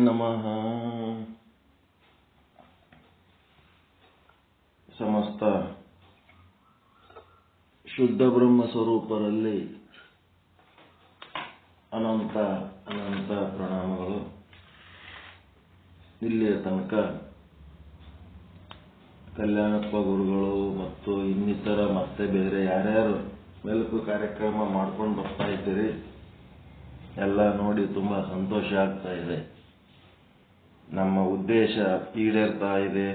ನಮಃ. ಸಮಸ್ತ ಶುದ್ಧ ಬ್ರಹ್ಮ ಸ್ವರೂಪರಲ್ಲಿ ಅನಂತ ಅನಂತ ಪ್ರಣಾಮಗಳು. ಇಲ್ಲಿಯ ತನಕ ಕಲ್ಯಾಣಪ್ಪ ಗುರುಗಳು ಮತ್ತು ಇನ್ನಿತರ ಮತ್ತೆ ಬೇರೆ ಯಾರ್ಯಾರು ಮೆಲುಕು ಕಾರ್ಯಕ್ರಮ ಮಾಡ್ಕೊಂಡು ಬರ್ತಾ ಇದ್ದೀರಿ, ಎಲ್ಲ ನೋಡಿ ತುಂಬಾ ಸಂತೋಷ ಆಗ್ತಾ ಇದೆ. ನಮ್ಮ ಉದ್ದೇಶ ಈಡೇರ್ತಾ ಇದೆ.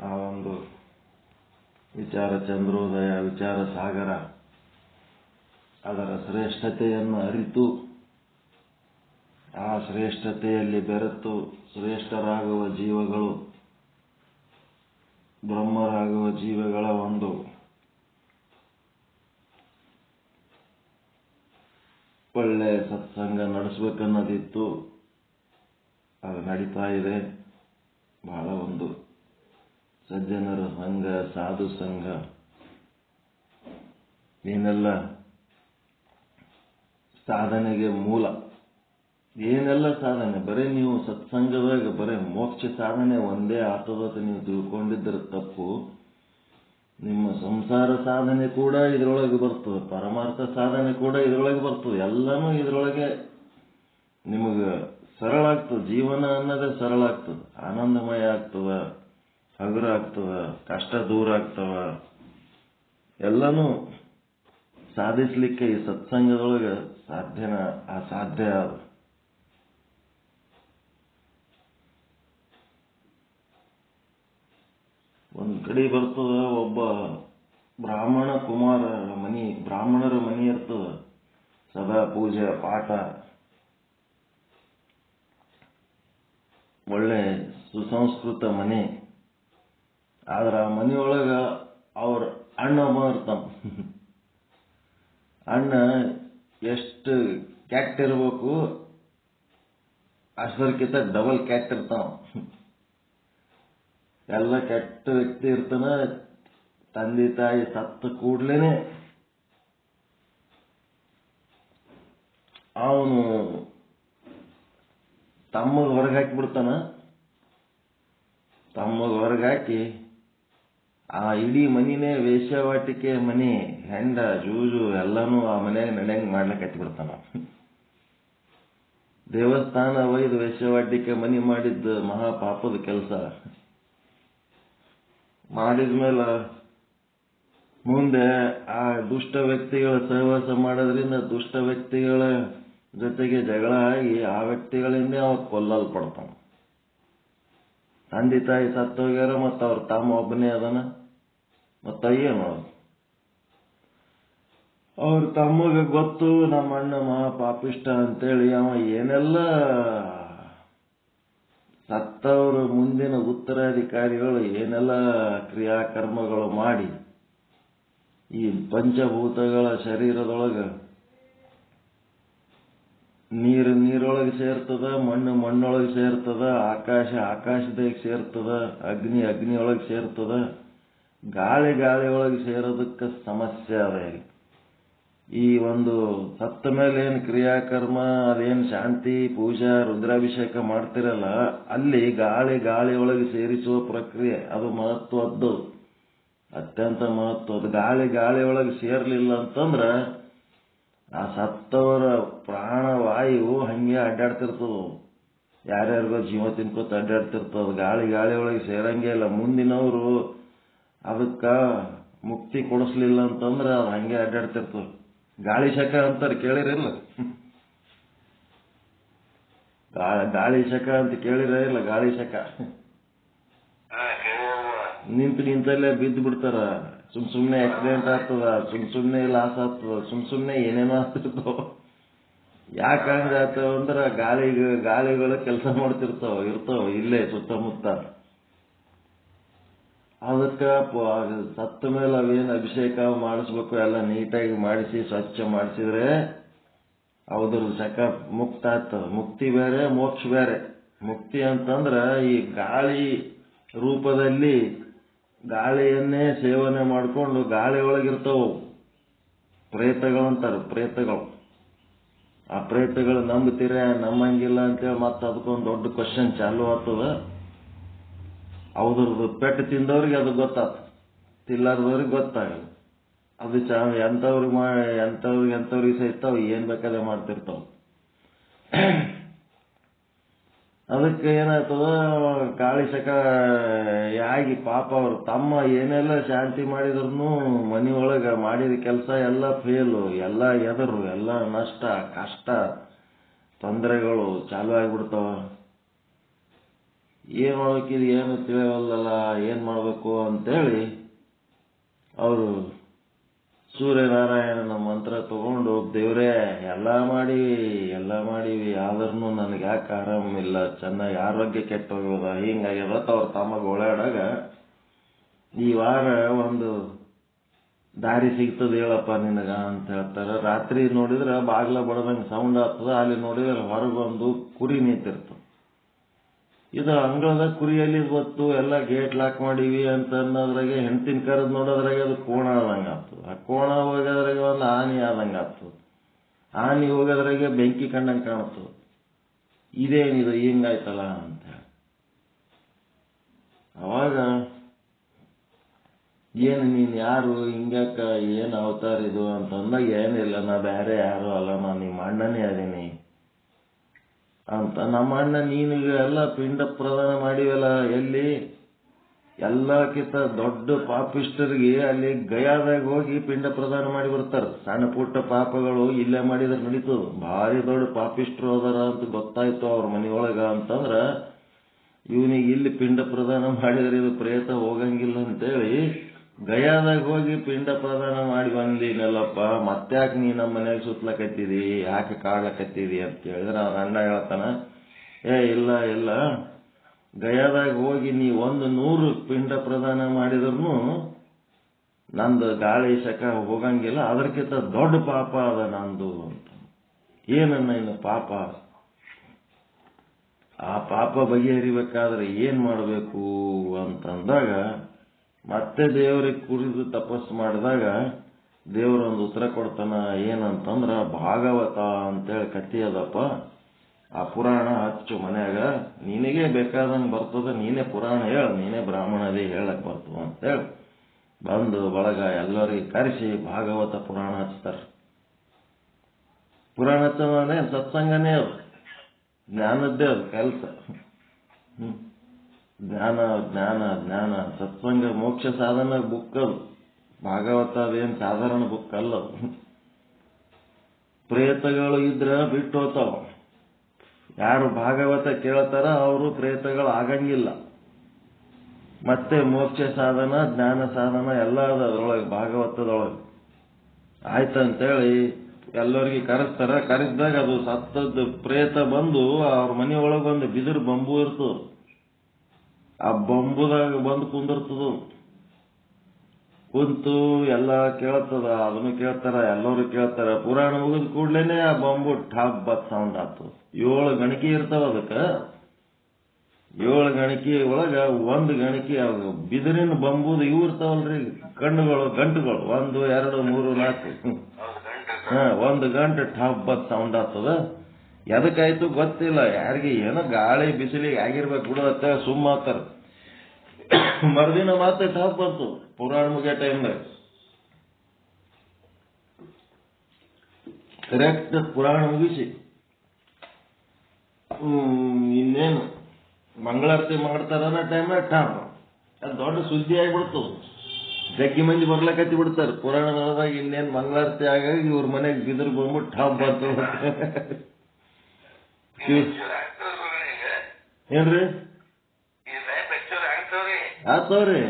ಆ ಒಂದು ವಿಚಾರ ಚಂದ್ರೋದಯ, ವಿಚಾರ ಸಾಗರ, ಅದರ ಶ್ರೇಷ್ಠತೆಯನ್ನು ಅರಿತು ಆ ಶ್ರೇಷ್ಠತೆಯಲ್ಲಿ ಬೆರೆತು ಶ್ರೇಷ್ಠರಾಗುವ ಜೀವಗಳು, ಬ್ರಹ್ಮರಾಗುವ ಜೀವಗಳ ಒಂದು ಒಳ್ಳೆ ಸತ್ಸಂಗ ನಡೆಸಬೇಕನ್ನೋದಿತ್ತು. ಅದು ನಡೀತಾ ಇದೆ. ಬಹಳ ಒಂದು ಸಜ್ಜನರ ಸಂಘ, ಸಾಧು ಸಂಘ, ಏನೆಲ್ಲ ಸಾಧನೆಗೆ ಮೂಲ, ಏನೆಲ್ಲ ಸಾಧನೆ, ಬರೀ ನೀವು ಸತ್ಸಂಗದಾಗ ಬರೀ ಮೋಕ್ಷ ಸಾಧನೆ ಒಂದೇ ಆಗ್ತದ ನೀವು ತಿಳ್ಕೊಂಡಿದ್ರೆ ತಪ್ಪು. ನಿಮ್ಮ ಸಂಸಾರ ಸಾಧನೆ ಕೂಡ ಇದರೊಳಗೆ ಬರ್ತದೆ, ಪರಮಾರ್ಥ ಸಾಧನೆ ಕೂಡ ಇದರೊಳಗೆ ಬರ್ತದೆ. ಎಲ್ಲನೂ ಇದರೊಳಗೆ ನಿಮಗೆ ಸರಳ ಆಗ್ತದೆ. ಜೀವನ ಅನ್ನೋದೇ ಸರಳ ಆಗ್ತದೆ, ಆನಂದಮಯ ಆಗ್ತದ, ಹಗುರ ಆಗ್ತದ, ಕಷ್ಟ ದೂರ ಆಗ್ತವ. ಎಲ್ಲನೂ ಸಾಧಿಸಲಿಕ್ಕೆ ಈ ಸತ್ಸಂಗದೊಳಗೆ ಅಸಾಧ್ಯ. ಒಂದು ಕಡೆ ಬರ್ತದ, ಒಬ್ಬ ಬ್ರಾಹ್ಮಣ ಬ್ರಾಹ್ಮಣರ ಮನಿ ಇರ್ತದ, ಸದಾ ಪೂಜೆ ಪಾಠ, ಒಳ್ಳೆ ಸುಸಂಸ್ಕೃತ ಮನೆ. ಆದ್ರೆ ಆ ಮನೆಯೊಳಗ ಅವ್ರ ಅಣ್ಣ ಒಬ್ಬ ಇರ್ತಾನ. ಅಣ್ಣ ಎಷ್ಟು ಕ್ಯಾಟ್ ಇರ್ಬೇಕು, ಅಷ್ಟರಕ್ಕಿಂತ ಡಬಲ್ ಕ್ಯಾಟ್ ಇರ್ತಾವ. ಎಲ್ಲ ಕೆಟ್ಟ ವ್ಯಕ್ತಿ ಇರ್ತಾನ. ತಂದೆ ತಾಯಿ ಸತ್ತ ಕೂಡ್ಲೇನೆ ಅವನು ತಮ್ಮಗ ಹೊರಗೆ ಹಾಕಿಬಿಡ್ತಾನ. ತಮ್ಮಗ ಹೊರಗೆ ಹಾಕಿ ಆ ಇಡೀ ಮನಿನೇ ವೇಶ್ಯಾವಾಟಿಕೆ ಮನಿ, ಹೆಂಡ ಜೂಜು ಎಲ್ಲಾನು ಆ ಮನೆಯಾಗ ನಡೆಯಂಗ್ ಮಾಡ್ಲಿಕ್ಕೆ ಹಚ್ಚಿಬಿಡ್ತಾನ. ದೇವಸ್ಥಾನ ಒಯ್ದು ವೇಶ್ಯಾವಾಟಿಕೆ ಮನಿ ಮಾಡಿದ್ದು ಮಹಾ ಪಾಪದ ಕೆಲಸ. ಮಾಡಿದ್ಮೇಲೆ ಮುಂದೆ ಆ ದುಷ್ಟ ವ್ಯಕ್ತಿಗಳ ಸಹವಾಸ ಮಾಡೋದ್ರಿಂದ ದುಷ್ಟ ವ್ಯಕ್ತಿಗಳ ಜೊತೆಗೆ ಜಗಳ ಆಗಿ ಆ ವ್ಯಕ್ತಿಗಳಿಂದ ಅವ ಕೊಲ್ಲಲ್ಪಡ್ತಾನ. ತಂದೆ ತಾಯಿ ಸತ್ತೋಗ್ಯಾರ, ಮತ್ತು ಅವ್ರ ತಮ್ಮ ಒಬ್ಬನೇ ಅದನ. ಮತ್ತ ಏನು ಅವ್ರ ತಮ್ಮಗ ಗೊತ್ತು ನಮ್ಮ ಅಣ್ಣ ಮಹಾ ಪಾಪಿಷ್ಟ ಅಂತೇಳಿ ಅವ ಏನೆಲ್ಲ ಸತ್ತವರು ಮುಂದಿನ ಉತ್ತರಾಧಿಕಾರಿಗಳು ಏನೆಲ್ಲ ಕ್ರಿಯಾಕರ್ಮಗಳು ಮಾಡಿ ಈ ಪಂಚಭೂತಗಳ ಶರೀರದೊಳಗ ನೀರೊಳಗೆ ಸೇರ್ತದ, ಮಣ್ಣೊಳಗೆ ಸೇರ್ತದ, ಆಕಾಶದಾಗ ಸೇರ್ತದ, ಅಗ್ನಿಯೊಳಗೆ ಸೇರ್ತದ, ಗಾಳಿಯೊಳಗೆ ಸೇರೋದಕ್ಕೆ ಸಮಸ್ಯೆ ಅದ. ಈ ಒಂದು ಸತ್ತ ಮೇಲೆ ಏನು ಕ್ರಿಯಾಕರ್ಮ, ಅದೇನು ಶಾಂತಿ ಪೂಜಾ ರುದ್ರಾಭಿಷೇಕ ಮಾಡ್ತಿರಲ್ಲ, ಅಲ್ಲಿ ಗಾಳಿಯೊಳಗೆ ಸೇರಿಸುವ ಪ್ರಕ್ರಿಯೆ ಅದು ಮಹತ್ವದ್ದು, ಅತ್ಯಂತ ಮಹತ್ವದ್ದು. ಗಾಳಿಯೊಳಗೆ ಸೇರ್ಲಿಲ್ಲ ಅಂತಂದ್ರ ಆ ಸತ್ತವರ ಪ್ರಾಣವಾಯು ಹಂಗೆ ಅಡ್ಡಾಡ್ತಿರ್ತದ. ಯಾರ್ಯಾರಿಗೋ ಜೀವ ತಿನ್ಕೋತ ಅಡ್ಡಾಡ್ತಿರ್ತದ. ಗಾಳಿಯೊಳಗೆ ಸೇರಂಗೇ ಇಲ್ಲ. ಮುಂದಿನವರು ಅದಕ್ಕ ಮುಕ್ತಿ ಕೊಡಿಸ್ಲಿಲ್ಲ ಅಂತಂದ್ರ ಅದು ಹಂಗೆ ಅಡ್ಡಾಡ್ತಿರ್ತದ. ಗಾಳಿ ಶಕ ಅಂತಾರೆ, ಕೇಳಿರಿಲ್ಲ? ಗಾಳಿ ಶಕ ಅಂತ ಕೇಳಿರಿಲ್ಲ? ಗಾಳಿ ಶಕ ನಿಂತಲ್ಲೇ ಬಿದ್ದು ಬಿಡ್ತಾರ. ಸುಮ್ನೆ ಆಕ್ಸಿಡೆಂಟ್ ಆಗ್ತದ, ಸುಮ್ನೆ ಲಾಸ್ ಆಗ್ತದ, ಸುಮ್ನೆ ಏನೇನೋ ಆಗ್ತಿರ್ತಾವ. ಯಾಕೆ ಹಂಗಾಗ್ತಾವ ಅಂದ್ರ ಗಾಳಿಗಳು ಕೆಲಸ ಮಾಡ್ತಿರ್ತಾವ ಇಲ್ಲೇ ಸುತ್ತಮುತ್ತ. ಅದಕ್ಕ ಸತ್ತ ಮೇಲೆ ಅವೇನು ಅಭಿಷೇಕ ಮಾಡಿಸ್ಬೇಕು ಎಲ್ಲ ನೀಟಾಗಿ ಮಾಡಿಸಿ ಸ್ವಚ್ಛ ಮಾಡಿಸಿದ್ರೆ ಅವ್ರ ಶಕ ಮುಕ್ತ ಆಗ್ತದ. ಮುಕ್ತಿ ಬೇರೆ, ಮೋಕ್ಷ ಬೇರೆ. ಮುಕ್ತಿ ಅಂತಂದ್ರ ಈ ಗಾಳಿ ರೂಪದಲ್ಲಿ ಗಾಳಿಯನ್ನೇ ಸೇವನೆ ಮಾಡಿಕೊಂಡು ಗಾಳಿ ಒಳಗಿರ್ತಾವ ಪ್ರೇತಗಳು ಅಂತಾರೆ. ಪ್ರೇತಗಳು ಆ ಪ್ರೇತಗಳು ನಂಬ್ತೀರ ನಂಬಂಗಿಲ್ಲ ಅಂತೇಳಿ ಮತ್ತೆ ಅದಕ್ಕೊಂದು ದೊಡ್ಡ ಕ್ವಶನ್ ಚಾಲು ಆಗ್ತದ. ಅವ್ರದ್ದು ಪೆಟ್ಟು ತಿಂದವ್ರಿಗೆ ಅದು ಗೊತ್ತಾಗ್ತದೆ, ತಿಲ್ಲಾರ್ದವ್ರಿಗೆ ಗೊತ್ತಾಗಲ್ಲ. ಅದು ಎಂಥವ್ರಿಗೆ ಸಹಿತ ಏನ್ ಬೇಕಾದ್ರೆ ಮಾಡ್ತಿರ್ತಾವ. ಅದಕ್ಕೆ ಏನಾಗ್ತದ, ಗಾಳಿ ಶಕ ಆಗಿ ಪಾಪ ಅವ್ರು ತಮ್ಮ ಏನೆಲ್ಲ ಶಾಂತಿ ಮಾಡಿದ್ರು ಮನೆಯೊಳಗ ಮಾಡಿದ ಕೆಲಸ ಎಲ್ಲ ಫೇಲು, ಎಲ್ಲ ಎದರು, ಎಲ್ಲ ನಷ್ಟ ಕಷ್ಟ ತೊಂದರೆಗಳು ಚಾಲು ಆಗಿಬಿಡ್ತಾವ. ಏನ್ ಮಾಡ್ಬೇಕಿದು ಏನು ತಿಳಿಯವಲ್ಲಲ್ಲ, ಏನ್ ಮಾಡ್ಬೇಕು ಅಂತೇಳಿ ಅವರು ಸೂರ್ಯನಾರಾಯಣನ ಮಂತ್ರ ತಗೊಂಡು, ದೇವ್ರೇ ಎಲ್ಲ ಮಾಡೀವಿ ಆದ್ರೂ ನನಗೆ ಯಾಕೆ ಆರಾಮಿಲ್ಲ, ಚೆನ್ನಾಗಿ ಆರೋಗ್ಯ ಕೆಟ್ಟ ಹೋಗ್ಯದ, ಹಿಂಗಾಗ್ಯದ ಅವ್ರ ತಮಗೆ ಓಡಾಡಾಗ ಈ ವಾರ ಒಂದು ದಾರಿ ಸಿಗ್ತದೆ ಹೇಳಪ್ಪ ನಿನಗ ಅಂತ ಹೇಳ್ತಾರೆ. ರಾತ್ರಿ ನೋಡಿದ್ರೆ ಬಾಗ್ಲ ಬಡದಂಗೆ ಸೌಂಡ್ ಆಗ್ತದ, ಅಲ್ಲಿ ನೋಡಿದ್ರೆ ಹೊರಗೊಂದು ಕುರಿ ನಿಂತಿರ್ತದೆ. ಇದು ಅಂಗಳದ ಕುರಿಯಲ್ಲಿ ಗೊತ್ತು, ಎಲ್ಲ ಗೇಟ್ ಲಾಕ್ ಮಾಡೀವಿ ಅಂತ ಅನ್ನೋದ್ರಾಗೆ ಹೆಂಡತಿನ ಕರೆದು ನೋಡೋದ್ರಾಗೆ ಅದು ಕೋಣ ಆದಂಗೆ ಆಗ್ತದೆ. ಆ ಕೋಣ ಹೋಗೋದ್ರಾಗೆ ಒಂದು ಆನೆ ಆದಂಗೆ ಆಗ್ತದೆ, ಆನೆ ಹೋಗೋದ್ರಾಗೆ ಬೆಂಕಿ ಕಂಡಂಗೆ ಕಾಣ್ತದೆ. ಇದೇನಿದು ಹಿಂಗಾಯ್ತಲ್ಲ ಅಂತ ಹೇಳಿ ಅವಾಗ ಏನು ನೀನು ಯಾರು, ಹಿಂಗ್ಯಾಕ, ಏನು ಅವತಾರ ಇದು ಅಂತಂದಾಗ ಏನಿಲ್ಲ, ನಾ ಬೇರೆ ಯಾರು ಅಲ್ಲ, ನಾನು ನಿಮ್ಮ ಅಣ್ಣನೇ ಅದೀನಿ ಅಂತ. ನಮ್ಮ ಅಣ್ಣ ನೀನಿಗೆ ಎಲ್ಲ ಪಿಂಡ ಪ್ರದಾನ ಮಾಡಿವಲ್ಲ, ಎಲ್ಲಿ ಎಲ್ಲಕ್ಕಿಂತ ದೊಡ್ಡ ಪಾಪಿಷ್ಟರಿಗೆ ಅಲ್ಲಿ ಗಯಾದಾಗ ಹೋಗಿ ಪಿಂಡ ಪ್ರದಾನ ಮಾಡಿ ಬರ್ತಾರೆ. ಸಣ್ಣ ಪುಟ್ಟ ಪಾಪಗಳು ಇಲ್ಲೇ ಮಾಡಿದ್ರೆ ನಡೀತದ, ಭಾರಿ ದೊಡ್ಡ ಪಾಪಿಷ್ಟರು ಹೋದಾರ ಅಂತ ಗೊತ್ತಾಯ್ತು ಅವ್ರ ಮನೆಯೊಳಗ ಅಂತಂದ್ರ ಇವನಿಗೆ ಇಲ್ಲಿ ಪಿಂಡ ಪ್ರದಾನ ಮಾಡಿದ್ರೆ ಇದು ಪ್ರೇತ ಹೋಗಂಗಿಲ್ಲ ಅಂತೇಳಿ ಗಯಾದಾಗ ಹೋಗಿ ಪಿಂಡ ಪ್ರದಾನ ಮಾಡಿ ಬಂದಿನಲ್ಲಪ್ಪ, ಮತ್ತ್ಯಾಕೆ ನೀ ನಮ್ಮ ಮನೆಯಾಗ ಸುತ್ತಲಕತ್ತಿದಿ, ಯಾಕೆ ಕಾಡ್ಲಕತ್ತಿದಿ ಅಂತ ಹೇಳಿದ್ರೆ ಅವ್ರ ಅಣ್ಣ ಹೇಳ್ತಾನ, ಇಲ್ಲ ಗಯಾದಾಗ ಹೋಗಿ ನೀ 100 ಪಿಂಡ ಪ್ರದಾನ ಮಾಡಿದ್ರು ನಂದು ಗಾಳಿ ಶಕ ಹೋಗಂಗಿಲ್ಲ, ಅದಕ್ಕಿಂತ ದೊಡ್ಡ ಪಾಪ ಅದ ನಂದು ಅಂತ. ಏನನ್ನ ಇನ್ನು ಪಾಪ, ಆ ಪಾಪ ಬಗೆಹರಿಬೇಕಾದ್ರೆ ಏನ್ ಮಾಡಬೇಕು ಅಂತಂದಾಗ ಮತ್ತೆ ದೇವರಿಗೆ ಕುರಿದು ತಪಸ್ಸು ಮಾಡಿದಾಗ ದೇವರೊಂದು ಉತ್ತರ ಕೊಡ್ತಾನ. ಏನಂತಂದ್ರ ಭಾಗವತ ಅಂತೇಳಿ ಕಥೆ ಅದಪ್ಪ, ಆ ಪುರಾಣ ಹಚ್ಚು ಮನ್ಯಾಗ, ನಿನಗೆ ಬೇಕಾದಂಗೆ ಬರ್ತದ, ನೀನೇ ಪುರಾಣ ಹೇಳ, ನೀನೇ ಬ್ರಾಹ್ಮಣದೇ ಹೇಳಕ್ ಬರ್ತದ ಅಂತೇಳಿ ಬಂದು ಬಳಗ ಎಲ್ಲರಿಗೆ ಕರೆಸಿ ಭಾಗವತ ಪುರಾಣ ಹಚ್ತಾರ. ಪುರಾಣ ಹಚ್ಚೋದೇ ಸತ್ಸಂಗನೇ, ಅದು ಜ್ಞಾನದ್ದೇ ಅದು ಕೆಲಸ. ಜ್ಞಾನ ಸತ್ಸಂಗ ಮೋಕ್ಷ ಸಾಧನ ಬುಕ್ ಅದು. ಭಾಗವತ ಅದೇನು ಸಾಧಾರಣ ಬುಕ್ ಅಲ್ಲ. ಪ್ರೇತಗಳು ಇದ್ರ ಬಿಟ್ಟು ಹೋಗ್ತಾವ. ಯಾರು ಭಾಗವತ ಕೇಳ್ತಾರ ಅವರು ಪ್ರೇತಗಳು ಆಗಂಗಿಲ್ಲ. ಮತ್ತೆ ಮೋಕ್ಷ ಸಾಧನ ಜ್ಞಾನ ಸಾಧನ ಎಲ್ಲ ಅದ ಅದ್ರೊಳಗೆ, ಭಾಗವತದೊಳಗೆ. ಆಯ್ತಂತೇಳಿ ಎಲ್ಲರಿಗೆ ಕರೆಸ್ತಾರ. ಕರೆಸಿದಾಗ ಅದು ಸತ್ತದ್ದು ಪ್ರೇತ ಬಂದು ಅವ್ರ ಮನೆಯೊಳಗೆ ಒಂದು ಬಿದಿರು ಬಂಬು ಇರ್ತದ, ಆ ಬಂಬುದಾಗ ಬಂದು ಕುಂದಿರ್ತದ. ಕುಂತು ಎಲ್ಲ ಕೇಳ್ತದ, ಅದನ್ನು ಕೇಳ್ತಾರ, ಎಲ್ಲರೂ ಕೇಳ್ತಾರ. ಪುರಾಣ ಮುಗಿದ ಕೂಡ್ಲೇನೆ ಆ ಬಂಬು ಠಾಪ್ ಬತ್ ಸೌಂಡ್ ಆಗ್ತದ. 7 ಗಣಕಿ ಇರ್ತಾವ ಅದಕ್ಕೆ. 7 ಗಣಕಿ ಒಳಗ ಒಂದು ಗಣಕಿ ಬಿದಿರಿನ ಬಂಬುದು ಇವು ಇರ್ತಾವಲ್ರಿ ಗಂಟುಗಳು 1 2 3 4 ಒಂದು ಗಂಟೆ ಠಾಪ್ ಬತ್ ಸೌಂಡ್ ಆಗ್ತದ. ಎದಕ್ಕಾಯ್ತು ಗೊತ್ತಿಲ್ಲ ಯಾರಿಗೆ, ಏನೋ ಗಾಳಿ ಬಿಸಿಲಿಗೆ ಆಗಿರ್ಬೇಕು ಬಿಡು ಅಂತ ಸುಮ್ಮ ಆಗ್ತಾರ. ಮರುದಿನ ಮತ್ತೆ ಠಾಪ್ ಬಂತು ಪುರಾಣ ಮುಗಿಯೋ ಟೈಮ್ದಾಗ. ಕರೆಕ್ಟ್ ಪುರಾಣ ಮುಗಿಸಿ ಇನ್ನೇನು ಮಂಗಳಾರತಿ ಮಾಡ್ತಾರ ಟೈಮ್ನಾಗ ಠಾಪ್, ಅದು ದೊಡ್ಡ ಸುದ್ದಿ ಆಗಿಬಿಡ್ತು. ಜಗ್ಗಿ ಮಂದಿ ಬರ್ಲಕತ್ತಿ ಬಿಡ್ತಾರೆ ಪುರಾಣದಾಗ. ಇನ್ನೇನು ಮಂಗಳಾರತಿ ಆಗಾಗಿ ಇವ್ರ ಮನೆಗೆ ಬಿದಿರು ಬಂದ್ಬಿಟ್ಟು ಠಾಪ್ ಬರ್ತದ. ಏನ್ರಿ ಆತವ್ರಿ,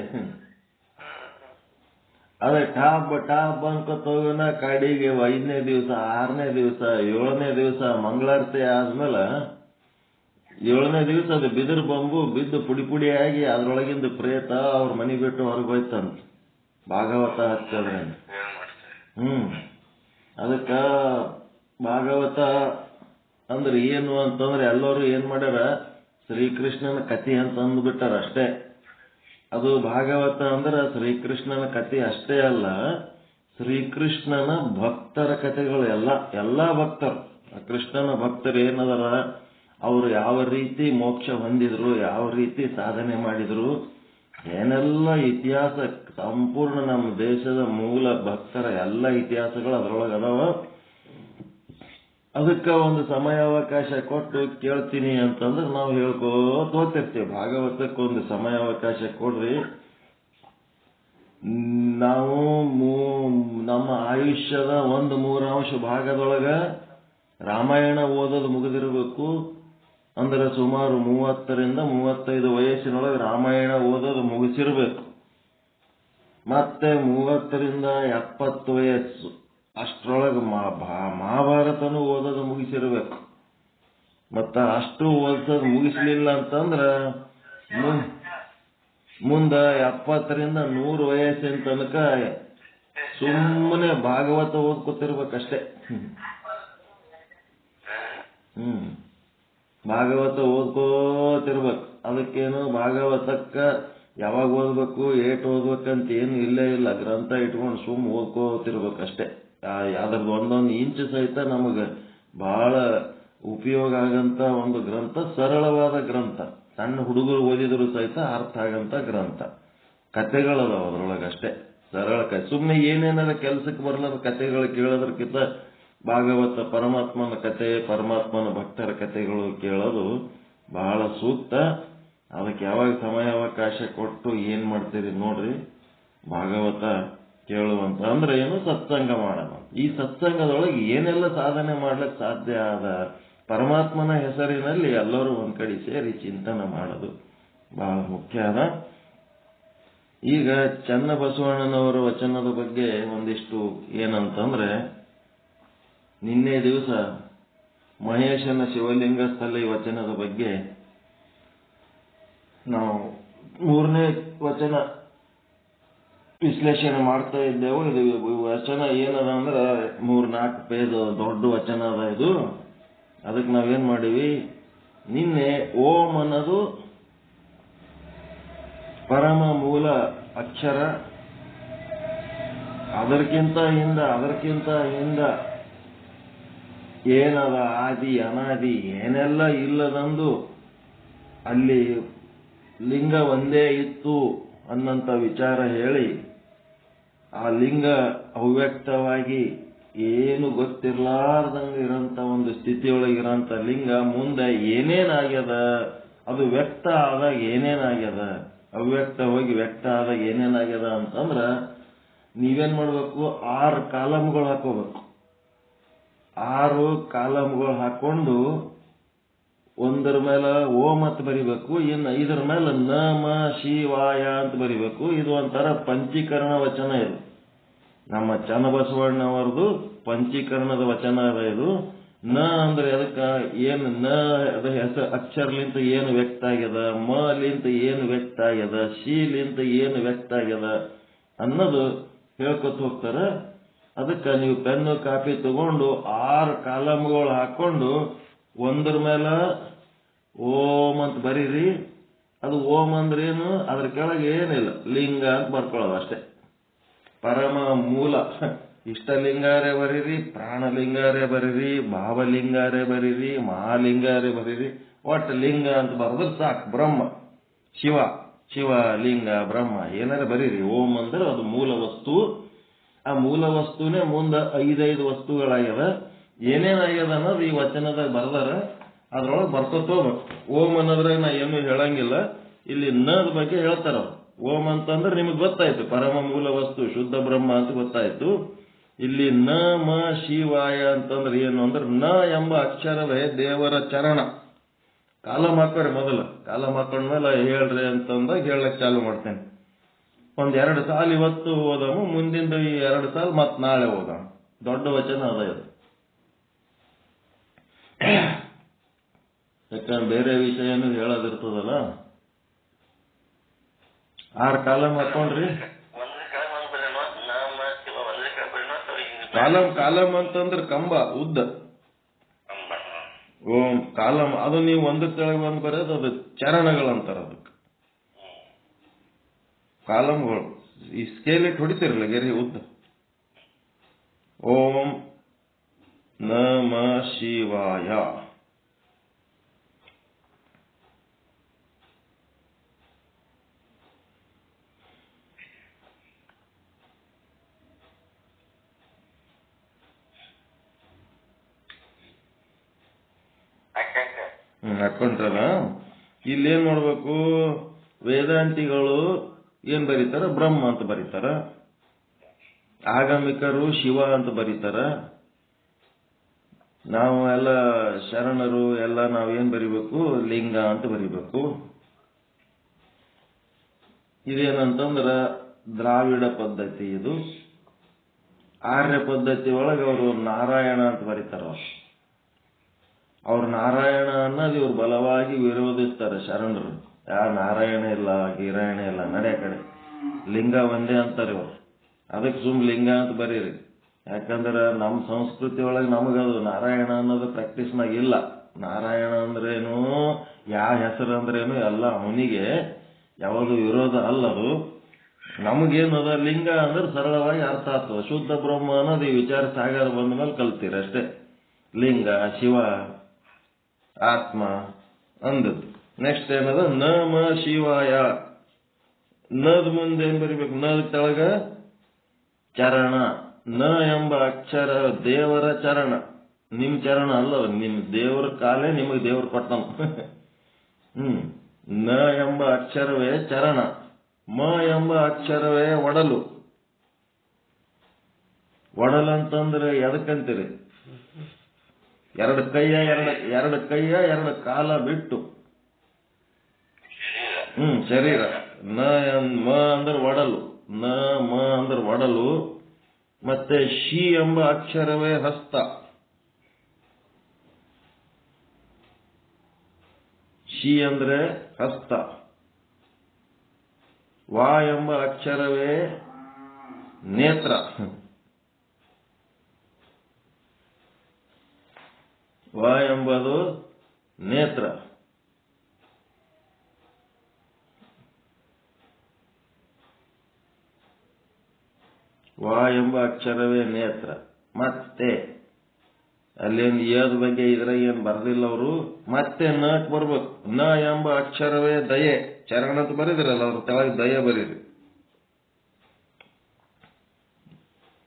ಅದೇ ಟಾಪ್ ಅನ್ಕೋತೋಗನ ಕಡೆಗೆ 5ನೇ ದಿವಸ 6ನೇ ದಿವಸ 7ನೇ ದಿವಸ ಮಂಗಳಾರತಿ ಆದ್ಮೇಲೆ 7ನೇ ದಿವಸ ಅದು ಬಿದಿರು ಬಂಬು ಬಿದ್ದು ಪುಡಿ ಆಗಿ ಅದ್ರೊಳಗಿಂದ ಪ್ರೇತ ಅವ್ರ ಮನೆ ಬಿಟ್ಟು ಹೊರಗೆ ಹೋಯ್ತಂತ ಭಾಗವತ ಹಚ್ಚದ್ರೆ. ಅದಕ್ಕ ಭಾಗವತ ಅಂದ್ರೆ ಏನು ಅಂತಂದ್ರೆ ಎಲ್ಲರೂ ಏನ್ ಮಾಡ್ಯಾರ, ಶ್ರೀಕೃಷ್ಣನ ಕಥೆ ಅಂತ ಅಂದ್ಬಿಟ್ಟಾರ ಅಷ್ಟೇ. ಅದು ಭಾಗವತ ಅಂದ್ರೆ ಶ್ರೀಕೃಷ್ಣನ ಕಥೆ ಅಷ್ಟೇ ಅಲ್ಲ, ಶ್ರೀಕೃಷ್ಣನ ಭಕ್ತರ ಕಥೆಗಳು. ಎಲ್ಲಾ ಭಕ್ತರು ಕೃಷ್ಣನ ಭಕ್ತರು ಏನದರ ಅವರು ಯಾವ ರೀತಿ ಮೋಕ್ಷ ಹೊಂದಿದ್ರು, ಯಾವ ರೀತಿ ಸಾಧನೆ ಮಾಡಿದ್ರು, ಏನೆಲ್ಲ ಇತಿಹಾಸ ಸಂಪೂರ್ಣ ನಮ್ಮ ದೇಶದ ಮೂಲ ಭಕ್ತರ ಎಲ್ಲ ಇತಿಹಾಸಗಳು ಅದರೊಳಗೆ ಅದಾವ. ಅದಕ್ಕೆ ಒಂದು ಸಮಯಾವಕಾಶ ಕೊಟ್ಟು ಕೇಳ್ತೀನಿ ಅಂತಂದ್ರೆ ನಾವು ಹೇಳ್ಕೋತ ಹೋಗ್ತಿರ್ತೀವಿ. ಭಾಗವತಕ್ಕೆ ಒಂದು ಸಮಯಾವಕಾಶ ಕೊಡ್ರಿ. ನಾವು ನಮ್ಮ ಆಯುಷ್ಯದ 1/3 ಭಾಗದೊಳಗ ರಾಮಾಯಣ ಓದೋದು ಮುಗಿದಿರಬೇಕು. ಅಂದ್ರೆ ಸುಮಾರು 30ರಿಂದ 35 ವಯಸ್ಸಿನೊಳಗೆ ರಾಮಾಯಣ ಓದೋದು ಮುಗಿಸಿರ್ಬೇಕು. ಮತ್ತೆ 30ರಿಂದ 70 ವಯಸ್ಸು ಅಷ್ಟರೊಳಗೆ ಮಹಾಭಾರತನೂ ಓದೋದು ಮುಗಿಸಿರ್ಬೇಕು. ಮತ್ತ ಅಷ್ಟು ಓದಿಸೋದು ಮುಗಿಸ್ಲಿಲ್ಲ ಅಂತಂದ್ರ ಮುಂದ 70ರಿಂದ 100 ವಯಸ್ಸಿನ ತನಕ ಸುಮ್ಮನೆ ಭಾಗವತ ಓದ್ಕೊತಿರ್ಬೇಕಷ್ಟೇ. ಭಾಗವತ ಓದ್ಕೋತಿರ್ಬೇಕು. ಅದಕ್ಕೇನು ಭಾಗವತಕ್ಕ ಯಾವಾಗ ಓದ್ಬೇಕು, ಏಟ್ ಓದ್ಬೇಕಂತ ಏನು ಇಲ್ಲೇ ಇಲ್ಲ. ಗ್ರಂಥ ಇಟ್ಕೊಂಡು ಸುಮ್ಮ ಓದ್ಕೋತಿರ್ಬೇಕಷ್ಟೇ. ಅದ್ರದ್ದು ಒಂದೊಂದು ಇಂಚು ಸಹಿತ ನಮಗೆ ಬಹಳ ಉಪಯೋಗ ಆಗಂತ ಒಂದು ಗ್ರಂಥ, ಸರಳವಾದ ಗ್ರಂಥ. ಸಣ್ಣ ಹುಡುಗರು ಓದಿದ್ರು ಸಹಿತ ಅರ್ಥ ಆಗಂತ ಗ್ರಂಥ. ಕಥೆಗಳದಾವ ಅದ್ರೊಳಗಷ್ಟೇ, ಸರಳ ಸುಮ್ಮನೆ ಏನೇನಾರ ಕೆಲ್ಸಕ್ಕೆ ಬರ್ಲಾರ ಕಥೆಗಳು ಕೇಳೋದಕ್ಕಿಂತ ಭಾಗವತ ಪರಮಾತ್ಮನ ಕಥೆ, ಪರಮಾತ್ಮನ ಭಕ್ತರ ಕಥೆಗಳು ಕೇಳೋದು ಬಹಳ ಸೂಕ್ತ. ಅದಕ್ಕೆ ಯಾವಾಗ ಸಮಯಾವಕಾಶ ಕೊಟ್ಟು ಏನ್ ಮಾಡ್ತೀರಿ ನೋಡ್ರಿ. ಭಾಗವತ ಕೇಳುವಂತ ಅಂದ್ರೆ ಏನು, ಸತ್ಸಂಗ ಮಾಡೋಣ. ಈ ಸತ್ಸಂಗದೊಳಗೆ ಏನೆಲ್ಲ ಸಾಧನೆ ಮಾಡ್ಲಿಕ್ಕೆ ಸಾಧ್ಯ ಆದ, ಪರಮಾತ್ಮನ ಹೆಸರಿನಲ್ಲಿ ಎಲ್ಲರೂ ಒಂದ್ ಕಡೆ ಸೇರಿ ಚಿಂತನೆ ಮಾಡೋದು ಬಹಳ ಮುಖ್ಯ ಅದ. ಈಗ ಚನ್ನಬಸವಣ್ಣನವರ ವಚನದ ಬಗ್ಗೆ ಒಂದಿಷ್ಟು ಏನಂತಂದ್ರೆ, ನಿನ್ನೆ ದಿವಸ ಮಹೇಶನ ಶಿವಲಿಂಗ ಸ್ಥಳ ವಚನದ ಬಗ್ಗೆ ನಾವು 3ನೇ ವಚನ ವಿಶ್ಲೇಷಣೆ ಮಾಡ್ತಾ ಇದ್ದೆವು. ಇದು ವಚನ ಏನದ ಅಂದ್ರೆ 3-4 ಪೇಜ್ ದೊಡ್ಡ ವಚನ ಅದ ಇದು. ಅದಕ್ಕೆ ನಾವೇನ್ ಮಾಡಿವಿ, ನಿನ್ನೆ ಓಂ ಅನ್ನೋದು ಪರಮ ಮೂಲ ಅಕ್ಷರ, ಅದಕ್ಕಿಂತ ಹಿಂದ ಏನದ ಆದಿ ಅನಾದಿ ಏನೆಲ್ಲ ಇಲ್ಲದಂದು ಅಲ್ಲಿ ಲಿಂಗ ಒಂದೇ ಇತ್ತು ಅನ್ನಂತ ವಿಚಾರ ಹೇಳಿ, ಆ ಲಿಂಗ ಅವ್ಯಕ್ತವಾಗಿ ಏನು ಗೊತ್ತಿರ್ಲಾರ್ದಂಗ ಇರೋಂತ ಒಂದು ಸ್ಥಿತಿಯೊಳಗಿರೋಂಥ ಲಿಂಗ ಮುಂದೆ ಏನೇನಾಗ್ಯದ, ಅದು ವ್ಯಕ್ತ ಆದಾಗ ಏನೇನಾಗ್ಯದ, ಅವ್ಯಕ್ತ ಹೋಗಿ ವ್ಯಕ್ತ ಆದಾಗ ಏನೇನಾಗ್ಯದ ಅಂತಂದ್ರ ನೀವೇನ್ ಮಾಡ್ಬೇಕು, 6 ಕಾಲಮ್ಗಳು ಹಾಕೋಬೇಕು. 6 ಕಾಲಮ್ಗಳು ಹಾಕೊಂಡು ಒಂದರ ಮೇಲೆ ಓಂ ಅಂತ ಬರಿಬೇಕು, ಇನ್ನು 5ರ ಮೇಲೆ ನಮ ಶಿವಾಯ ಅಂತ ಬರಿಬೇಕು. ಇದು ಒಂಥರ ಪಂಚೀಕರಣ ವಚನ. ಇದು ನಮ್ಮ ಚನ್ನಬಸವಣ್ಣವರದು ಪಂಚೀಕರಣದ ವಚನ ಅದ ಇದು. ನ ಅಂದ್ರೆ ಅದಕ್ಕ ಏನು, ನ ಅದ ಹೆಸರು ಅಕ್ಷರಲಿಂತ ಏನು ವ್ಯಕ್ತ ಆಗ್ಯದ, ಮ ಲಿಂತ ಏನು ವ್ಯಕ್ತ ಆಗ್ಯದ, ಶಿ ಲಿಂತ ಏನು ವ್ಯಕ್ತ ಆಗ್ಯದ ಅನ್ನೋದು ಹೇಳ್ಕೊತ ಹೋಗ್ತಾರ. ಅದಕ್ಕೆ ನೀವು ಪೆನ್ನು ಕಾಪಿ ತಗೊಂಡು 6 ಕಾಲಮ್ಗಳು ಹಾಕೊಂಡು ಒಂದರ ಮೇಲೆ ಓಂ ಅಂತ ಬರೀರಿ. ಅದು ಓಂ ಅಂದ್ರೆ ಏನು, ಅದ್ರ ಕೆಳಗೆ ಏನಿಲ್ಲ, ಲಿಂಗ ಅಂತ ಬರ್ಕೊಳ್ಳೋದು ಅಷ್ಟೇ. ಪರಮ ಮೂಲ ಇಷ್ಟಲಿಂಗಾರೇ ಬರೀರಿ, ಪ್ರಾಣಲಿಂಗಾರೇ ಬರೀರಿ, ಭಾವಲಿಂಗಾರೇ ಬರೀರಿ, ಮಹಾಲಿಂಗಾರೇ ಬರೀರಿ, ಒಟ್ಟು ಲಿಂಗ ಅಂತ ಬರೆದ್ರೆ ಸಾಕು. ಬ್ರಹ್ಮ ಶಿವ, ಶಿವ ಲಿಂಗ ಬ್ರಹ್ಮ ಏನಾರ ಬರೀರಿ. ಓಂ ಅಂದ್ರೆ ಅದು ಮೂಲ ವಸ್ತು. ಆ ಮೂಲ ವಸ್ತುನೇ ಮುಂದೆ 5 ವಸ್ತುಗಳಾಗ್ಯದ. ಏನೇನಾಗ್ಯದ ಅನ್ನೋದು ಈ ವಚನದಾಗ ಬರ್ದಾರ, ಅದ್ರೊಳಗೆ ಬರ್ಕೋತ ಹೋಗ್ಬೇಕು. ಓಂ ಅನ್ನೋದ್ರಾಗ ನಾ ಏನು ಹೇಳಂಗಿಲ್ಲ, ಇಲ್ಲಿ ನದ ಬಗ್ಗೆ ಹೇಳ್ತಾರ. ಓಂ ಅಂತಂದ್ರೆ ನಿಮಗೆ ಗೊತ್ತಾಯ್ತು, ಪರಮ ಮೂಲ ವಸ್ತು ಶುದ್ಧ ಬ್ರಹ್ಮ ಅಂತ ಗೊತ್ತಾಯ್ತು. ಇಲ್ಲಿ ನ ಮ ಶಿವಾಯ ಅಂತಂದ್ರೆ ಏನು ಅಂದ್ರೆ, ನ ಎಂಬ ಅಕ್ಷರವೇ ದೇವರ ಚರಣ. ಕಾಲಮ್ ಹಾಕೋರಿ, ಮೊದಲು ಕಾಲಮ್ ಹಾಕೊಂಡ್ಮೇಲೆ ಹೇಳ್ರಿ ಅಂತಂದಾಗ ಹೇಳಕ್ ಚಾಲು ಮಾಡ್ತೇನೆ. 1-2 ಸಾಲ ಇವತ್ತು ಓದಾము, ಮುಂದಿಂದ ಈ 2 ಸಾಲ ಮತ್ ನಾಳೆ ಓದಾಮ. ದೊಡ್ಡ ವಚನ ಅದ ಇದು. ಯಾಕಂದ್ರೆ ಬೇರೆ ವಿಷಯನೂ ಹೇಳೋದಿರ್ತದಲ್ಲ. 6 ಕಾಲಮ್ ಹಾಕೊಂಡ್ರಿ. ಕಾಲಮ್ ಅಂತಂದ್ರೆ ಕಂಬ ಉದ್ದ. ಓಂ ಕಾಲಮ್ ಅದು ನೀವು ಒಂದ್ರ ಕೆಳಗೆ ಒಂದು ಬರೋದು, ಅದು ಚರಣಗಳಂತಾರ. ಅದಕ್ಕೆ ಕಾಲಮ್ಗಳು ಈ ಸ್ಕೇಲ್ ಇಟ್ಟು ಹೊಡಿತಿರಲ್ಲ ಗೆರೆ ಉದ್ದ. ಓಂ ನಮ ಶಿವಾಯ. ಹಾಕೊಂಡ್ರಲ್ಲ, ಇಲ್ಲೇನ್ ಮಾಡ್ಬೇಕು? ವೇದಾಂತಿಗಳು ಏನ್ ಬರೀತಾರ? ಬ್ರಹ್ಮ ಅಂತ ಬರೀತಾರ. ಆಗಮಿಕರು ಶಿವ ಅಂತ ಬರೀತಾರ. ನಾವು ಎಲ್ಲ ಶರಣರು ಎಲ್ಲ ನಾವೇನ್ ಬರಿಬೇಕು? ಲಿಂಗ ಅಂತ ಬರಿಬೇಕು. ಇದೇನಂತಂದ್ರ ದ್ರಾವಿಡ ಪದ್ಧತಿ. ಇದು ಆರ್ಯ ಪದ್ಧತಿ ಒಳಗೆ ಅವರು ನಾರಾಯಣ ಅಂತ ಬರೀತಾರ. ಅವ್ರು ನಾರಾಯಣ ಅನ್ನೋದು ಇವ್ರು ಬಲವಾಗಿ ವಿರೋಧಿಸ್ತಾರೆ ಶರಣರು. ನಾರಾಯಣ ಇಲ್ಲ, ಗಿರಾಯಣ ಇಲ್ಲ, ನಡೆ ಕಡೆ ಲಿಂಗ ಒಂದೇ ಅಂತಾರೆ ಇವ್ರು. ಅದಕ್ಕೆ ಲಿಂಗ ಅಂತ ಬರೀರಿ. ಯಾಕಂದ್ರೆ ನಮ್ಮ ಸಂಸ್ಕೃತಿ ಒಳಗೆ ನಮಗದು ನಾರಾಯಣ ಅನ್ನೋದು ಪ್ರಾಕ್ಟೀಸ್ನಾಗ ಇಲ್ಲ. ನಾರಾಯಣ ಅಂದ್ರೇನು, ಯಾವ ಹೆಸರು ಅಂದ್ರೇನು ಎಲ್ಲ ಅವನಿಗೆ, ಯಾವುದು ವಿರೋಧ ಅಲ್ಲದು. ನಮಗೇನದ ಲಿಂಗ ಅಂದ್ರೆ ಸರಳವಾಗಿ ಅರ್ಥ ಆಗ್ತದೆ. ಶುದ್ಧ ಬ್ರಹ್ಮ ಅನ್ನೋದು ಈ ವಿಚಾರ ಸಾಗರ ಬಂದ ಮೇಲೆ ಕಲ್ತೀರಿ ಅಷ್ಟೇ. ಲಿಂಗ, ಶಿವ, ಆತ್ಮ ಅಂದದ್ದು. ನೆಕ್ಸ್ಟ್ ಏನದ? ನಮ ಶಿವಾಯ. ನದ್ ಮುಂದೆ ಏನ್ ಬರಿಬೇಕು? ನದ್ ಕೆಳಗ ಚರಣ. ನ ಎಂಬ ಅಕ್ಷರ ದೇವರ ಚರಣ. ನಿಮ್ ಚರಣ ಅಲ್ಲ, ನಿಮ್ ದೇವರ ಕಾಲೇ ನಿಮಗೆ ದೇವರು ಕೊಟ್ಟನು. ನ ಎಂಬ ಅಕ್ಷರವೇ ಚರಣ. ಮ ಎಂಬ ಅಕ್ಷರವೇ ಒಡಲು. ಒಡಲಂತಂದ್ರೆ ಎದಕ್ಕಂತೀರಿ? ಎರಡು ಕೈಯ ಎರಡು ಕಾಲ ಬಿಟ್ಟು ಶರೀರ. ಮ ಅಂದ್ರೆ ಒಡಲು. ನ ಮ ಅಂದ್ರೆ ಒಡಲು. ಮತ್ತೆ ಶಿ ಎಂಬ ಅಕ್ಷರವೇ ಹಸ್ತ. ಶಿ ಅಂದ್ರೆ ಹಸ್ತ. ವಾ ಎಂಬ ಅಕ್ಷರವೇ ನೇತ್ರ. ವ ಎಂಬುದು ನೇತ್ರ. ವ ಎಂಬ ಅಕ್ಷರವೇ ನೇತ್ರ. ಮತ್ತೆ ಅಲ್ಲೇನು ಏದ ಬಗ್ಗೆ ಇದ್ರಾಗ ಏನು ಬರ್ದಿಲ್ಲ ಅವರು. ಮತ್ತೆ ನಕ್ ಬರ್ಬೇಕು. ನ ಎಂಬ ಅಕ್ಷರವೇ ದಯೆ. ಚರಣ ಅಂತ ಬರೀದಿರಲ್ಲ, ಅವ್ರ ತೆಳಗೆ ದಯೆ ಬರೀರಿ.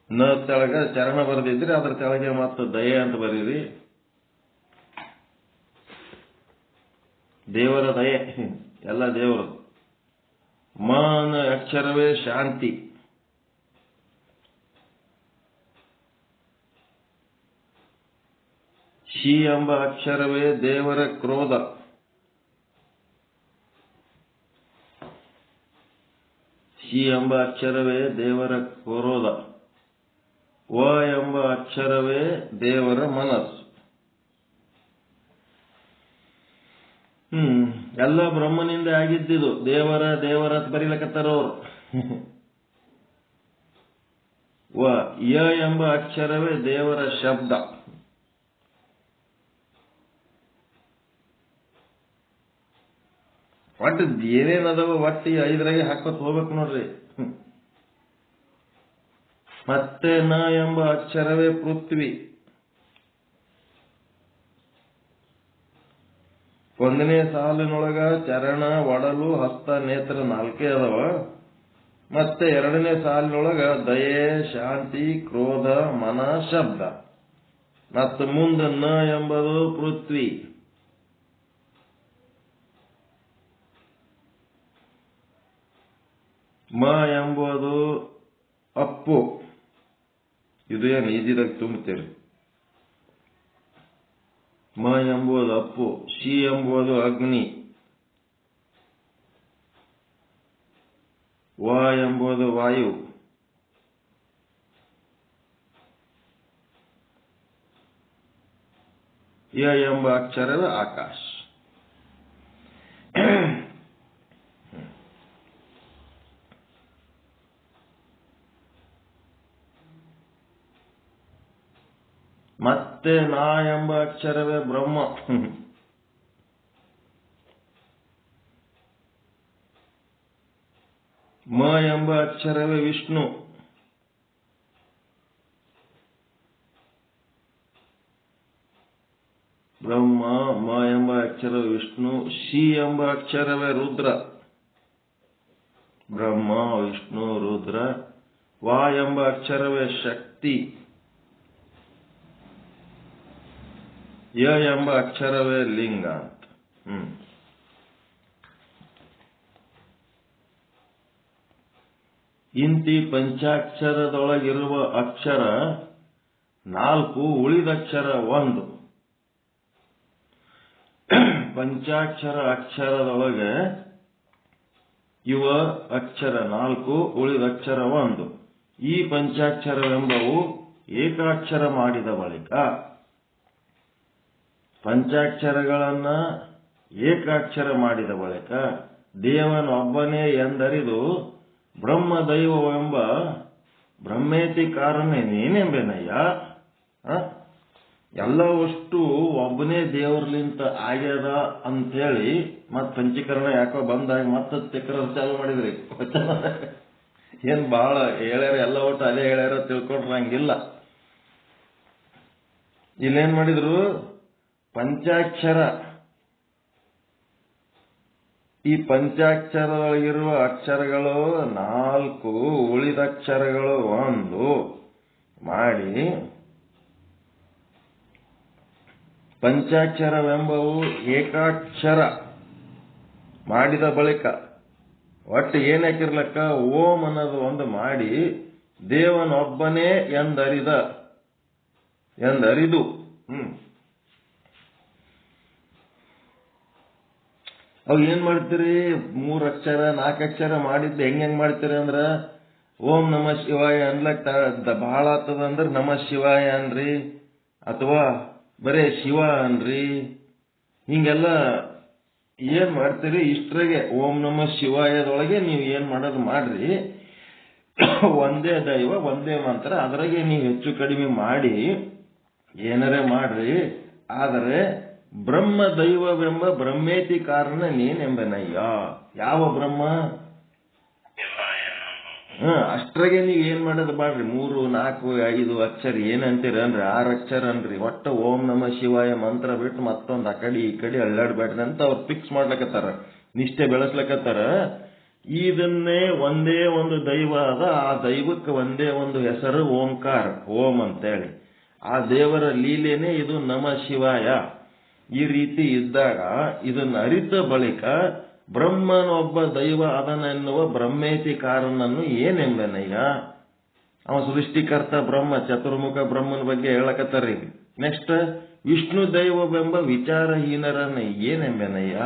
ನ ತೆಳಗ ಚರಣ ಬರೆದಿದ್ರಿ, ಅದ್ರ ತೆಳಗೆ ಮತ್ತೆ ದಯೆ ಅಂತ ಬರೀರಿ. ದೇವರ ದಯೆ, ಎಲ್ಲ ದೇವರು. ಮ ಅನ್ನೋ ಅಕ್ಷರವೇ ಶಾಂತಿ. ಶಿ ಎಂಬ ಅಕ್ಷರವೇ ದೇವರ ಕ್ರೋಧ. ಶಿ ಎಂಬ ಅಕ್ಷರವೇ ದೇವರ ಕ್ರೋಧ. ವ ಎಂಬ ಅಕ್ಷರವೇ ದೇವರ ಮನಸ್ಸು. ಎಲ್ಲ ಬ್ರಹ್ಮನಿಂದ ಆಗಿದ್ದಿದು. ದೇವರ ಅಂತ ಬರೀಲಕತ್ತಾರವ್ರು. ಯ ಎಂಬ ಅಕ್ಷರವೇ ದೇವರ ಶಬ್ದ. ಒಟ್ಟು ಏನೇನದವ ಒಟ್ಟು 5ರಾಗೆ ಹಾಕೋತ್ ಹೋಗ್ಬೇಕು ನೋಡ್ರಿ. ಮತ್ತೆ ನ ಎಂಬ ಅಕ್ಷರವೇ ಪೃಥ್ವಿ. ಒಂದನೇ ಸಾಲಿನೊಳಗ ಚರಣ, ಒಡಲು, ಹಸ್ತ, ನೇತ್ರ 4 ಅದಾವ. ಮತ್ತೆ ಎರಡನೇ ಸಾಲಿನೊಳಗ ದಯೆ, ಶಾಂತಿ, ಕ್ರೋಧ, ಮನ, ಶಬ್ದ. ಮತ್ತು ಮುಂದೆ ನ ಎಂಬುದು ಪೃಥ್ವಿ. ಮ ಎಂಬುದು ಅಪ್ಪು. ಇದು ಏನು ಈಜಿದಾಗ ತುಂಬುತ್ತೇವೆ. ಮ ಎಂಬುದು ಅಪ್ಪು. ಶಿ ಎಂಬುದು ಅಗ್ನಿ. ವ ಎಂಬುದು ವಾಯು. ಯ ಎಂಬ ಅಕ್ಷರವೇ ಆಕಾಶ. ಮತ್ತೆ ನಾ ಎಂಬ ಅಕ್ಷರವೇ ಬ್ರಹ್ಮ. ಮ ಎಂಬ ಅಕ್ಷರವೇ ವಿಷ್ಣು. ಮ ಎಂಬ ಅಕ್ಷರ ವಿಷ್ಣು, ಶಿ ಎಂಬ ಅಕ್ಷರವೇ ರುದ್ರ. ಬ್ರಹ್ಮ, ವಿಷ್ಣು, ರುದ್ರ. ವ ಎಂಬ ಅಕ್ಷರವೇ ಶಕ್ತಿ. ಯ ಎಂಬ ಅಕ್ಷರವೇ ಲಿಂಗ ಅಂತ. ಇಂತಿ ಪಂಚಾಕ್ಷರದೊಳಗಿರುವ ಅಕ್ಷರ 4, ಉಳಿದಕ್ಷರ 1. ಪಂಚಾಕ್ಷರ ಅಕ್ಷರದೊಳಗೆ ಇವ ಅಕ್ಷರ 4, ಉಳಿದಕ್ಷರ 1. ಈ ಪಂಚಾಕ್ಷರವೆಂಬವು ಏಕಾಕ್ಷರ ಮಾಡಿದ ಬಳಿಕ ಪಂಚಾಕ್ಷರಗಳನ್ನ ಏಕಾಕ್ಷರ ಮಾಡಿದ ಬಳಿಕ ದೇವನೊಬ್ಬನೇ ಎಂದರಿದು ಬ್ರಹ್ಮ ದೈವವೆಂಬ ಬ್ರಹ್ಮೇತಿ ಕಾರಣ ನೀನೆಂಬೆನಯ್ಯ. ಎಲ್ಲವಷ್ಟು ಒಬ್ಬನೇ ದೇವರ್ಲಿಂತ ಆಗ್ಯದ ಅಂತೇಳಿ ಮತ್ ಪಂಚೀಕರಣ ಯಾಕೋ ಬಂದಾಗ ಮತ್ತ ಚಕ್ರ ಚಾಲು ಮಾಡಿದ್ರಿ. ಏನ್ ಬಹಳ ಹೇಳ್ಯಾರ, ಎಲ್ಲ ಒಟ್ಟು ಅದೇ ಹೇಳ್ಯಾರ ತಿಳ್ಕೊಂಡ್ರ ಹಂಗಿಲ್ಲ. ಇಲ್ಲೇನ್ ಮಾಡಿದ್ರು, ಪಂಚಾಕ್ಷರ, ಈ ಪಂಚಾಕ್ಷರದೊಳಗಿರುವ ಅಕ್ಷರಗಳು 4, ಉಳಿದಕ್ಷರಗಳು 1 ಮಾಡಿ ಪಂಚಾಕ್ಷರವೆಂಬವು ಏಕಾಕ್ಷರ ಮಾಡಿದ ಬಳಿಕ ಒಟ್ಟು ಏನಾಕಿರ್ಲಕ್ಕ ಓಂ ಅನ್ನೋದು ಒಂದು ಮಾಡಿ ದೇವನೊಬ್ಬನೇ ಎಂದರಿದು. ಅವ್ ಏನ್ ಮಾಡ್ತೀರಿ, 3 ಅಕ್ಷರ 4 ಅಕ್ಷರ ಮಾಡಿದ್ದು ಹೆಂಗ್ ಮಾಡ್ತೀರಿ ಅಂದ್ರ, ಓಂ ನಮ ಶಿವಾಯ ಅನ್ಲಕ್ ಬಹಳ ಆಗ್ತದ ಅಂದ್ರ ನಮ ಶಿವಾಯ ಅನ್ರಿ, ಅಥವಾ ಬರೇ ಶಿವ ಅನ್ರಿ. ಹಿಂಗೆಲ್ಲ ಏನ್ ಮಾಡ್ತೀರಿ, ಇಷ್ಟ್ರಾಗೆ ಓಂ ನಮ ಶಿವಾಯದೊಳಗೆ ನೀವು ಏನ್ ಮಾಡೋದು ಮಾಡ್ರಿ. ಒಂದೇ ದೈವ ಒಂದೇ ಮಂತ್ರ, ಅದ್ರಾಗೆ ನೀವು ಹೆಚ್ಚು ಕಡಿಮೆ ಮಾಡಿ ಏನಾರೇ ಮಾಡ್ರಿ. ಆದರೆ ಬ್ರಹ್ಮ ದೈವವೆಂಬ ಬ್ರಹ್ಮೇತಿ ಕಾರಣ ನೀನೆಂಬನಯ್ಯ. ಯಾವ ಬ್ರಹ್ಮ? ಅಷ್ಟ್ರಾಗೆ ನೀವ್ ಏನ್ ಮಾಡೋದು ಮಾಡ್ರಿ. 3, 4, 5 ಅಕ್ಷರ ಏನಂತೀರ ಅನ್ರಿ, 6 ಅಕ್ಷರ ಅನ್ರಿ. ಒಟ್ಟ ಓಂ ನಮ ಶಿವಾಯ ಮಂತ್ರ ಬಿಟ್ಟು ಮತ್ತೊಂದು ಆ ಕಡೆ ಈ ಕಡೆ ಅಳ್ಳಾಡ್ಬೇಡ್ರಿ ಅಂತ ಅವ್ರು ಫಿಕ್ಸ್ ಮಾಡ್ಲಕತ್ತಾರ, ನಿಷ್ಠೆ ಬೆಳೆಸ್ಲಕತ್ತಾರ. ಇದನ್ನೇ ಒಂದೇ ಒಂದು ದೈವ ಅದ, ಆ ದೈವಕ್ಕೆ ಒಂದೇ ಒಂದು ಹೆಸರು ಓಂಕಾರ, ಓಂ ಅಂತೇಳಿ. ಆ ದೇವರ ಲೀಲೆನೇ ಇದು ನಮ ಶಿವಾಯ. ಈ ರೀತಿ ಇದ್ದಾಗ ಇದನ್ನ ಅರಿತ ಬಳಿಕ ಬ್ರಹ್ಮನೊಬ್ಬ ದೈವ ಅದನೆನ್ನುವ ಬ್ರಹ್ಮೇತಿ ಕಾರಣನ್ನು ಏನೆಂಬನಯ್ಯ. ಅವ ಸೃಷ್ಟಿಕರ್ತ ಬ್ರಹ್ಮ, ಚತುರ್ಮುಖ ಬ್ರಹ್ಮನ ಬಗ್ಗೆ ಹೇಳಕತ್ತಾರ. ನೆಕ್ಸ್ಟ್, ವಿಷ್ಣು ದೈವವೆಂಬ ವಿಚಾರಹೀನರನ್ನ ಏನೆಂಬೆನಯ್ಯ.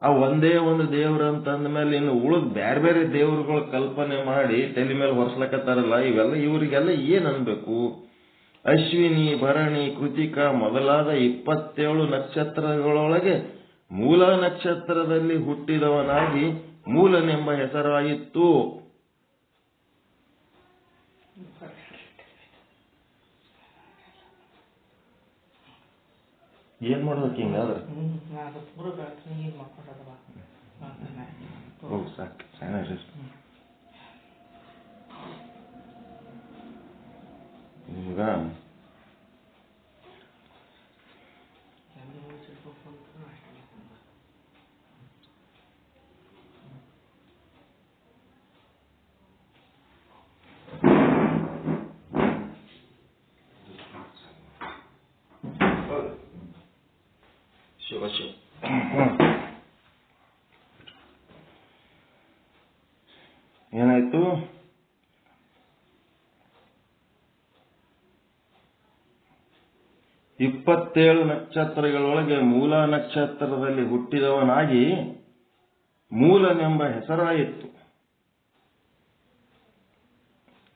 ಆ ಒಂದೇ ಒಂದು ದೇವ್ರ ಅಂತಂದ ಮೇಲೆ ಇನ್ನು ಉಳಿದ್ ಬ್ಯಾರೆ ಬೇರೆ ದೇವ್ರುಗಳ ಕಲ್ಪನೆ ಮಾಡಿ ತಲೆ ಮೇಲೆ ಹೊರಸ್ಲಕತ್ತಾರಲ್ಲ, ಇವರಿಗೆಲ್ಲ ಏನ್ ಅನ್ಬೇಕು. ಅಶ್ವಿನಿ, ಭರಣಿ, ಕೃತಿಕಾ ಮೊದಲಾದ 27 ನಕ್ಷತ್ರಗಳೊಳಗೆ ಮೂಲ ನಕ್ಷತ್ರದಲ್ಲಿ ಹುಟ್ಟಿದವನಾಗಿ ಮೂಲನೆಂಬ ಹೆಸರಾಯಿತು. ಏನ್ ಮಾಡ್ಬೇಕು ಹಿಂಗಾದ್ರೆ? ಸಾಕು ಈಗ ಶಿವ ಶಿವ ಏನಾಯ್ತು? 27 ನಕ್ಷತ್ರಗಳೊಳಗೆ ಮೂಲ ನಕ್ಷತ್ರದಲ್ಲಿ ಹುಟ್ಟಿದವನಾಗಿ ಮೂಲನೆಂಬ ಹೆಸರಾಯಿತು.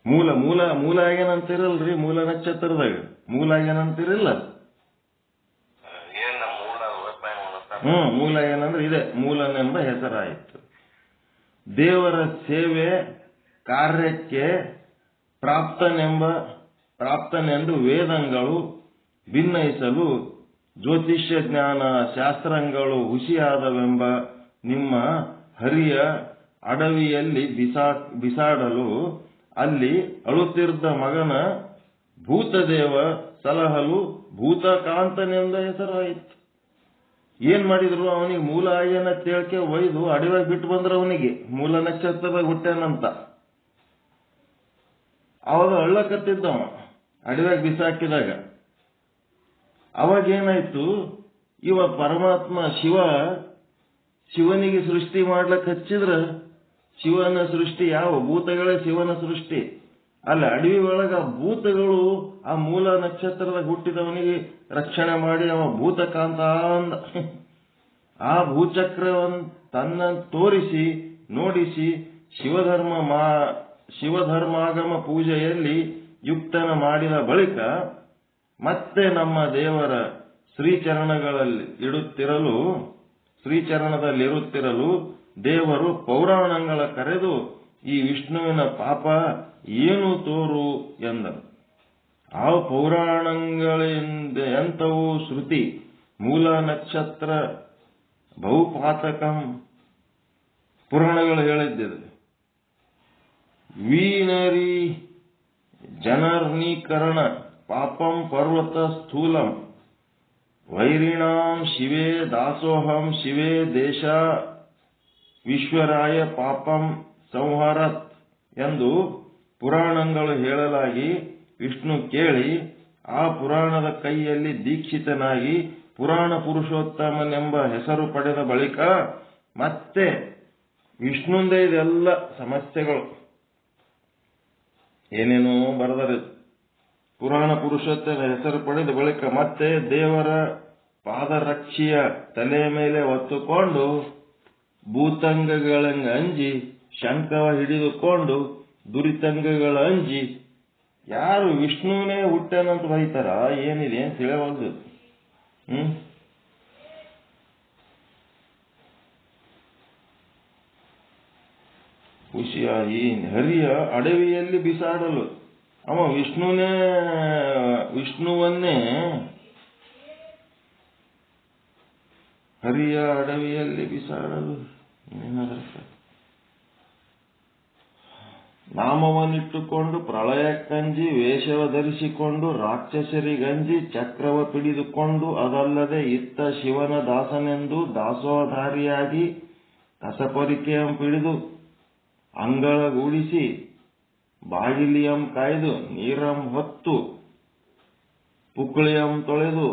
ಮೂಲ ಏನಂತಿರಲ್ರಿ, ಮೂಲ ನಕ್ಷತ್ರದಾಗ ಮೂಲ ಏನಂತಿರಲ್ಲ. ಮೂಲ ಏನಂದ್ರೆ ಇದೆ, ಮೂಲನೆಂಬ ಹೆಸರಾಯಿತು. ದೇವರ ಸೇವೆ ಕಾರ್ಯಕ್ಕೆ ಪ್ರಾಪ್ತನೆಂದು ವೇದಗಳು ಭಿನ್ನಯಿಸಲು ಜ್ಯೋತಿಷ್ಯ ಜ್ಞಾನ ಶಾಸ್ತ್ರಗಳು ಹುಸಿಯಾದವೆಂಬ ನಿಮ್ಮ ಹರಿಯ ಅಡವಿಯಲ್ಲಿ ಬಿಸಾಡಲು ಅಲ್ಲಿ ಅಳುತ್ತಿದ್ದ ಮಗನ ಭೂತದೇವ ಸಲಹಲು ಭೂತಕಾಂತನೆಂದ ಹೆಸರಾಯಿತು. ಏನ್ ಮಾಡಿದ್ರು, ಅವನಿಗೆ ಮೂಲ ಆಯ್ಯನ ತೇಳ್ಕೆ ಒಯ್ದು ಅಡವ್ಯಾಗ ಬಿಟ್ಟು ಬಂದ್ರ ಅವನಿಗೆ ಮೂಲ ನಕ್ಷತ್ರದಾಗ ಹುಟ್ಟ್ಯಾನಂತ. ಅವಾಗ ಅಳ್ಳಕತ್ತಿದ್ದವ ಅಡವ್ಯಾಗ ಬಿಸಾಕಿದಾಗ. ಅವಾಗ ಏನಾಯ್ತು, ಇವ ಪರಮಾತ್ಮ ಶಿವನಿಗೆ ಸೃಷ್ಟಿ ಮಾಡ್ಲಕ್ ಹಚ್ಚಿದ್ರ ಶಿವನ ಸೃಷ್ಟಿ ಯಾವ ಭೂತಗಳೇ ಶಿವನ ಸೃಷ್ಟಿ ಅಲ್ಲ. ಅಡವಿ ಒಳಗ ಭೂತಗಳು ಆ ಮೂಲ ನಕ್ಷತ್ರದಾಗ ಹುಟ್ಟಿದವನಿಗೆ ರಕ್ಷಣೆ ಮಾಡಿ ಅವ ಭೂತಕಾಂತ ಅಂದ. ಆ ಭೂಚಕ್ರವನ್ನು ತನ್ನ ತೋರಿಸಿ ನೋಡಿಸಿ ಶಿವಧರ್ಮಾಗಮ ಪೂಜೆಯಲ್ಲಿ ಯುಕ್ತನ ಮಾಡಿದ ಬಳಿಕ ಮತ್ತೆ ನಮ್ಮ ದೇವರ ಶ್ರೀಚರಣದಲ್ಲಿರುತ್ತಿರಲು ದೇವರು ಪೌರಾಣಗಳ ಕರೆದು ಈ ವಿಷ್ಣುವಿನ ಪಾಪ ಏನು ತೋರು ಎಂದರು. ಆ ಪೌರಾಣಗಳಿಂದ ಎಂಥವು ಶ್ರುತಿ ಮೂಲ ನಕ್ಷತ್ರ ಬಹುಪಾತಕಂ ಪುರಾಣಗಳು ಹೇಳಿದ್ದಿದೆ. ವೀನರಿ ಜನರ್ನೀಕರಣ ಪಾಪಂ ಪರ್ವತ ಸ್ಥೂಲಂ ವೈರಿಣಾಂ ಶಿವೇ ದಾಸೋಹಂ ಶಿವೇ ದೇಶ ವಿಶ್ವರಾಯ ಪಾಪಂ ಸಂಹರತ್ ಎಂದು ಪುರಾಣಗಳು ಹೇಳಲಾಗಿ ವಿಷ್ಣು ಕೇಳಿ ಆ ಪುರಾಣದ ಕೈಯಲ್ಲಿ ದೀಕ್ಷಿತನಾಗಿ ಪುರಾಣ ಪುರುಷೋತ್ತಮನೆಂಬ ಹೆಸರು ಪಡೆದ ಬಳಿಕ ಮತ್ತೆ ವಿಷ್ಣುಂದೇ ಇದೆಲ್ಲ ಸಮಸ್ಯೆಗಳು ಏನೇನೋ ಬರೆದರೆ ಪುರಾಣ ಪುರುಷೋತ್ತಮ ಹೆಸರು ಪಡೆದ ಬಳಿಕ ಮತ್ತೆ ದೇವರ ಪಾದರಕ್ಷಿಯ ತಲೆಯ ಮೇಲೆ ಹೊತ್ತುಕೊಂಡು ಭೂತಂಗಗಳಂಗ ಅಂಜಿ ಶಂಕವ ಹಿಡಿದುಕೊಂಡು ದುರಿತಂಗಗಳ ಅಂಜಿ ಯಾರು ವಿಷ್ಣುವನೇ ಹುಟ್ಟನಂತ ಬೈತಾರ. ಏನಿದೆ ಅಂತ ತಿಳಿಯಬಹುದು. ಖುಷಿಯಾಗಿ ಹರಿಯ ಅಡವಿಯಲ್ಲಿ ಬಿಸಾಡಲು ಅವ ವಿಷ್ಣುವನ್ನೇ ಹರಿಯ ಅಡವಿಯಲ್ಲಿ ಬಿಸಾಡಲು ನಾಮವನ್ನಿಟ್ಟುಕೊಂಡು ಪ್ರಳಯಕ್ಕಂಜಿ ವೇಷವ ಧರಿಸಿಕೊಂಡು ರಾಕ್ಷಸರಿಗಂಜಿ ಚಕ್ರವ ಪಿಡಿದುಕೊಂಡು ಅದಲ್ಲದೆ ಇತ್ತ ಶಿವನ ದಾಸನೆಂದು ದಾಸೋಧಾರಿಯಾಗಿ ಕಸಪರಿಕೆಯಂ ಪಿಡಿದು ಅಂಗಳಗೂಡಿಸಿ ಬಾಗಿಲಿಯಂ ಕಾಯ್ದು ನೀರಂ ಹೊತ್ತು ಪುಕ್ಕಳಿಯಂ ತೊಳೆದು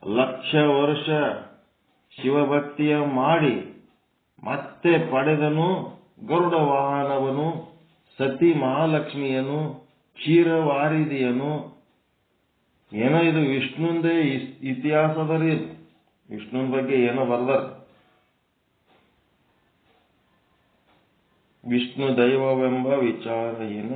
ಲಕ್ಷ ವರ್ಷ ಶಿವಭಕ್ತಿಯ ಮಾಡಿ ಮತ್ತೆ ಪಡೆದನು ಗರುಡ ವಾಹನವನು ಸತಿ ಮಹಾಲಕ್ಷ್ಮಿಯನು ಕ್ಷೀರವಾರಿದಿಯನು. ಏನೋ ಇದು ವಿಷ್ಣುಂದೇ ಇತಿಹಾಸದಲ್ಲಿ ವಿಷ್ಣುನ ಬಗ್ಗೆ ಏನೋ ಬರ್ದಾರ. ವಿಷ್ಣು ದೈವವೆಂಬ ವಿಚಾರ ಏನು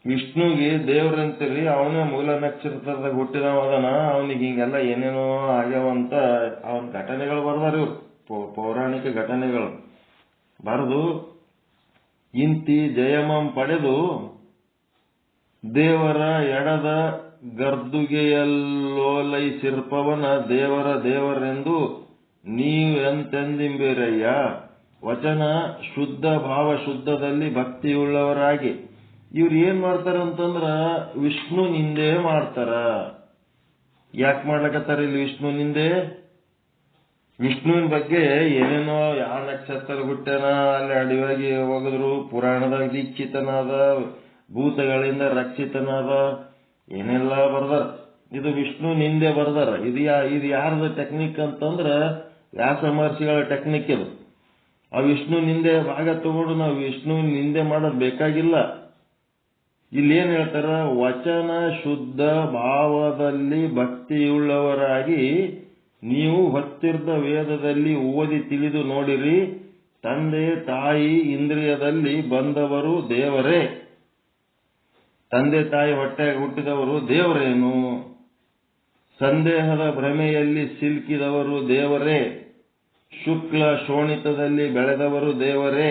ವಿಷ್ಣುಗೆ ದೇವ್ರಂತೀರಿ, ಅವನೇ ಮೂಲ ನಕ್ಷತ್ರದಾಗ ಹುಟ್ಟಿದವದನ, ಅವನಿಗೆ ಹಿಂಗೆಲ್ಲ ಏನೇನೋ ಆಗ್ಯಾವಂತ ಅವನ ಘಟನೆಗಳು ಬರ್ದಾರ. ಇವ್ರು ಪೌರಾಣಿಕ ಘಟನೆಗಳು ಬರೆದು ಇಂತಿ ಜಯಮಂ ಪಡೆದು ದೇವರ ಎಡದ ಗರ್ದುಗೆಯಲ್ಲೋಲೈಸಿರ್ಪವನ ದೇವರೆಂದು ನೀವೆಂತೆಂದಿಂಬಿರಯ್ಯ. ವಚನ ಶುದ್ಧ ಭಾವ ಶುದ್ಧದಲ್ಲಿ ಭಕ್ತಿಯುಳ್ಳವರಾಗಿ ಇವ್ರು ಏನ್ ಮಾಡ್ತಾರಂತಂದ್ರ ವಿಷ್ಣು ನಿಂದೆ ಮಾಡ್ತಾರ. ಯಾಕೆ ಮಾಡ್ಲಕತ್ತಾರ ಇಲ್ಲಿ ವಿಷ್ಣು ನಿಂದೆ? ವಿಷ್ಣುವಿನ ಬಗ್ಗೆ ಏನೇನೋ ಯಾವ ನಕ್ಷತ್ರ ಹುಟ್ಟನ ಅಲ್ಲಿ ಅಡಿವಾಗಿ ಹೋಗಿದ್ರು, ಪುರಾಣದಾಗ ದೀಕ್ಷಿತನಾದ, ಭೂತಗಳಿಂದ ರಕ್ಷಿತನಾದ, ಏನೆಲ್ಲ ಬರ್ದಾರ. ಇದು ವಿಷ್ಣು ನಿಂದೆ ಬರ್ದಾರ. ಇದು ಯಾರದ ಟೆಕ್ನಿಕ್ ಅಂತಂದ್ರ ವ್ಯಾಸ ಮಹರ್ಷಿಗಳ ಟೆಕ್ನಿಕ್ ಇದು. ಆ ವಿಷ್ಣು ನಿಂದೆ ಭಾಗ ತಗೊಂಡು ನಾವು ವಿಷ್ಣುವಿನ ನಿಂದೆ ಮಾಡೋದು ಬೇಕಾಗಿಲ್ಲ. ಇಲ್ಲಿ ಏನ್ ಹೇಳ್ತಾರ, ವಚನ ಶುದ್ಧ ಭಾವದಲ್ಲಿ ಭಕ್ತಿಯುಳ್ಳವರಾಗಿ ನೀವು ಹೊತ್ತಿರ್ದ ವೇದದಲ್ಲಿ ಓದಿ ತಿಳಿದು ನೋಡಿರಿ. ತಂದೆ ತಾಯಿ ಇಂದ್ರಿಯದಲ್ಲಿ ಬಂದವರು ದೇವರೇ. ತಂದೆ ತಾಯಿ ಹೊಟ್ಟೆಗೆ ಹುಟ್ಟಿದವರು ದೇವರೇನು? ಸಂದೇಹದ ಭ್ರಮೆಯಲ್ಲಿ ಸಿಲುಕಿದವರು ದೇವರೇ. ಶುಕ್ಲ ಶೋಣಿತದಲ್ಲಿ ಬೆಳೆದವರು ದೇವರೇ.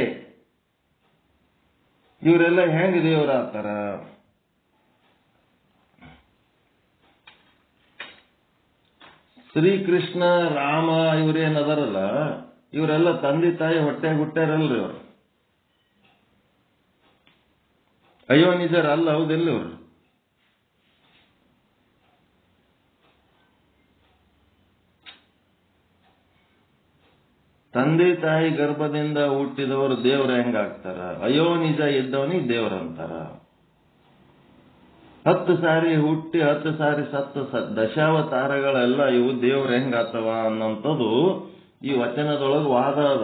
ಇವರೆಲ್ಲ ಹೆಂಗ್ ದೇವರಾಗ್ತಾರ? ಶ್ರೀಕೃಷ್ಣ ರಾಮ ಇವರೇನದಾರಲ್ಲ, ಇವರೆಲ್ಲ ತಂದೆ ತಾಯಿ ಹೊಟ್ಟೆಗೆ ಹುಟ್ಟ್ಯಾರಲ್ರಿ ಇವರು. ಅಯ್ಯೋ ನಿಜರ ಅಲ್ಲ, ಹೌದಿಲ್ಲ ಇವರು? ತಂದೆ ತಾಯಿ ಗರ್ಭದಿಂದ ಹುಟ್ಟಿದವರು ದೇವ್ರ ಹೆಂಗಾಗ್ತಾರ? ಅಯ್ಯೋ ನಿಜ ಇದ್ದವನಿಗೆ ದೇವ್ರಂತಾರ. 10 ಸಾರಿ ಹುಟ್ಟಿ 10 ಸಾರಿ ಸತ್ತ ದಶಾವತಾರಗಳೆಲ್ಲ ಇವು ದೇವ್ರ ಹೆಂಗಾತವ ಅನ್ನೋಂಥದ್ದು ಈ ವಚನದೊಳಗೆ ವಾದ ಅದ.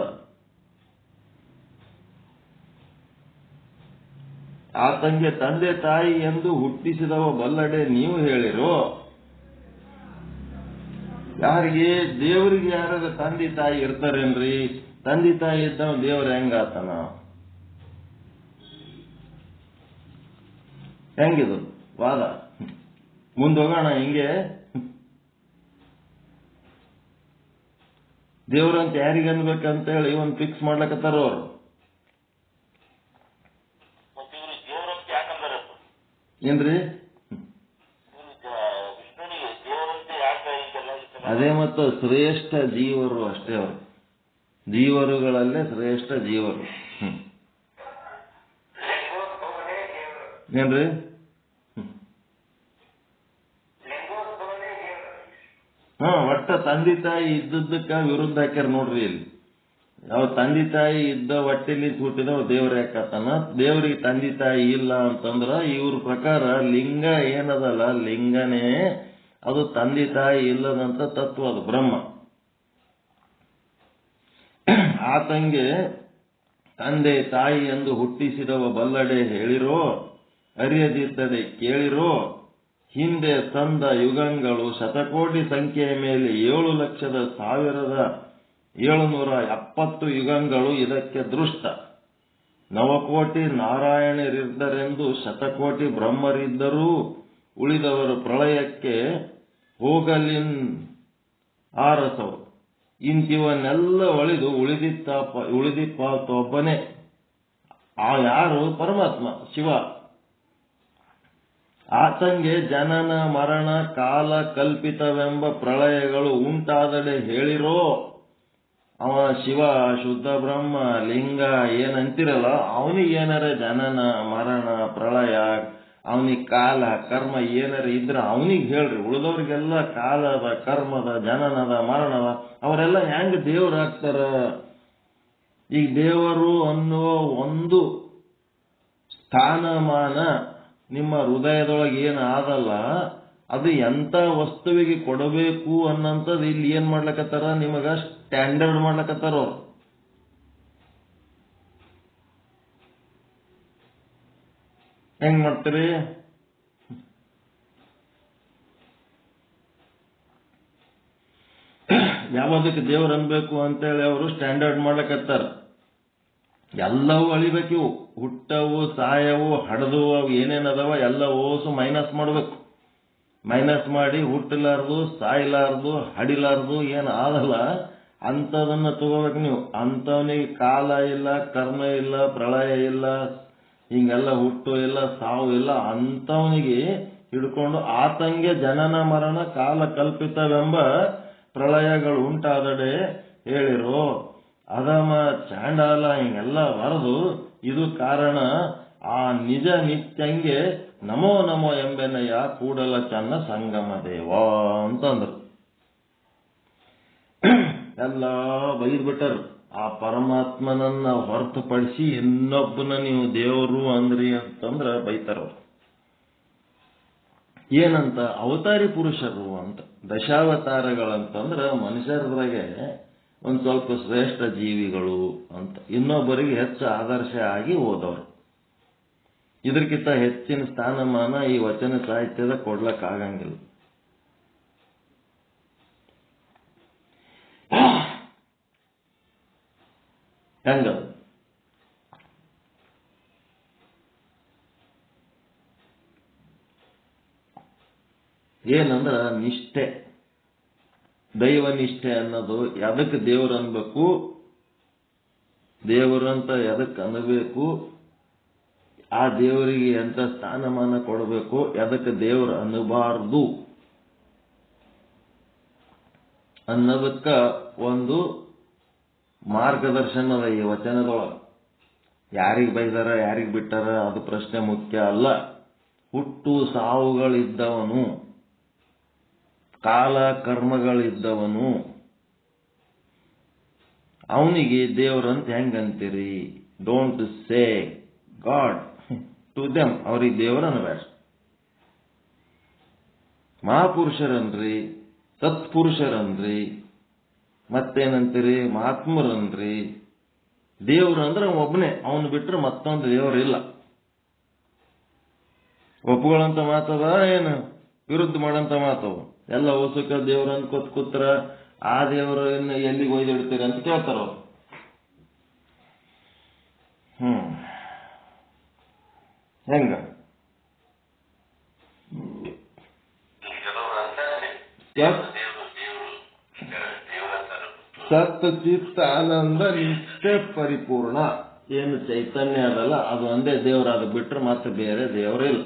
ಆತಂಗೆ ತಂದೆ ತಾಯಿ ಎಂದು ಹುಟ್ಟಿಸಿದವ ಬಲ್ಲಡೆ ನೀವು ಹೇಳಿರೋ. ಯಾರಿಗೆ? ದೇವರಿಗೆ ಯಾರಾಗ ತಂದೆ ತಾಯಿ ಇರ್ತಾರೇನ್ರಿ? ತಂದೆ ತಾಯಿ ಇದ್ದವ ದೇವ್ರ ಹೆಂಗಾತನ? ಹೆಂಗಿದು ವಾದ? ಮುಂದೋಗೋಣ ಹಿಂಗೆ. ದೇವ್ರಂತ ಯಾರಿಗೆ ಅನ್ಬೇಕಂತ ಹೇಳಿ ಒಂದು ಫಿಕ್ಸ್ ಮಾಡ್ಲಕತ್ತಾರ ಅವರು. ಏನ್ರಿ? ಅದೇ ಮತ್ತು ಶ್ರೇಷ್ಠ ಜೀವರು ಅಷ್ಟೇ ಅವರು. ಜೀವರುಗಳಲ್ಲೇ ಶ್ರೇಷ್ಠ ಜೀವರು. ಏನ್ರಿ? ಒಟ್ಟ ತಂದೆ ತಾಯಿ ಇದ್ದಕ್ಕ ವಿರುದ್ಧ ಹಾಕ್ಯಾರ ನೋಡ್ರಿ. ಇಲ್ಲಿ ಯಾವ ತಂದೆ ತಾಯಿ ಇದ್ದ ಹೊಟ್ಟೆಲಿ ಹುಟ್ಟಿದವ ದೇವ್ರ ಯಾಕತ್ತಾನ? ದೇವ್ರಿಗೆ ತಂದೆ ತಾಯಿ ಇಲ್ಲ ಅಂತಂದ್ರ ಇವ್ರ ಪ್ರಕಾರ ಲಿಂಗ ಏನದಲ್ಲ, ಲಿಂಗನೇ ಅದು ತಂದೆ ತಾಯಿ ಇಲ್ಲದಂತ ತತ್ವ, ಅದು ಬ್ರಹ್ಮ. ಆತಂಗೆ ತಂದೆ ತಾಯಿ ಎಂದು ಹುಟ್ಟಿಸಿದವ ಬಲ್ಲಡೆ ಹೇಳಿರೋ, ಅರಿಯದಿದ್ದಡೆ ಕೇಳಿರೋ. ಹಿಂದೆ ಸಂದ ಯುಗಗಳು ಶತಕೋಟಿ ಸಂಖ್ಯೆಯ ಮೇಲೆ 7,100,770 ಯುಗಗಳು ಇದಕ್ಕೆ ದೃಷ್ಟ. ನವಕೋಟಿ ನಾರಾಯಣರಿದ್ದರೆಂದು ಶತಕೋಟಿ ಬ್ರಹ್ಮರಿದ್ದರೂ ಉಳಿದವರು ಪ್ರಳಯಕ್ಕೆ ಹೋಗಲಿನ್ ಆರಸವು. ಇಂತಿವನ್ನೆಲ್ಲ ಒಳಿದು ಉಳಿದಿಪ್ಪಾತೊಬ್ಬನೇ. ಆ ಯಾರು? ಪರಮಾತ್ಮ ಶಿವ. ಆತಂಗೆ ಜನನ ಮರಣ ಕಾಲ ಕಲ್ಪಿತವೆಂಬ ಪ್ರಳಯಗಳು ಉಂಟಾದಡೆ ಹೇಳಿರೋ. ಅವ ಶಿವ, ಶುದ್ಧ ಬ್ರಹ್ಮ, ಲಿಂಗ ಏನಂತಿರಲ್ಲ, ಅವನಿಗೇನಾರ ಜನನ ಮರಣ ಪ್ರಳಯ, ಅವನಿಗೆ ಕಾಲ ಕರ್ಮ ಏನಾರ ಇದ್ರ ಅವನಿಗೆ ಹೇಳ್ರಿ. ಉಳಿದವ್ರಿಗೆಲ್ಲ ಕಾಲದ, ಕರ್ಮದ, ಜನನದ, ಮರಣದ ಅವರೆಲ್ಲ ಹೆಂಗ್ ದೇವ್ರಾಗ್ತಾರ? ಈಗ ದೇವರು ಅನ್ನುವ ಒಂದು ಸ್ಥಾನಮಾನ ನಿಮ್ಮ ಹೃದಯದೊಳಗೆ ಏನು ಆದಲ್ಲ, ಅದು ಎಂತ ವಸ್ತುವಿಗೆ ಕೊಡಬೇಕು ಅನ್ನಂಥದ್ದು ಇಲ್ಲಿ ಏನ್ ಮಾಡ್ಲಕತ್ತಾರ? ನಿಮಗ ಸ್ಟ್ಯಾಂಡರ್ಡ್ ಮಾಡ್ಲಕತ್ತಾರ ಅವ್ರು. ಹೆಂಗ್ ಮಾಡ್ತೀರಿ? ಯಾವದಕ್ಕೆ ದೇವ್ರ ಅನ್ಬೇಕು ಅಂತೇಳಿ ಅವರು ಸ್ಟ್ಯಾಂಡರ್ಡ್ ಮಾಡ್ಲಕತ್ತಾರ. ಎಲ್ಲವೂ ಅಳಿಬೇಕಿವು. ಹುಟ್ಟವು, ಸಾಯವು, ಹಡದವು, ಅವು ಏನೇನದವ ಎಲ್ಲ ಓಸು ಮೈನಸ್ ಮಾಡ್ಬೇಕು. ಮೈನಸ್ ಮಾಡಿ ಹುಟ್ಟಲಾರ್ದು, ಸಾಯಲಾರ್ದು, ಹಡಿಲಾರ್ದು ಏನ್ ಆದಲ್ಲ ಅಂಥದನ್ನ ತಗೋಬೇಕು ನೀವು. ಅಂಥವನಿಗೆ ಕಾಲ ಇಲ್ಲ, ಕರ್ಮ ಇಲ್ಲ, ಪ್ರಳಯ ಇಲ್ಲ, ಹಿಂಗೆಲ್ಲ ಹುಟ್ಟು ಇಲ್ಲ, ಸಾವು ಇಲ್ಲ. ಅಂಥವನಿಗೆ ಹಿಡ್ಕೊಂಡು ಆತಂಗೆ ಜನನ ಮರಣ ಕಾಲ ಕಲ್ಪಿತವೆಂಬ ಪ್ರಳಯಗಳು ಉಂಟಾದಡೆ ಹೇಳಿರೋ. ಅಧಮ ಚಾಂಡಾಲ ಹಿಂಗೆಲ್ಲ ಬರೆದು ಇದು ಕಾರಣ ಆ ನಿಜ ನಿತ್ಯಂಗೆ ನಮೋ ನಮೋ ಎಂಬೆನಯ್ಯ ಕೂಡಲ ಚನ್ನ ಸಂಗಮ ದೇವ ಅಂತಂದ್ರು. ಎಲ್ಲ ಬೈದ್ಬಿಟ್ಟರು. ಆ ಪರಮಾತ್ಮನನ್ನ ಹೊರತುಪಡಿಸಿ ಇನ್ನೊಬ್ಬನ ನೀವು ದೇವರು ಅಂದ್ರಿ ಅಂತಂದ್ರ ಬೈತಾರವ್ರು. ಏನಂತ? ಅವತಾರಿ ಪುರುಷರು ಅಂತ. ದಶಾವತಾರಗಳಂತಂದ್ರ ಮನುಷ್ಯರದ್ರಾಗೆ ಒಂದ್ ಸ್ವಲ್ಪ ಶ್ರೇಷ್ಠ ಜೀವಿಗಳು ಅಂತ, ಇನ್ನೊಬ್ಬರಿಗೆ ಹೆಚ್ಚು ಆದರ್ಶ ಆಗಿ ಹೋದವರು. ಇದಕ್ಕಿಂತ ಹೆಚ್ಚಿನ ಸ್ಥಾನಮಾನ ಈ ವಚನ ಸಾಹಿತ್ಯದ ಕೊಡ್ಲಕ್ಕಾಗಂಗಿಲ್ಲ. ಹೆಂಗ? ಏನಂದ್ರ ನಿಷ್ಠೆ, ದೈವ ನಿಷ್ಠೆ ಅನ್ನೋದು. ಎದಕ್ಕೆ ದೇವರು ಅನ್ಬೇಕು, ದೇವರಂತ ಎದಕ್ಕೆ ಅನ್ನಬೇಕು, ಆ ದೇವರಿಗೆ ಎಂತ ಸ್ಥಾನಮಾನ ಕೊಡಬೇಕು, ಎದಕ್ಕೆ ದೇವರು ಅನ್ನಬಾರದು ಅನ್ನೋದಕ್ಕ ಒಂದು ಮಾರ್ಗದರ್ಶನದ ಈ ವಚನದೊಳಗೆ. ಯಾರಿಗೆ ಬೈದಾರ, ಯಾರಿಗೆ ಬಿಟ್ಟಾರ ಅದು ಪ್ರಶ್ನೆ ಮುಖ್ಯ ಅಲ್ಲ. ಹುಟ್ಟು ಸಾವುಗಳಿದ್ದವನು, ಕಾಲ ಕರ್ಮಗಳಿದ್ದವನು, ಅವನಿಗೆ ದೇವರಂತ ಹೆಂಗಂತೀರಿ? Don't say god to them. ಅವ್ರಿಗೆ ದೇವರ ಅನ್ಬೇಡ. ಮಹಾಪುರುಷರನ್ರಿ, ಸತ್ಪುರುಷರನ್ರಿ, ಮತ್ತೇನಂತೀರಿ? ಮಹಾತ್ಮರನ್ರಿ. ದೇವ್ರು ಅಂದ್ರೆ ಒಬ್ಬನೇ, ಅವನು ಬಿಟ್ರೆ ಮತ್ತೊಂದು ದೇವರಿಲ್ಲ. ಒಪ್ಪುಗಳಂತ ಮಾತದ ಏನು ವಿರುದ್ಧ ಮಾಡಂತ ಮಾತವ? ಎಲ್ಲ ಹೊಸಕ ದೇವ್ರ ಅನ್ಕೋತ್ ಕೂತ್ರ ಆ ದೇವರು ಇನ್ನು ಎಲ್ಲಿಗೆ ಒಯ್ದಿಡ್ತೀರಿ ಅಂತ ಕೇಳ್ತಾರ ಅವ್ರು. ಹೆಂಗ ಸತ್ ಚಿತ್ತ ಆನಂದ ನಿತ್ಯ ಪರಿಪೂರ್ಣ ಏನು ಚೈತನ್ಯ ಅದಲ್ಲ ಅದು ಒಂದೇ ದೇವ್ರ. ಅದು ಬಿಟ್ರೆ ಮತ್ತೆ ಬೇರೆ ದೇವರಿಲ್ಲ.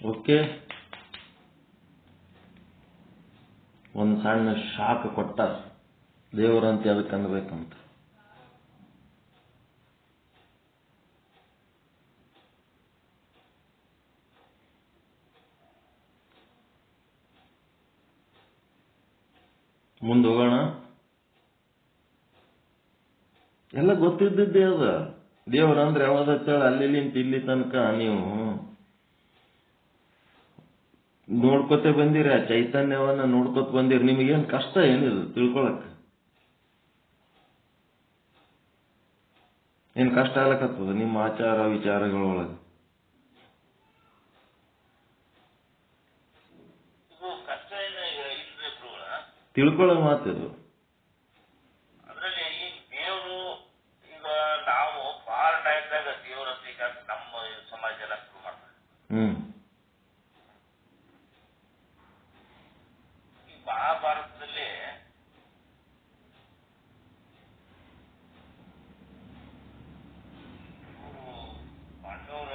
ಓಕೆ, ಒಂದು ಸಣ್ಣ ಶಾಕ್ ಕೊಟ್ಟಾರ ದೇವರಂತ ಅದಕ್ಕೆ ಅನ್ಬೇಕಂತ. ಮುಂದೆ ಹೋಗೋಣ. ಎಲ್ಲ ಗೊತ್ತಿದ್ದಿದ್ದೇ ಅದ. ದೇವರಂದ್ರೆ ಯಾವ್ದತ್ತೇಳ ಅಲ್ಲಿಂತ ಇಲ್ಲಿ ತನಕ ನೀವು ನೋಡ್ಕೊತ ಬಂದಿರಿ, ಆ ಚೈತನ್ಯವನ್ನ ನೋಡ್ಕೊತ ಬಂದಿರಿ. ನಿಮಗೇನು ಕಷ್ಟ ಏನಿದು ತಿಳ್ಕೊಳಕ್? ಏನ್ ಕಷ್ಟ ಆಗ್ಲಕತ್ತದ ನಿಮ್ಮ ಆಚಾರ ವಿಚಾರಗಳೊಳಗೆ? ತಿಳ್ಕೊಳ್ಳೋ ಮಾತಿದು. ಮಹಾಭಾರತದಲ್ಲಿ ಪಾಂಡವರ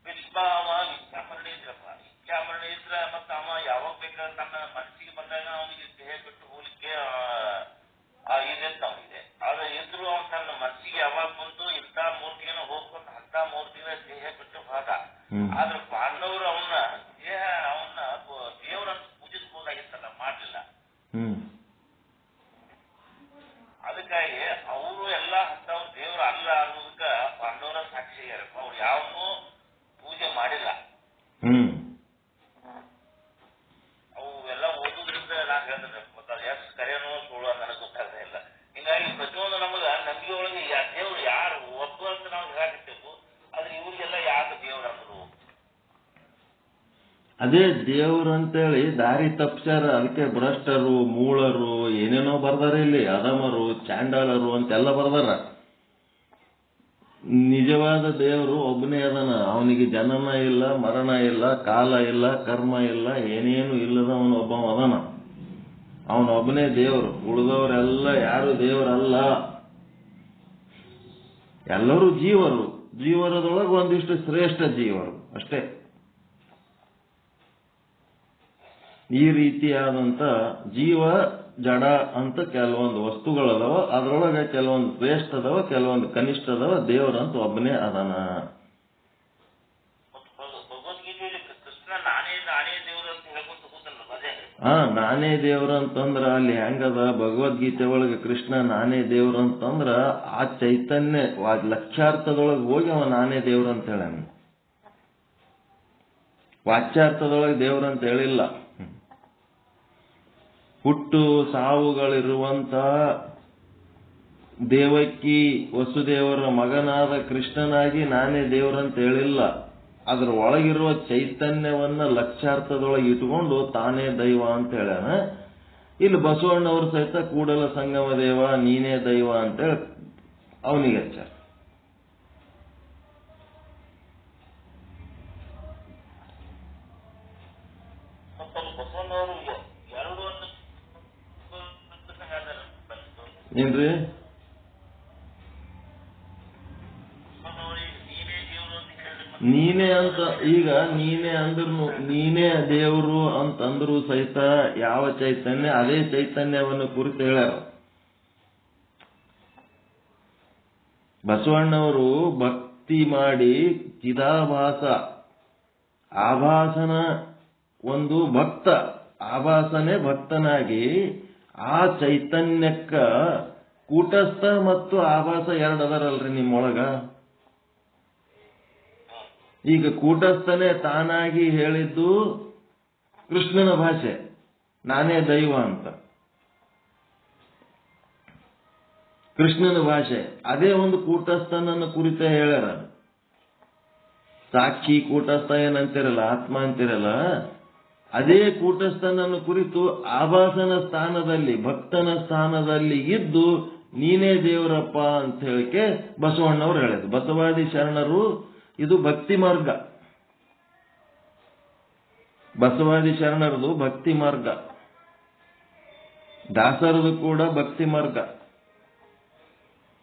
ಭೀಷ್ಮ ಅವ ಇಚ್ಛಾಮರಣ ಇದ್ರಪ್ಪ. ಇಚ್ಛಾಮರಣ ಇದ್ರ ಮತ್ತ ಅವ ಯಾವಾಗ ಬೇಕಾದ್ರೆ ತನ್ನ ಮನಸ್ಸಿಗೆ ಬಂದಾಗ ಅವನಿಗೆ ದೇಹ ಬಿಟ್ಟು ಹೋಗ್ಲಿಕ್ಕೆ ಇದಂತ ಅವನಿಗೆ. ಆದ್ರೆ ಇದ್ರು ಅವನ್ ತನ್ನ ಮನಸ್ಸಿಗೆ ಯಾವಾಗ ಬಂದು ಇಂಥ ಮೂರ್ತಿಗೆನ ಹೋಗ್ಕೊಂಡು ಅಂತ ಮೂರ್ತಿಗೆ ದೇಹ ಬಿಟ್ಟು ಹೋದ. ಆದ್ರೆ ಪಾಂಡವರು ಅವನ್ನ ದೇವರನ್ನು ಪೂಜಿಸಬಹುದಾಗಿತ್ತಲ್ಲ, ಮಾಡ್ಲಿಲ್ಲ. ಅದಕ್ಕಾಗಿ ಅವರು ಎಲ್ಲ ಅಂತವ್ರು ದೇವ್ರ ಅಲ್ಲ ಅನ್ನೋದಕ್ಕ ಪಾಂಡವರ ಸಾಕ್ಷಿಯಾರಪ್ಪ. ಅವ್ರು ಯಾವನ್ನೂ ಪೂಜೆ ಮಾಡಿಲ್ಲ. ಅವು ಎಲ್ಲ ಓದುದ್ರಿಂದ ನಾನು ಹೇಳಿದ್ರೆ ಎಷ್ಟು ಕರೆಯನೋ ಸುಳ್ಳು ನನಗೆ ಗೊತ್ತಾಗ್ತಾ ಇಲ್ಲ. ಹಿಂಗಾಗಿ ಪ್ರತಿಯೊಂದು ನಮಗ ನಂಬಿಕೆ ಒಳಗೆ ದೇವ್ರು ಯಾರು ಒಬ್ಬ ಅಂತ ನಾವು ಹೇಳಾಕತ್ತೇವು. ಆದ್ರೆ ಇವ್ರಿಗೆಲ್ಲ ಯಾಕೆ ದೇವ್ರ ಅಂದ್ರು? ಅದೇ ದೇವ್ರು ಅಂತೇಳಿ ದಾರಿ ತಪ್ಸ್ಯಾರ. ಅದಕ್ಕೆ ಭ್ರಷ್ಟರು, ಮೂಳರು, ಏನೇನೋ ಬರ್ದಾರ. ಇಲ್ಲಿ ಅಧಮರು, ಚಾಂಡಾಲರು ಅಂತೆಲ್ಲ ಬರ್ದಾರ. ನಿಜವಾದ ದೇವರು ಒಬ್ಬನೇ ಅದನ. ಅವನಿಗೆ ಜನನ ಇಲ್ಲ, ಮರಣ ಇಲ್ಲ, ಕಾಲ ಇಲ್ಲ, ಕರ್ಮ ಇಲ್ಲ, ಏನೇನು ಇಲ್ಲದವನು ಒಬ್ಬ ಅದನ. ಅವನೊಬ್ಬನೇ ದೇವರು. ಉಳಿದವರೆಲ್ಲ ಯಾರು ದೇವರಲ್ಲ. ಎಲ್ಲರೂ ಜೀವರು. ಜೀವರದೊಳಗೆ ಒಂದಿಷ್ಟು ಶ್ರೇಷ್ಠ ಜೀವರು ಅಷ್ಟೇ. ಈ ರೀತಿಯಾದಂತ ಜೀವ ಜಡ ಅಂತ ಕೆಲವೊಂದು ವಸ್ತುಗಳದಾವ. ಅದರೊಳಗೆ ಕೆಲವೊಂದು ಶ್ರೇಷ್ಠ ಅದಾವ, ಕೆಲವೊಂದು ಕನಿಷ್ಠ ಅದಾವ. ದೇವರಂತ ಒಬ್ಬನೇ ಅದನ. ನಾನೇ ದೇವ್ರಂತಂದ್ರ ಅಲ್ಲಿ ಹೆಂಗದ? ಭಗವದ್ಗೀತೆ ಒಳಗೆ ಕೃಷ್ಣ ನಾನೇ ದೇವ್ರಂತಂದ್ರ ಆ ಚೈತನ್ಯ ಲಕ್ಷ್ಯಾರ್ಥದೊಳಗೆ ಹೋಗಿ ಅವ ನಾನೇ ದೇವ್ರಂತ ಹೇಳ. ವಾಚ್ಯಾರ್ಥದೊಳಗೆ ದೇವ್ರಂತ ಹೇಳಿಲ್ಲ. ಹುಟ್ಟು ಸಾವುಗಳಿರುವಂತ ದೇವಕಿ ವಸುದೇವರ ಮಗನಾದ ಕೃಷ್ಣನಾಗಿ ನಾನೇ ದೇವರಂತ ಹೇಳಿಲ್ಲ. ಅದ್ರ ಒಳಗಿರುವ ಚೈತನ್ಯವನ್ನ ಲಕ್ಷ್ಯಾರ್ಥದೊಳಗೆ ಇಟ್ಕೊಂಡು ತಾನೇ ದೈವ ಅಂತ ಹೇಳ್ಯಾನ. ಇಲ್ಲಿ ಬಸವಣ್ಣವರು ಸಹಿತ ಕೂಡಲ ಸಂಗಮ ದೇವ ನೀನೇ ದೈವ ಅಂತೇಳಿ ಅವನಿಗೆ ಹಚ್ಚಾರ. ಏನ್ರಿ? ನೀನೇ ಅಂತ ಈಗ ನೀನೇ ಅಂದ್ರೂ ನೀನೇ ದೇವರು ಅಂತಂದ್ರು ಸಹಿತ ಯಾವ ಚೈತನ್ಯ ಅದೇ ಚೈತನ್ಯವನ್ನು ಕುರಿತು ಹೇಳ್ಯಾರ. ಬಸವಣ್ಣವರು ಭಕ್ತಿ ಮಾಡಿ ಚಿದಾಭಾಸ ಆಭಾಸನ ಒಂದು ಭಕ್ತ, ಆಭಾಸನೇ ಭಕ್ತನಾಗಿ ಆ ಚೈತನ್ಯಕ್ಕ ಕೂಟಸ್ಥ ಮತ್ತು ಆಭಾಸ ಎರಡು ಅದರಲ್ರಿ ನಿಮ್ಮೊಳಗ. ಈಗ ಕೂಟಸ್ಥನೇ ತಾನಾಗಿ ಹೇಳಿದ್ದು ಕೃಷ್ಣನ ಭಾಷೆ, ನಾನೇ ದೈವ ಅಂತ. ಕೃಷ್ಣನ ಭಾಷೆ ಅದೇ ಒಂದು ಕೂಟಸ್ಥನನ್ನು ಕುರಿತ ಹೇಳ್ಯಾರ. ಸಾಕ್ಷಿ ಕೂಟಸ್ಥ ಏನಂತಿರಲ್ಲ, ಆತ್ಮ ಅಂತಿರಲ್ಲ, ಅದೇ ಕೂಟಸ್ಥನನ್ನು ಕುರಿತು ಆಭಾಸನ ಸ್ಥಾನದಲ್ಲಿ ಭಕ್ತನ ಸ್ಥಾನದಲ್ಲಿ ಇದ್ದು ನೀನೇ ದೇವರಪ್ಪ ಅಂತ ಹೇಳಿಕೆ ಬಸವಣ್ಣವ್ರು ಹೇಳಿದ್ರು. ಬಸವಾದಿ ಶರಣರು ಇದು ಭಕ್ತಿ ಮಾರ್ಗ, ಬಸವಾದಿ ಶರಣರದು ಭಕ್ತಿ ಮಾರ್ಗ, ದಾಸರದು ಕೂಡ ಭಕ್ತಿ ಮಾರ್ಗ.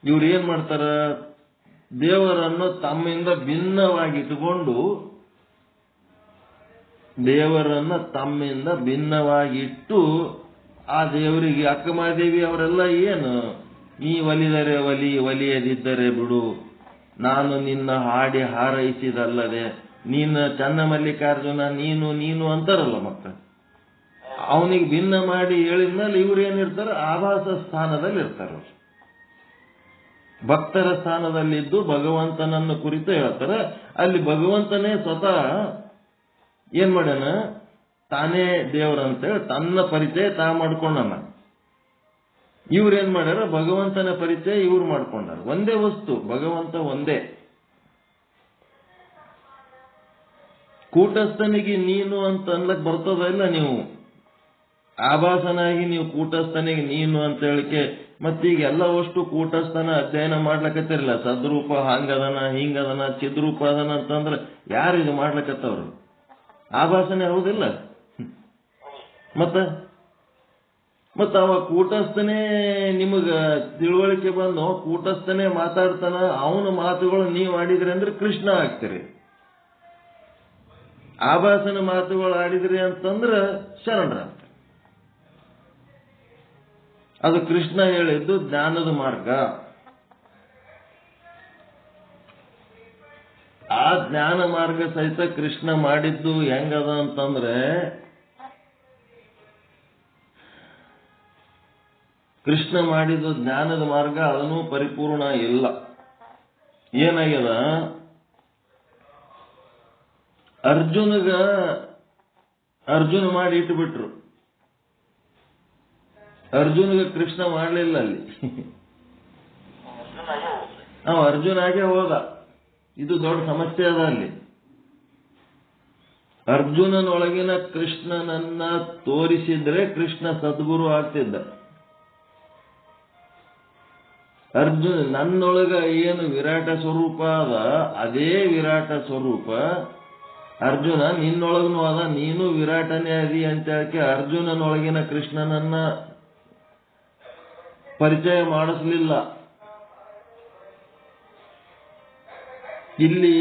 ಇವ್ರು ಏನ್ ಮಾಡ್ತಾರ, ದೇವರನ್ನು ತಮ್ಮಿಂದ ಭಿನ್ನವಾಗಿಟ್ಟುಕೊಂಡು, ದೇವರನ್ನ ತಮ್ಮಿಂದ ಭಿನ್ನವಾಗಿಟ್ಟು ಆ ದೇವರಿಗೆ ಅಕ್ಕಮಹಾದೇವಿ ಅವರೆಲ್ಲ ಏನು, ನೀ ಒಲಿದರೆ ಒಲಿ, ಒಲಿಯದಿದ್ದರೆ ಬಿಡು, ನಾನು ನಿನ್ನ ಹಾಡಿ ಹಾರೈಸಿದಲ್ಲದೆ, ನೀನು ಚನ್ನಮಲ್ಲಿಕಾರ್ಜುನ ನೀನು ನೀನು ಅಂತಾರಲ್ಲ. ಮತ್ತೆ ಅವನಿಗೆ ಭಿನ್ನ ಮಾಡಿ ಹೇಳಿದ್ಮೇಲೆ ಇವ್ರು ಏನಿರ್ತಾರ, ಆಭಾಸ ಸ್ಥಾನದಲ್ಲಿ ಇರ್ತಾರ. ಭಕ್ತರ ಸ್ಥಾನದಲ್ಲಿದ್ದು ಭಗವಂತನನ್ನು ಕುರಿತು ಹೇಳ್ತಾರೆ. ಅಲ್ಲಿ ಭಗವಂತನೇ ಸ್ವತಃ ಏನ್ ಮಾಡ್ಯಾನ, ತಾನೇ ದೇವರಂತೇಳಿ ತನ್ನ ಪರಿಚಯ ತಾ ಮಾಡ್ಕೊಂಡನ. ಇವ್ರೇನ್ ಮಾಡ್ಯಾರ, ಭಗವಂತನ ಪರಿಚಯ ಇವ್ರು ಮಾಡ್ಕೊಂಡಾರ. ಒಂದೇ ವಸ್ತು, ಭಗವಂತ ಒಂದೇ. ಕೂಟಸ್ಥನಿಗೆ ನೀನು ಅಂತ ಅನ್ಲಕ್ ಬರ್ತದ ಇಲ್ಲ, ನೀವು ಆಭಾಸನಾಗಿ ನೀವು ಕೂಟಸ್ಥನಿಗೆ ನೀನು ಅಂತ ಹೇಳಿಕೆ. ಮತ್ತೀಗ ಎಲ್ಲ ಅಷ್ಟು ಕೂಟಸ್ಥನ ಅಧ್ಯಯನ ಮಾಡ್ಲಕತ್ತಿರಲ್ಲ. ಸದ್ರೂಪ ಹಂಗದನ ಹಿಂಗದನ ಚಿದ್ರೂಪ ಅದನ ಅಂತಂದ್ರೆ ಯಾರು ಇದು ಮಾಡ್ಲಕತ್ತವ್ರು? ಆಭಾಸನೆ ಹೌದಿಲ್ಲ. ಮತ್ತ ಅವ ಕೂಟಸ್ಥನೇ ನಿಮಗ ತಿಳುವಳಿಕೆ ಬಂದು ಕೂಟಸ್ಥನೇ ಮಾತಾಡ್ತಾನ, ಅವನ ಮಾತುಗಳು ನೀವು ಆಡಿದ್ರಿ ಅಂದ್ರೆ ಕೃಷ್ಣ ಆಗ್ತೀರಿ. ಆಭಾಸನ ಮಾತುಗಳು ಆಡಿದ್ರಿ ಅಂತಂದ್ರ ಶರಣರ. ಅದು ಕೃಷ್ಣ ಹೇಳಿದ್ದು ಜ್ಞಾನದ ಮಾರ್ಗ. ಆ ಜ್ಞಾನ ಮಾರ್ಗ ಸಹಿತ ಕೃಷ್ಣ ಮಾಡಿದ್ದು ಹೆಂಗದ ಅಂತಂದ್ರೆ, ಕೃಷ್ಣ ಮಾಡಿದ್ದು ಜ್ಞಾನದ ಮಾರ್ಗ ಅದನ್ನು ಪರಿಪೂರ್ಣ ಇಲ್ಲ. ಏನಾಗ್ಯದ, ಅರ್ಜುನ ಮಾಡಿ ಇಟ್ಟುಬಿಟ್ರು. ಅರ್ಜುನ್ಗೆ ಕೃಷ್ಣ ಮಾಡಲಿಲ್ಲ. ಅಲ್ಲಿ ಅರ್ಜುನಾಗೆ ಹೋದ. ಇದು ದೊಡ್ಡ ಸಮಸ್ಯೆ ಅದ. ಅಲ್ಲಿ ಅರ್ಜುನನೊಳಗಿನ ಕೃಷ್ಣನನ್ನ ತೋರಿಸಿದ್ರೆ ಕೃಷ್ಣ ಸದ್ಗುರು ಆಗ್ತಿದ್ದ. ನನ್ನೊಳಗ ಏನು ವಿರಾಟ ಸ್ವರೂಪ ಅದ ಅದೇ ವಿರಾಟ ಸ್ವರೂಪ ಅರ್ಜುನ ನಿನ್ನೊಳಗನು ಅದ, ನೀನು ವಿರಾಟನೇ ಅದಿ ಅಂತ ಹೇಳಕ್ಕೆ ಅರ್ಜುನನೊಳಗಿನ ಕೃಷ್ಣನನ್ನ ಪರಿಚಯ ಮಾಡಿಸ್ಲಿಲ್ಲ. ಇಲ್ಲಿ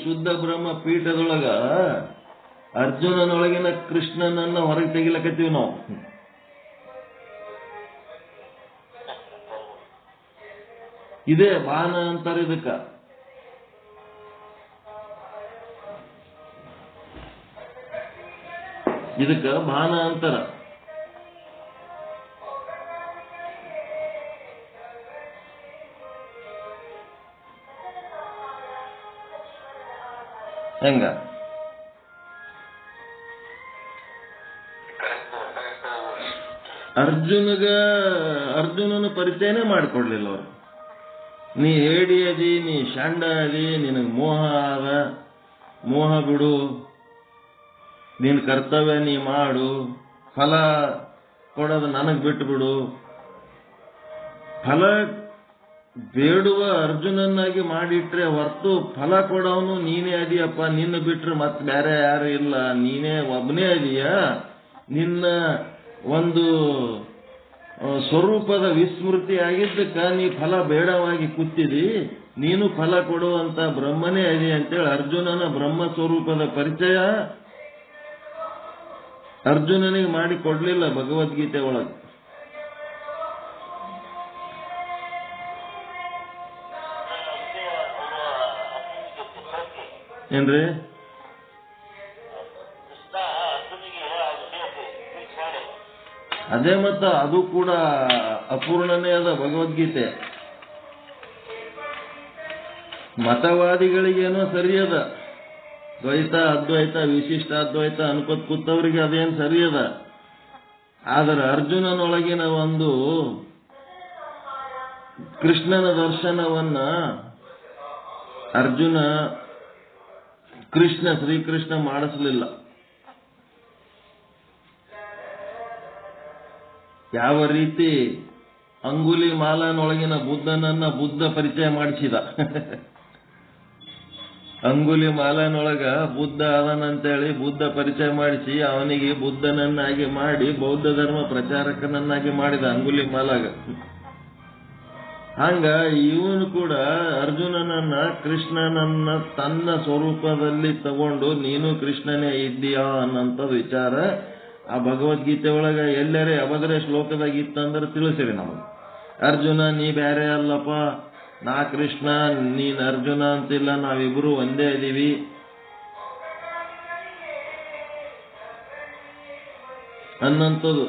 ಶುದ್ಧ ಬ್ರಹ್ಮ ಪೀಠದೊಳಗ ಅರ್ಜುನನೊಳಗಿನ ಕೃಷ್ಣನನ್ನ ಹೊರಗೆ ತೆಗಿಲಕತ್ತೀವಿ ನಾವು. ಇದೇ ಬಾನ ಅಂತಾರೆ. ಇದಕ್ಕ ಬಾನ ಅಂತಾರ. ಹೆಂಗ ಅರ್ಜುನನ ಪರಿಚಯನೇ ಮಾಡಿಕೊಡ್ಲಿಲ್ಲ ಅವರು. ನೀ ಹೇಡಿ ಅದಿ, ನೀ ಶಾಂಡ ಅದಿ, ನಿನಗೆ ಮೋಹ ಅದ, ಮೋಹ ಬಿಡು, ನಿನ್ ಕರ್ತವ್ಯ ನೀ ಮಾಡು, ಫಲ ಕೊಡೋದು ನನಗ್ ಬಿಟ್ಟು ಬಿಡು. ಫಲ ಬೇಡುವ ಅರ್ಜುನನ್ನಾಗಿ ಮಾಡಿಟ್ರೆ ಹೊರತು ಫಲ ಕೊಡೋನು ನೀನೇ ಅದೀಯಪ್ಪ. ನಿನ್ನ ಬಿಟ್ರೆ ಮತ್ತೆ ಬೇರೆ ಯಾರು ಇಲ್ಲ, ನೀನೇ ಒಬ್ಬನೇ ಅದೀಯ. ನಿನ್ನ ಒಂದು ಸ್ವರೂಪದ ವಿಸ್ಮೃತಿ ಆಗಿದ್ದಕ್ಕ ನೀ ಫಲ ಬೇಡವಾಗಿ ಕೂತಿದಿ. ನೀನು ಫಲ ಕೊಡುವಂತ ಬ್ರಹ್ಮನೇ ಅದಿ ಅಂತೇಳಿ ಅರ್ಜುನನ ಬ್ರಹ್ಮ ಸ್ವರೂಪದ ಪರಿಚಯ ಅರ್ಜುನನಿಗೆ ಮಾಡಿ ಕೊಡ್ಲಿಲ್ಲ ಭಗವದ್ಗೀತೆ ಒಳಗೆ. ಏನ್ರಿ? ಅದೇ ಮತ್ತ ಅದು ಕೂಡ ಅಪೂರ್ಣನೇ ಅದ ಭಗವದ್ಗೀತೆ. ಮತವಾದಿಗಳಿಗೇನೋ ಸರಿ ಅದ, ದ್ವೈತ ಅದ್ವೈತ ವಿಶಿಷ್ಟ ಅದ್ವೈತ ಅನ್ಕೋತ್ ಕೂತವ್ರಿಗೆ ಅದೇನು ಸರಿ ಅದ. ಆದರೆ ಅರ್ಜುನನೊಳಗಿನ ಒಂದು ಕೃಷ್ಣನ ದರ್ಶನವನ್ನ ಅರ್ಜುನ ಶ್ರೀಕೃಷ್ಣ ಮಾಡಿಸಲಿಲ್ಲ. ಯಾವ ರೀತಿ ಅಂಗುಲಿ ಮಾಲನೊಳಗಿನ ಬುದ್ಧನನ್ನ ಬುದ್ಧ ಪರಿಚಯ ಮಾಡಿಸಿದ. ಅಂಗುಲಿ ಮಾಲನೊಳಗ ಬುದ್ಧ ಅದನಂತೇಳಿ ಬುದ್ಧ ಪರಿಚಯ ಮಾಡಿಸಿ ಅವನಿಗೆ ಬುದ್ಧನನ್ನಾಗಿ ಮಾಡಿ ಬೌದ್ಧ ಧರ್ಮ ಪ್ರಚಾರಕನನ್ನಾಗಿ ಮಾಡಿದ ಅಂಗುಲಿ ಮಾಲಾಗ. ಹಂಗ ಇವನು ಕೂಡ ಅರ್ಜುನನನ್ನ ಕೃಷ್ಣನನ್ನ ತನ್ನ ಸ್ವರೂಪದಲ್ಲಿ ತಗೊಂಡು ನೀನು ಕೃಷ್ಣನೇ ಇದ್ದೀಯಾ ಅನ್ನಂತ ವಿಚಾರ ಆ ಭಗವದ್ಗೀತೆ ಒಳಗ ಎಲ್ಲರೇ ಅಭದ್ರ ಶ್ಲೋಕದಾಗ ಇತ್ತಂದ್ರೆ ತಿಳಿಸಿರಿ ನಮಗೆ. ಅರ್ಜುನ ನೀ ಬೇರೆ ಅಲ್ಲಪ್ಪ, ನಾ ಕೃಷ್ಣ ನೀನ್ ಅರ್ಜುನ ಅಂತಿಲ್ಲ, ನಾವಿಬ್ರು ಒಂದೇ ಇದೀವಿ ಅನ್ನಂಥದ್ದು.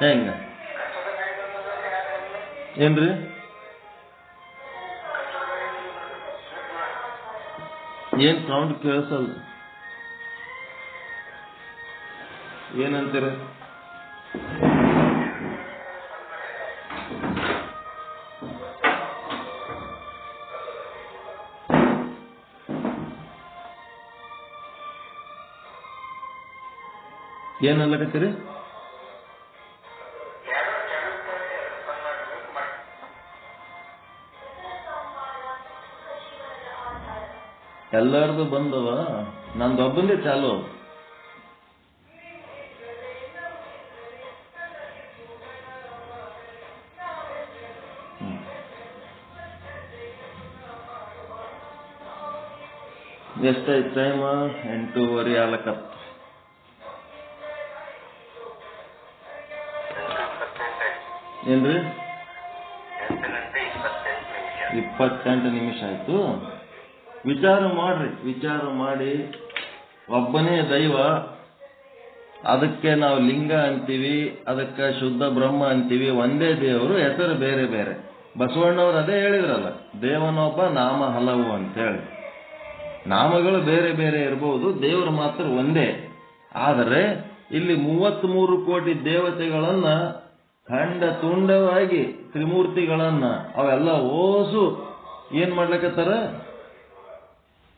ಹೆಂಗ ಏನ್ರಿ? ಏನ್ ಸೌಂಡ್ ಕೇಳಿಸಲ್ಲ, ಏನಂತೀರ? ಏನಲ್ಲಕತ್ತೀರಿ? ಎಲ್ಲಾರ್ದು ಬಂದವ, ನಂದೊಬ್ಬಂದೇ ಚಾಲು. ಎಷ್ಟಾಯ್ತು ಟೈಮ್? 8:30 ಆಲಕತ್. ಏನ್ರಿ? 28 ನಿಮಿಷ ಆಯ್ತು. ವಿಚಾರ ಮಾಡ್ರಿ, ವಿಚಾರ ಮಾಡಿ ಒಬ್ಬನೇ ದೈವ, ಅದಕ್ಕೆ ನಾವು ಲಿಂಗ ಅಂತೀವಿ, ಅದಕ್ಕೆ ಶುದ್ಧ ಬ್ರಹ್ಮ ಅಂತೀವಿ. ಒಂದೇ ದೇವರು, ಹೆಸರು ಬೇರೆ ಬೇರೆ. ಬಸವಣ್ಣವ್ರು ಅದೇ ಹೇಳಿದ್ರಲ್ಲ, ದೇವನೊಬ್ಬ ನಾಮ ಹಲವು ಅಂತೇಳಿ. ನಾಮಗಳು ಬೇರೆ ಬೇರೆ ಇರಬಹುದು, ದೇವರು ಮಾತ್ರ ಒಂದೇ. ಆದರೆ ಇಲ್ಲಿ 33 ಕೋಟಿ ದೇವತೆಗಳನ್ನ ಖಂಡ ತುಂಡವಾಗಿ ತ್ರಿಮೂರ್ತಿಗಳನ್ನ ಅವೆಲ್ಲ ಓಸು ಏನ್ ಮಾಡ್ಲಿಕ್ಕತ್ತಾರ?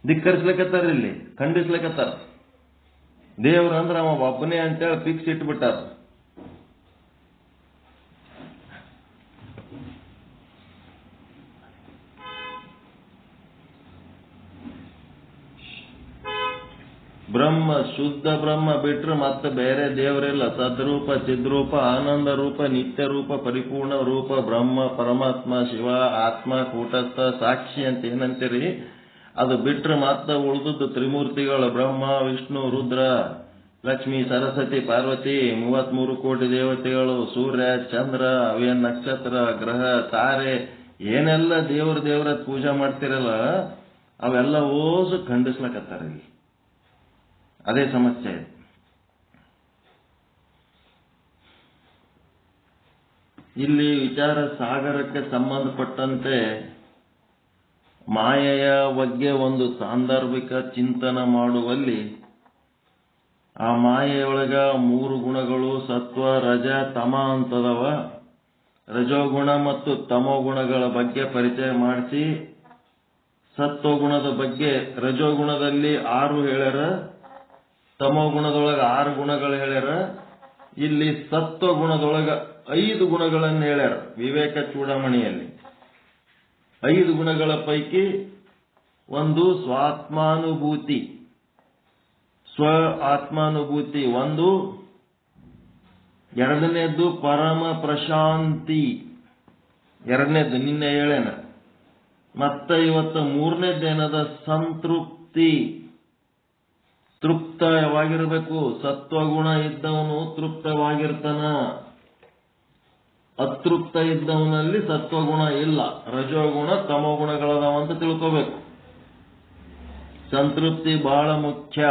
ಧಿಕ್ಕರಿಸ್ಲಿಕ್ಕತ್ತಾರ, ಇಲ್ಲಿ ಖಂಡಿಸ್ಲಿಕ್ಕತ್ತಾರ. ದೇವ್ರ ಅಂದ್ರ ಅವ ಒಬ್ಬನೇ ಅಂತೇಳಿ ಫಿಕ್ಸ್ ಇಟ್ಬಿಟ್ಟಾರ. ಬ್ರಹ್ಮ, ಶುದ್ಧ ಬ್ರಹ್ಮ ಬಿಟ್ರೆ ಮತ್ತೆ ಬೇರೆ ದೇವರಿಲ್ಲ. ಸದ್ರೂಪ, ಚಿದ್ರೂಪ, ಆನಂದ ರೂಪ, ನಿತ್ಯ ರೂಪ, ಪರಿಪೂರ್ಣ ರೂಪ ಬ್ರಹ್ಮ, ಪರಮಾತ್ಮ, ಶಿವ, ಆತ್ಮ, ಕೂಟಸ್ಥ, ಸಾಕ್ಷಿ ಅಂತ ಏನಂತೀರಿ, ಅದು ಬಿಟ್ರೆ ಮತ್ತೆ ಉಳಿದದ್ದು ತ್ರಿಮೂರ್ತಿಗಳು ಬ್ರಹ್ಮ, ವಿಷ್ಣು, ರುದ್ರ, ಲಕ್ಷ್ಮೀ, ಸರಸ್ವತಿ, ಪಾರ್ವತಿ, 33 ಕೋಟಿ ದೇವತೆಗಳು, ಸೂರ್ಯ, ಚಂದ್ರ, ಅವೇನ್ ನಕ್ಷತ್ರ, ಗ್ರಹ, ತಾರೆ, ಏನೆಲ್ಲ ದೇವ್ರ ಪೂಜೆ ಮಾಡ್ತಿರಲ್ಲ ಅವೆಲ್ಲ ಓಸು ಖಂಡಿಸ್ಲಕತ್ತಾರ. ಅದೇ ಸಮಸ್ಯೆ. ಇಲ್ಲಿ ವಿಚಾರ ಸಾಗರಕ್ಕೆ ಸಂಬಂಧಪಟ್ಟಂತೆ ಮಾಯೆಯ ಬಗ್ಗೆ ಒಂದು ಸಾಂದರ್ಭಿಕ ಚಿಂತನ ಮಾಡುವಲ್ಲಿ ಆ ಮಾಯೆಯೊಳಗ 3 ಗುಣಗಳು ಸತ್ವ, ರಜ, ತಮ ಅಂತದವ. ರಜೋಗುಣ ಮತ್ತು ತಮೋ ಗುಣಗಳ ಬಗ್ಗೆ ಪರಿಚಯ ಮಾಡಿಸಿ, ಸತ್ವಗುಣದ ಬಗ್ಗೆ ರಜೋಗುಣದಲ್ಲಿ 6 ಹೇಳ್ಯಾರ, ತಮೋ ಗುಣದೊಳಗ 6 ಗುಣಗಳು ಹೇಳ್ಯಾರ. ಇಲ್ಲಿ ಸತ್ವಗುಣದೊಳಗ 5 ಗುಣಗಳನ್ನು ಹೇಳ್ಯಾರ ವಿವೇಕ ಚೂಡಾಮಣಿಯಲ್ಲಿ. 5 ಗುಣಗಳ ಪೈಕಿ ಒಂದು ಸ್ವಾತ್ಮಾನುಭೂತಿ, ಸ್ವ ಆತ್ಮಾನುಭೂತಿ ಒಂದು. ಎರಡನೇದ್ದು ಪರಮ ಪ್ರಶಾಂತಿ, ಎರಡನೇದ್ದು ನಿನ್ನೆ ಹೇಳೇನ. ಮತ್ತೆ ಇವತ್ತು ಮೂರನೇದ್ದೇನದ ಸಂತೃಪ್ತಿ, ತೃಪ್ತವಾಗಿರಬೇಕು. ಸತ್ವಗುಣ ಇದ್ದವನು ತೃಪ್ತವಾಗಿರ್ತಾನ, ಅತೃಪ್ತ ಇದ್ದವನಲ್ಲಿ ಸತ್ವಗುಣ ಇಲ್ಲ, ರಜೋಗುಣ ತಮೋಗುಣಗಳದಾವಂತ ತಿಳ್ಕೋಬೇಕು. ಸಂತೃಪ್ತಿ ಬಹಳ ಮುಖ್ಯ.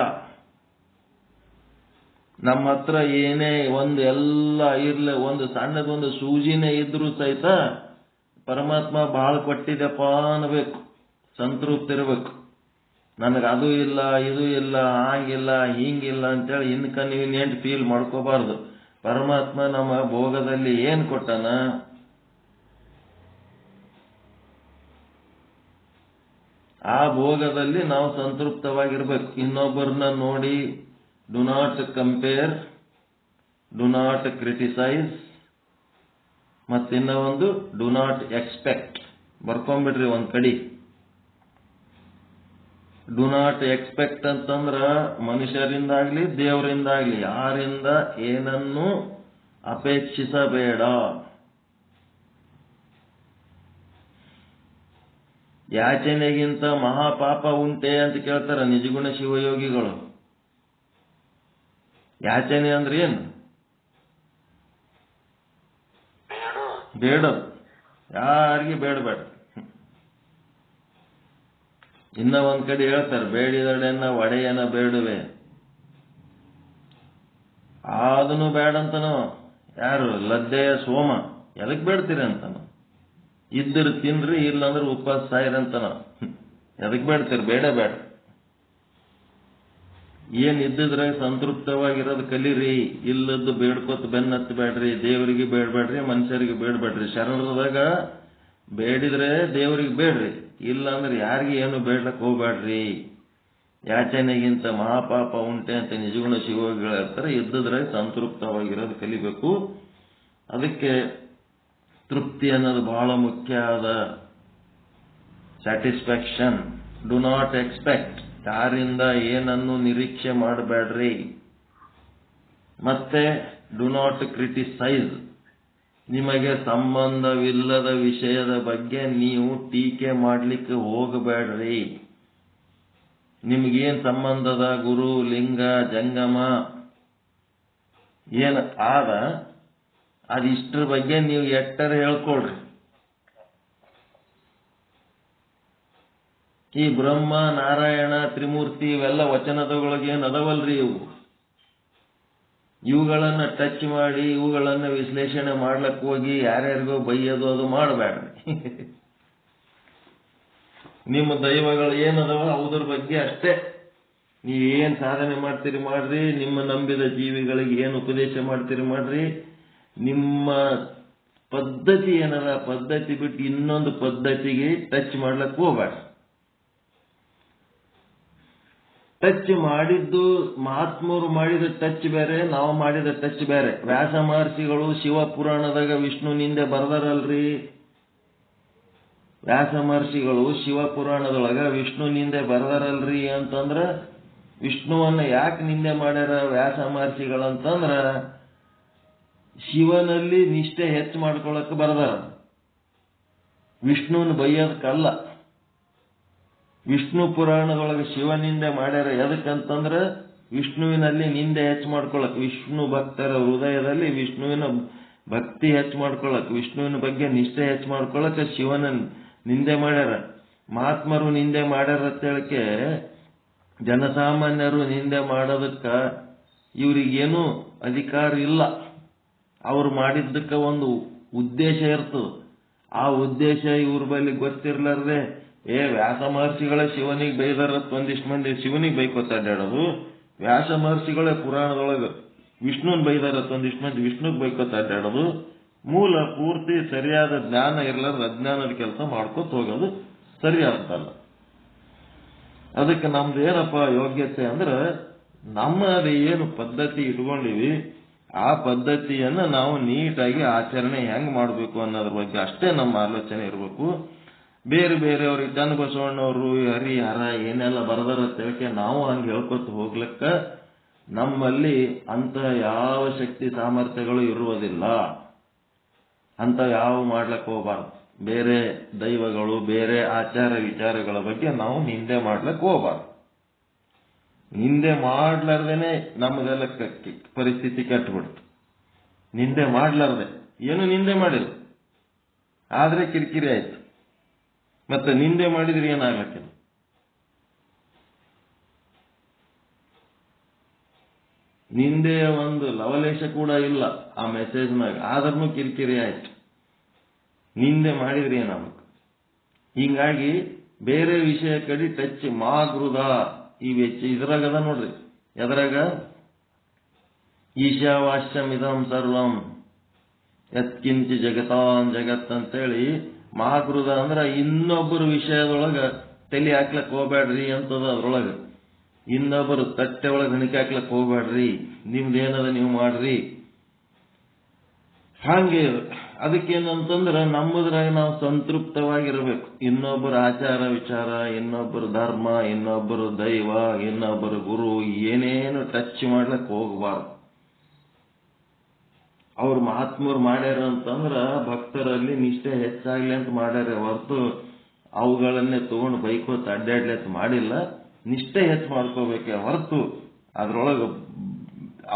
ನಮ್ಮ ಹತ್ರ ಏನೇ ಒಂದು ಎಲ್ಲ ಇರ್ಲಿ, ಒಂದು ಸಣ್ಣದೊಂದು ಸೂಜಿನೇ ಇದ್ರೂ ಸಹಿತ ಪರಮಾತ್ಮ ಬಹಳ ಕೊಟ್ಟಿದೆಪ್ಪ ಅನ್ಬೇಕು, ಸಂತೃಪ್ತಿ ಇರಬೇಕು. ನನಗೆ ಅದು ಇಲ್ಲ, ಇದು ಇಲ್ಲ, ಹಾಗಿಲ್ಲ, ಹಿಂಗಿಲ್ಲ ಅಂತೇಳಿ ಇನ್ಕನ್ವೀನಿಯಂಟ್ ಫೀಲ್ ಮಾಡ್ಕೋಬಾರ್ದು. ಪರಮಾತ್ಮ ನಮ್ಮ ಭೋಗದಲ್ಲಿ ಏನ್ ಕೊಟ್ಟನ, ಆ ಭೋಗದಲ್ಲಿ ನಾವು ಸಂತೃಪ್ತವಾಗಿರ್ಬೇಕು. ಇನ್ನೊಬ್ಬರನ್ನ ನೋಡಿ do not compare, do not criticise, ಮತ್ತಿನ್ನ ಒಂದು ಡು ನಾಟ್ ಎಕ್ಸ್ಪೆಕ್ಟ್. ಬರ್ಕೊಂಡ್ಬಿಡ್ರಿ ಒಂದ್ ಕಡೆ. ಡು ನಾಟ್ ಎಕ್ಸ್ಪೆಕ್ಟ್ ಅಂತಂದ್ರ ಮನುಷ್ಯರಿಂದಾಗ್ಲಿ ದೇವರಿಂದಾಗ್ಲಿ ಯಾರಿಂದ ಏನನ್ನು ಅಪೇಕ್ಷಿಸಬೇಡ. ಯಾಚನೆಗಿಂತ ಮಹಾಪಾಪ ಉಂಟೆ ಅಂತ ಕೇಳ್ತಾರ ನಿಜಗುಣ ಶಿವಯೋಗಿಗಳು. ಯಾಚನೆ ಅಂದ್ರೆ ಏನು? ಬೇಡ, ಯಾರಿಗೆ ಬೇಡಬೇಡ. ಇನ್ನ ಒಂದ್ ಕಡೆ ಹೇಳ್ತಾರೆ, ಬೇಡಿದಡೆನ್ನ ಒಡೆಯನ ಬೇಡುವೆ. ಅದನ್ನು ಬೇಡಂತನೋ ಯಾರು? ಲದ್ದೆಯ ಸೋಮ. ಎದಕ್ ಬೇಡ್ತೀರಿ ಅಂತನೋ? ಇದ್ದರು ತಿನ್ರಿ, ಇಲ್ಲಂದ್ರೆ ಉಪವಾಸ ಸಾಯಿರಂತನೋ. ಎದಕ್ ಬೇಡ್ತೀರಿ? ಬೇಡ ಬೇಡ. ಏನ್ ಇದ್ದಿದ್ರೆ ಸಂತೃಪ್ತವಾಗಿರೋದು ಕಲೀರಿ. ಇಲ್ಲದ್ದು ಬೇಡ್ಕೊತ ಬೆನ್ನತ್ತು ಬೇಡ್ರಿ. ದೇವರಿಗೆ ಬೇಡಬೇಡ್ರಿ, ಮನುಷ್ಯರಿಗೆ ಬೇಡಬೇಡ್ರಿ. ಶರಣರದಾಗ ಬೇಡಿದ್ರೆ ದೇವರಿಗೆ ಬೇಡ್ರಿ, ಇಲ್ಲ ಅಂದ್ರೆ ಯಾರಿಗೆ ಏನು ಬೇಡ್ಲಕ್ ಹೋಗ್ಬೇಡ್ರಿ. ಯಾಚನೆಗಿಂತ ಮಹಾಪಾಪ ಉಂಟೆ ಅಂತ ನಿಜಗುಣ ಶಿವಗಳು ಹೇಳ್ತಾರೆ. ಇದ್ದಿದ್ರೆ ಸಂತೃಪ್ತವಾಗಿರೋದು ಕಲಿಬೇಕು. ಅದಕ್ಕೆ ತೃಪ್ತಿ ಅನ್ನೋದು ಬಹಳ ಮುಖ್ಯ ಆದ. ಸ್ಯಾಟಿಸ್ಫ್ಯಾಕ್ಷನ್. ಡು ನಾಟ್ ಎಕ್ಸ್ಪೆಕ್ಟ್, ಯಾರಿಂದ ಏನನ್ನು ನಿರೀಕ್ಷೆ ಮಾಡಬೇಡ್ರಿ. ಮತ್ತೆ ಡು ನಾಟ್ ಕ್ರಿಟಿಸೈಸ್, ನಿಮಗೆ ಸಂಬಂಧವಿಲ್ಲದ ವಿಷಯದ ಬಗ್ಗೆ ನೀವು ಟೀಕೆ ಮಾಡಲಿಕ್ಕೆ ಹೋಗಬೇಡ್ರಿ. ನಿಮ್ಗೇನ್ ಸಂಬಂಧದ ಗುರು, ಲಿಂಗ, ಜಂಗಮ ಏನ್ ಆದ ಅದಿಷ್ಟ್ರ ಬಗ್ಗೆ ನೀವು ಎಟ್ಟರ ಹೇಳ್ಕೊಳ್ರಿ. ಈ ಬ್ರಹ್ಮ, ನಾರಾಯಣ, ತ್ರಿಮೂರ್ತಿ ಇವೆಲ್ಲ ವಚನದೊಳಗೆ ಏನ್ ಅದವಲ್ರಿ, ಇವುಗಳನ್ನ ಟಚ್ ಮಾಡಿ ಇವುಗಳನ್ನ ವಿಶ್ಲೇಷಣೆ ಮಾಡ್ಲಕ್ ಹೋಗಿ ಯಾರ್ಯಾರಿಗೋ ಬೈಯೋದು ಅದು ಮಾಡಬೇಡ್ರಿ. ನಿಮ್ಮ ದೈವಗಳು ಏನದವ ಅವುದ್ರ ಬಗ್ಗೆ ಅಷ್ಟೇ ನೀವೇನ್ ಸಾಧನೆ ಮಾಡ್ತೀರಿ ಮಾಡ್ರಿ. ನಿಮ್ಮ ನಂಬಿದ ಜೀವಿಗಳಿಗೆ ಏನು ಉಪದೇಶ ಮಾಡ್ತೀರಿ ಮಾಡ್ರಿ. ನಿಮ್ಮ ಪದ್ಧತಿ ಏನದ ಪದ್ಧತಿ ಬಿಟ್ಟು ಇನ್ನೊಂದು ಪದ್ಧತಿಗೆ ಟಚ್ ಮಾಡ್ಲಕ್ ಹೋಗ್ಬೇಡ್ರಿ. ಟಚ್ ಮಾಡಿದ್ದು ಮಹಾತ್ಮರು ಮಾಡಿದ ಟಚ್ ಬೇರೆ, ನಾವು ಮಾಡಿದ ಟಚ್ ಬೇರೆ. ವ್ಯಾಸ ಮಹರ್ಷಿಗಳು ಶಿವಪುರಾಣದಾಗ ವಿಷ್ಣು ನಿಂದೆ ಬರ್ದಾರಲ್ರಿ. ವ್ಯಾಸ ಮಹರ್ಷಿಗಳು ಶಿವಪುರಾಣದೊಳಗ ವಿಷ್ಣು ನಿಂದೆ ಬರ್ದಾರಲ್ರಿ ಅಂತಂದ್ರ ವಿಷ್ಣುವನ್ನ ಯಾಕೆ ನಿಂದೆ ಮಾಡ್ಯಾರ ವ್ಯಾಸ ಮಹರ್ಷಿಗಳಂತಂದ್ರ ಶಿವನಲ್ಲಿ ನಿಷ್ಠೆ ಹೆಚ್ಚು ಮಾಡ್ಕೊಳಕ್ ಬರ್ದಾರ, ವಿಷ್ಣುವನ್ನ ಬೈಯೋದಕ್ಕಲ್ಲ. ವಿಷ್ಣು ಪುರಾಣದೊಳಗೆ ಶಿವನಿಂದೆ ಮಾಡ್ಯಾರ ಎದಕ್ಕಂತಂದ್ರ ವಿಷ್ಣುವಿನಲ್ಲಿ ನಿಂದೆ ಹೆಚ್ಚು ಮಾಡ್ಕೊಳಕ್, ವಿಷ್ಣು ಭಕ್ತರ ಹೃದಯದಲ್ಲಿ ವಿಷ್ಣುವಿನ ಭಕ್ತಿ ಹೆಚ್ಚು ಮಾಡ್ಕೊಳಕ್, ವಿಷ್ಣುವಿನ ಬಗ್ಗೆ ನಿಷ್ಠೆ ಹೆಚ್ಚು ಮಾಡ್ಕೊಳಕ್ ಶಿವನ ನಿಂದೆ ಮಾಡ್ಯಾರ. ಮಹಾತ್ಮರು ನಿಂದೆ ಮಾಡ್ಯಾರ ಅಂತ ಹೇಳಿಕೆ ಜನಸಾಮಾನ್ಯರು ನಿಂದೆ ಮಾಡೋದಕ್ಕ ಇವ್ರಿಗೇನು ಅಧಿಕಾರ ಇಲ್ಲ. ಅವ್ರು ಮಾಡಿದ್ದಕ್ಕ ಒಂದು ಉದ್ದೇಶ ಇರ್ತದೆ. ಆ ಉದ್ದೇಶ ಇವ್ರ ಬಳಿ ಗೊತ್ತಿರ್ಲಾರ್ದೆ ವ್ಯಾಸ ಮಹರ್ಷಿಗಳೇ ಶಿವನಿಗೆ ಬೈದಾರತ್ ಒಂದಿಷ್ಟು ಮಂದಿ ಶಿವನಿಗೆ ಬೈಕೋತ ಅಡ್ಡಾಡೋದು, ವ್ಯಾಸ ಮಹರ್ಷಿಗಳೇ ಪುರಾಣದೊಳಗೆ ವಿಷ್ಣುನ್ ಬೈದಾರತ್ ಒಂದಿಷ್ಟು ಮಂದಿ ವಿಷ್ಣುಗ್ ಬೈಕೋತ ಅಡ್ಡಾಡೋದು. ಮೂಲ ಪೂರ್ತಿ ಸರಿಯಾದ ಜ್ಞಾನ ಇರ್ಲಾರ್ದು ಅಜ್ಞಾನದ ಕೆಲಸ ಮಾಡ್ಕೋತ ಹೋಗೋದು ಸರಿಯಾದಲ್ಲ. ಅದಕ್ಕೆ ನಮ್ದು ಏನಪ್ಪ ಯೋಗ್ಯತೆ ಅಂದ್ರೆ ನಮ್ಮದು ಏನು ಪದ್ಧತಿ ಇಟ್ಕೊಂಡಿವಿ ಆ ಪದ್ಧತಿಯನ್ನ ನಾವು ನೀಟಾಗಿ ಆಚರಣೆ ಹೆಂಗ್ ಮಾಡಬೇಕು ಅನ್ನೋದ್ರ ಬಗ್ಗೆ ಅಷ್ಟೇ ನಮ್ಮ ಆಲೋಚನೆ ಇರಬೇಕು. ಬೇರೆ ಬೇರೆಯವ್ರಿಗೆ ಚನ್ನಬಸವಣ್ಣವರು ಹರಿಹರ ಏನೆಲ್ಲ ಬರದಾರ ತಿಳ್ಕೆ ನಾವು ಹಂಗೆ ಹೇಳ್ಕೊತ ಹೋಗ್ಲಿಕ್ಕ ನಮ್ಮಲ್ಲಿ ಅಂತ ಯಾವ ಶಕ್ತಿ ಸಾಮರ್ಥ್ಯಗಳು ಇರುವುದಿಲ್ಲ. ಅಂತ ಯಾವ ಮಾಡ್ಲಿಕ್ಕೆ ಹೋಗಬಾರ್ದು. ಬೇರೆ ದೈವಗಳು ಬೇರೆ ಆಚಾರ ವಿಚಾರಗಳ ಬಗ್ಗೆ ನಾವು ನಿಂದೆ ಮಾಡ್ಲಿಕ್ಕೆ ಹೋಗಬಾರ್ದು. ನಿಂದೆ ಮಾಡ್ಲಾರ್ದೇನೆ ನಮ್ಮದೆಲ್ಲ ಪರಿಸ್ಥಿತಿ ಕೆಟ್ಟಬಿಡ್ತು. ನಿಂದೆ ಮಾಡ್ಲಾರ್ದೆ ಏನು ನಿಂದೆ ಮಾಡಿಲ್ಲ ಆದ್ರೆ ಕಿರಿಕಿರಿ ಆಯ್ತು. ಮತ್ತೆ ನಿಂದೆ ಮಾಡಿದ್ರೆ ಏನಾಗ್ಲಕ್ಕಿಲ್ಲ. ನಿಂದೆಯ ಒಂದು ಲವಲೇಶ ಕೂಡ ಇಲ್ಲ ಆ ಮೆಸೇಜ್ನಾಗ, ಆದ್ರೂ ಕಿರಿಕಿರಿ ಆಯ್ತು. ನಿಂದೆ ಮಾಡಿದ್ರೆ ಏನಾಗಬೇಕು. ಹಿಂಗಾಗಿ ಬೇರೆ ವಿಷಯ ಕಡೆ ಟಚ್ ಮಾಗೃದ ಈ ವೆಚ್ಚ ಇದ್ರಾಗದ ನೋಡ್ರಿ. ಎದ್ರಾಗ ಈಶಾವಾಸ್ಯಮಿದಂ ಸರ್ವಂ ಯತ್ಕಿಂಚಿ ಜಗತಾನ್ ಜಗತ್ ಅಂತೇಳಿ ಮಹಾಗೃದ ಅಂದ್ರ ಇನ್ನೊಬ್ಬರ ವಿಷಯದೊಳಗ ತಲೆ ಹಾಕ್ಲಕ್ ಹೋಗ್ಬೇಡ್ರಿ ಅಂತದ. ಅದ್ರೊಳಗ ಇನ್ನೊಬ್ಬರು ತಟ್ಟೆ ಒಳಗೆ ಹಣಿಕೆ ಹಾಕ್ಲಕ್ ಹೋಗ್ಬೇಡ್ರಿ, ನಿಮ್ದೇನದ ನೀವು ಮಾಡ್ರಿ. ಹಾಗೆ ಅದಕ್ಕೇನಂತಂದ್ರ ನಮ್ಮದ್ರಾಗ ನಾವು ಸಂತೃಪ್ತವಾಗಿರ್ಬೇಕು. ಇನ್ನೊಬ್ಬರ ಆಚಾರ ವಿಚಾರ, ಇನ್ನೊಬ್ಬರ ಧರ್ಮ, ಇನ್ನೊಬ್ಬರು ದೈವ, ಇನ್ನೊಬ್ಬರು ಗುರು ಏನೇನು ಟಚ್ ಮಾಡ್ಲಕ್ ಹೋಗಬಾರ್ದು. ಅವ್ರು ಮಹಾತ್ಮರು ಮಾಡ್ಯಾರ ಅಂತಂದ್ರ ಭಕ್ತರಲ್ಲಿ ನಿಷ್ಠೆ ಹೆಚ್ಚಾಗ್ಲಿ ಅಂತ ಮಾಡ್ಯಾರ ಹೊರತು ಅವುಗಳನ್ನೇ ತಗೊಂಡು ಬೈಕೋತ ಅಡ್ಡಾಡ್ಲೆತ್ ಮಾಡಿಲ್ಲ. ನಿಷ್ಠೆ ಹೆಚ್ಚು ಮಾಡ್ಕೋಬೇಕೆ ಹೊರತು ಅದ್ರೊಳಗೆ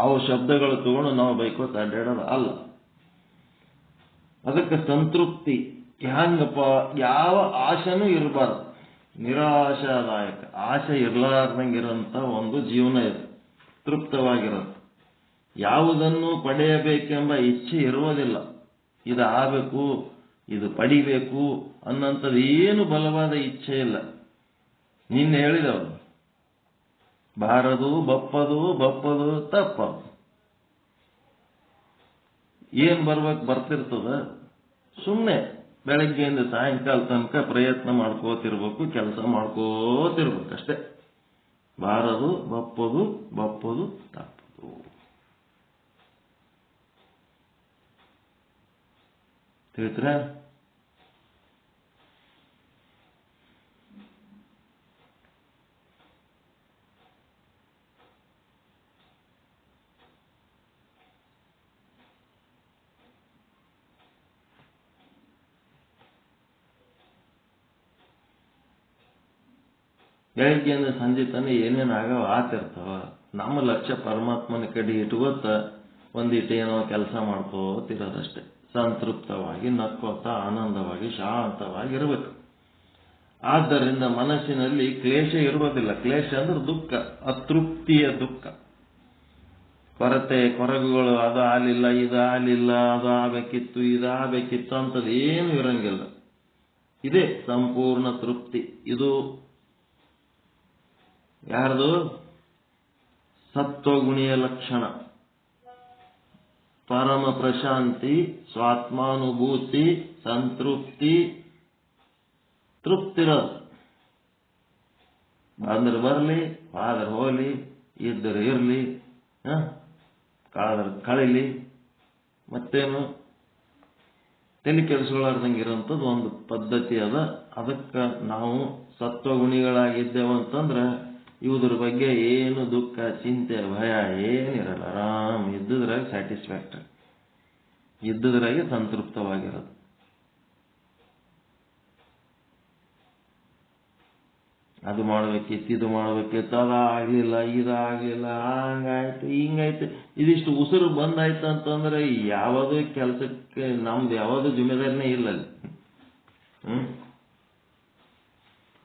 ಅವು ಶಬ್ದಗಳು ತಗೊಂಡು ನಾವು ಬೈಕೋತ ಅಡ್ಡಾಡೋದು ಅಲ್ಲ. ಅದಕ್ಕೆ ಸಂತೃಪ್ತಿ ಹ್ಯಾಂಗಪ್ಪ, ಯಾವ ಆಶೆನೂ ಇರಬಾರ್ದು. ನಿರಾಶಾದಾಯಕ ಆಶೆ ಇರ್ಲಾರ್ದಂಗಿರೋಂಥ ಒಂದು ಜೀವನ ಇದೆ, ತೃಪ್ತವಾಗಿರೋದು. ಯಾವುದನ್ನು ಪಡೆಯಬೇಕೆಂಬ ಇಚ್ಛೆ ಇರುವುದಿಲ್ಲ. ಇದು ಆಗಬೇಕು, ಇದು ಪಡಿಬೇಕು ಅನ್ನೋಂಥದ್ದು ಏನು ಬಲವಾದ ಇಚ್ಛೆ ಇಲ್ಲ. ನಿನ್ನೆ ಹೇಳಿದವರು ಬಾರದು ಬಪ್ಪದು ಬಪ್ಪದು ತಪ್ಪ. ಏನ್ ಬರ್ಬೇಕು ಬರ್ತಿರ್ತದ. ಸುಮ್ಮನೆ ಬೆಳಗ್ಗೆಯಿಂದ ಸಾಯಂಕಾಲ ತನಕ ಪ್ರಯತ್ನ ಮಾಡ್ಕೋತಿರ್ಬೇಕು, ಕೆಲಸ ಮಾಡ್ಕೋತಿರ್ಬೇಕು ಅಷ್ಟೇ. ಬಾರದು ಬಪ್ಪದು ಬಪ್ಪದು ತಪ್ಪದು. ತಿಳಿತ್ರ ಬೆಳಗ್ಗೆಯಿಂದ ಸಂಜೆ ತನ ಏನೇನು ಆಗವ ಆತಿರ್ತಾವ. ನಮ್ಮ ಲಕ್ಷ್ಯ ಪರಮಾತ್ಮನ ಕಡೆ ಇಟ್ಕೋತ ಒಂದಿಟ್ಟು ಏನೋ ಕೆಲಸ ಮಾಡ್ಕೋತಿರೋದಷ್ಟೇ. ಸಂತೃಪ್ತವಾಗಿ ನಕ್ಕೋತ ಆನಂದವಾಗಿ ಶಾಂತವಾಗಿರ್ಬೇಕು. ಆದ್ದರಿಂದ ಮನಸ್ಸಿನಲ್ಲಿ ಕ್ಲೇಶ ಇರುವುದಿಲ್ಲ. ಕ್ಲೇಶ ಅಂದ್ರೆ ದುಃಖ, ಅತೃಪ್ತಿಯ ದುಃಖ, ಕೊರತೆ ಕೊರಗುಗಳು. ಅದು ಆಗಲಿಲ್ಲ, ಇದು ಆಗಲಿಲ್ಲ, ಅದು ಆಗಬೇಕಿತ್ತು, ಇದು ಆಗಬೇಕಿತ್ತು ಅಂತದ್ದು ಏನು ಇರಂಗಿಲ್ಲ. ಇದೇ ಸಂಪೂರ್ಣ ತೃಪ್ತಿ. ಇದು ಯಾರ್ದು? ಸತ್ವಗುಣಿಯ ಲಕ್ಷಣ. ಪರಮ ಪ್ರಶಾಂತಿ, ಸ್ವಾತ್ಮಾನುಭೂತಿ, ಸಂತೃಪ್ತಿ, ತೃಪ್ತಿರೋದು. ಬಂದ್ರೆ ಬರಲಿ, ಆದ್ರೆ ಹೋಗ್ಲಿ, ಇದ್ದರೆ ಇರಲಿ, ಕಳೆದ್ರೆ ಕಳೀಲಿ, ಮತ್ತೇನು ತಲೆ ಕೆಡಿಸ್ಕೊಳ್ಳಾರ್ದಂಗಿರೋಂಥದ್ದು ಒಂದು ಪದ್ಧತಿ ಅದ. ಅದಕ್ಕೆ ನಾವು ಸತ್ವಗುಣಿಗಳಾಗಿದ್ದೇವಂತಂದ್ರೆ ಇವುದ್ರ ಬಗ್ಗೆ ಏನು ದುಃಖ ಚಿಂತೆ ಭಯ ಏನಿರಲ್ಲ. ಆರಾಮ್ ಇದ್ದುದ್ರಾಗ ಸ್ಯಾಟಿಸ್ಫ್ಯಾಕ್ಟರಿ, ಇದ್ದುದ್ರಾಗೆ ಸಂತೃಪ್ತವಾಗಿರೋದು. ಅದು ಮಾಡ್ಬೇಕಿತ್ತು, ಇದು ಮಾಡ್ಬೇಕಿತ್ತು, ಅದಾಗಲಿಲ್ಲ, ಇದಾಗಲಿಲ್ಲ, ಹಂಗಾಯ್ತು ಹಿಂಗಾಯ್ತು. ಇದಿಷ್ಟು ಉಸಿರು ಬಂದಾಯ್ತು ಅಂತಂದ್ರೆ ಯಾವುದೇ ಕೆಲಸಕ್ಕೆ ನಮ್ದು ಯಾವುದೂ ಜಿಮ್ಮೆದಾರಿನೇ ಇಲ್ಲ ಅಲ್ಲಿ.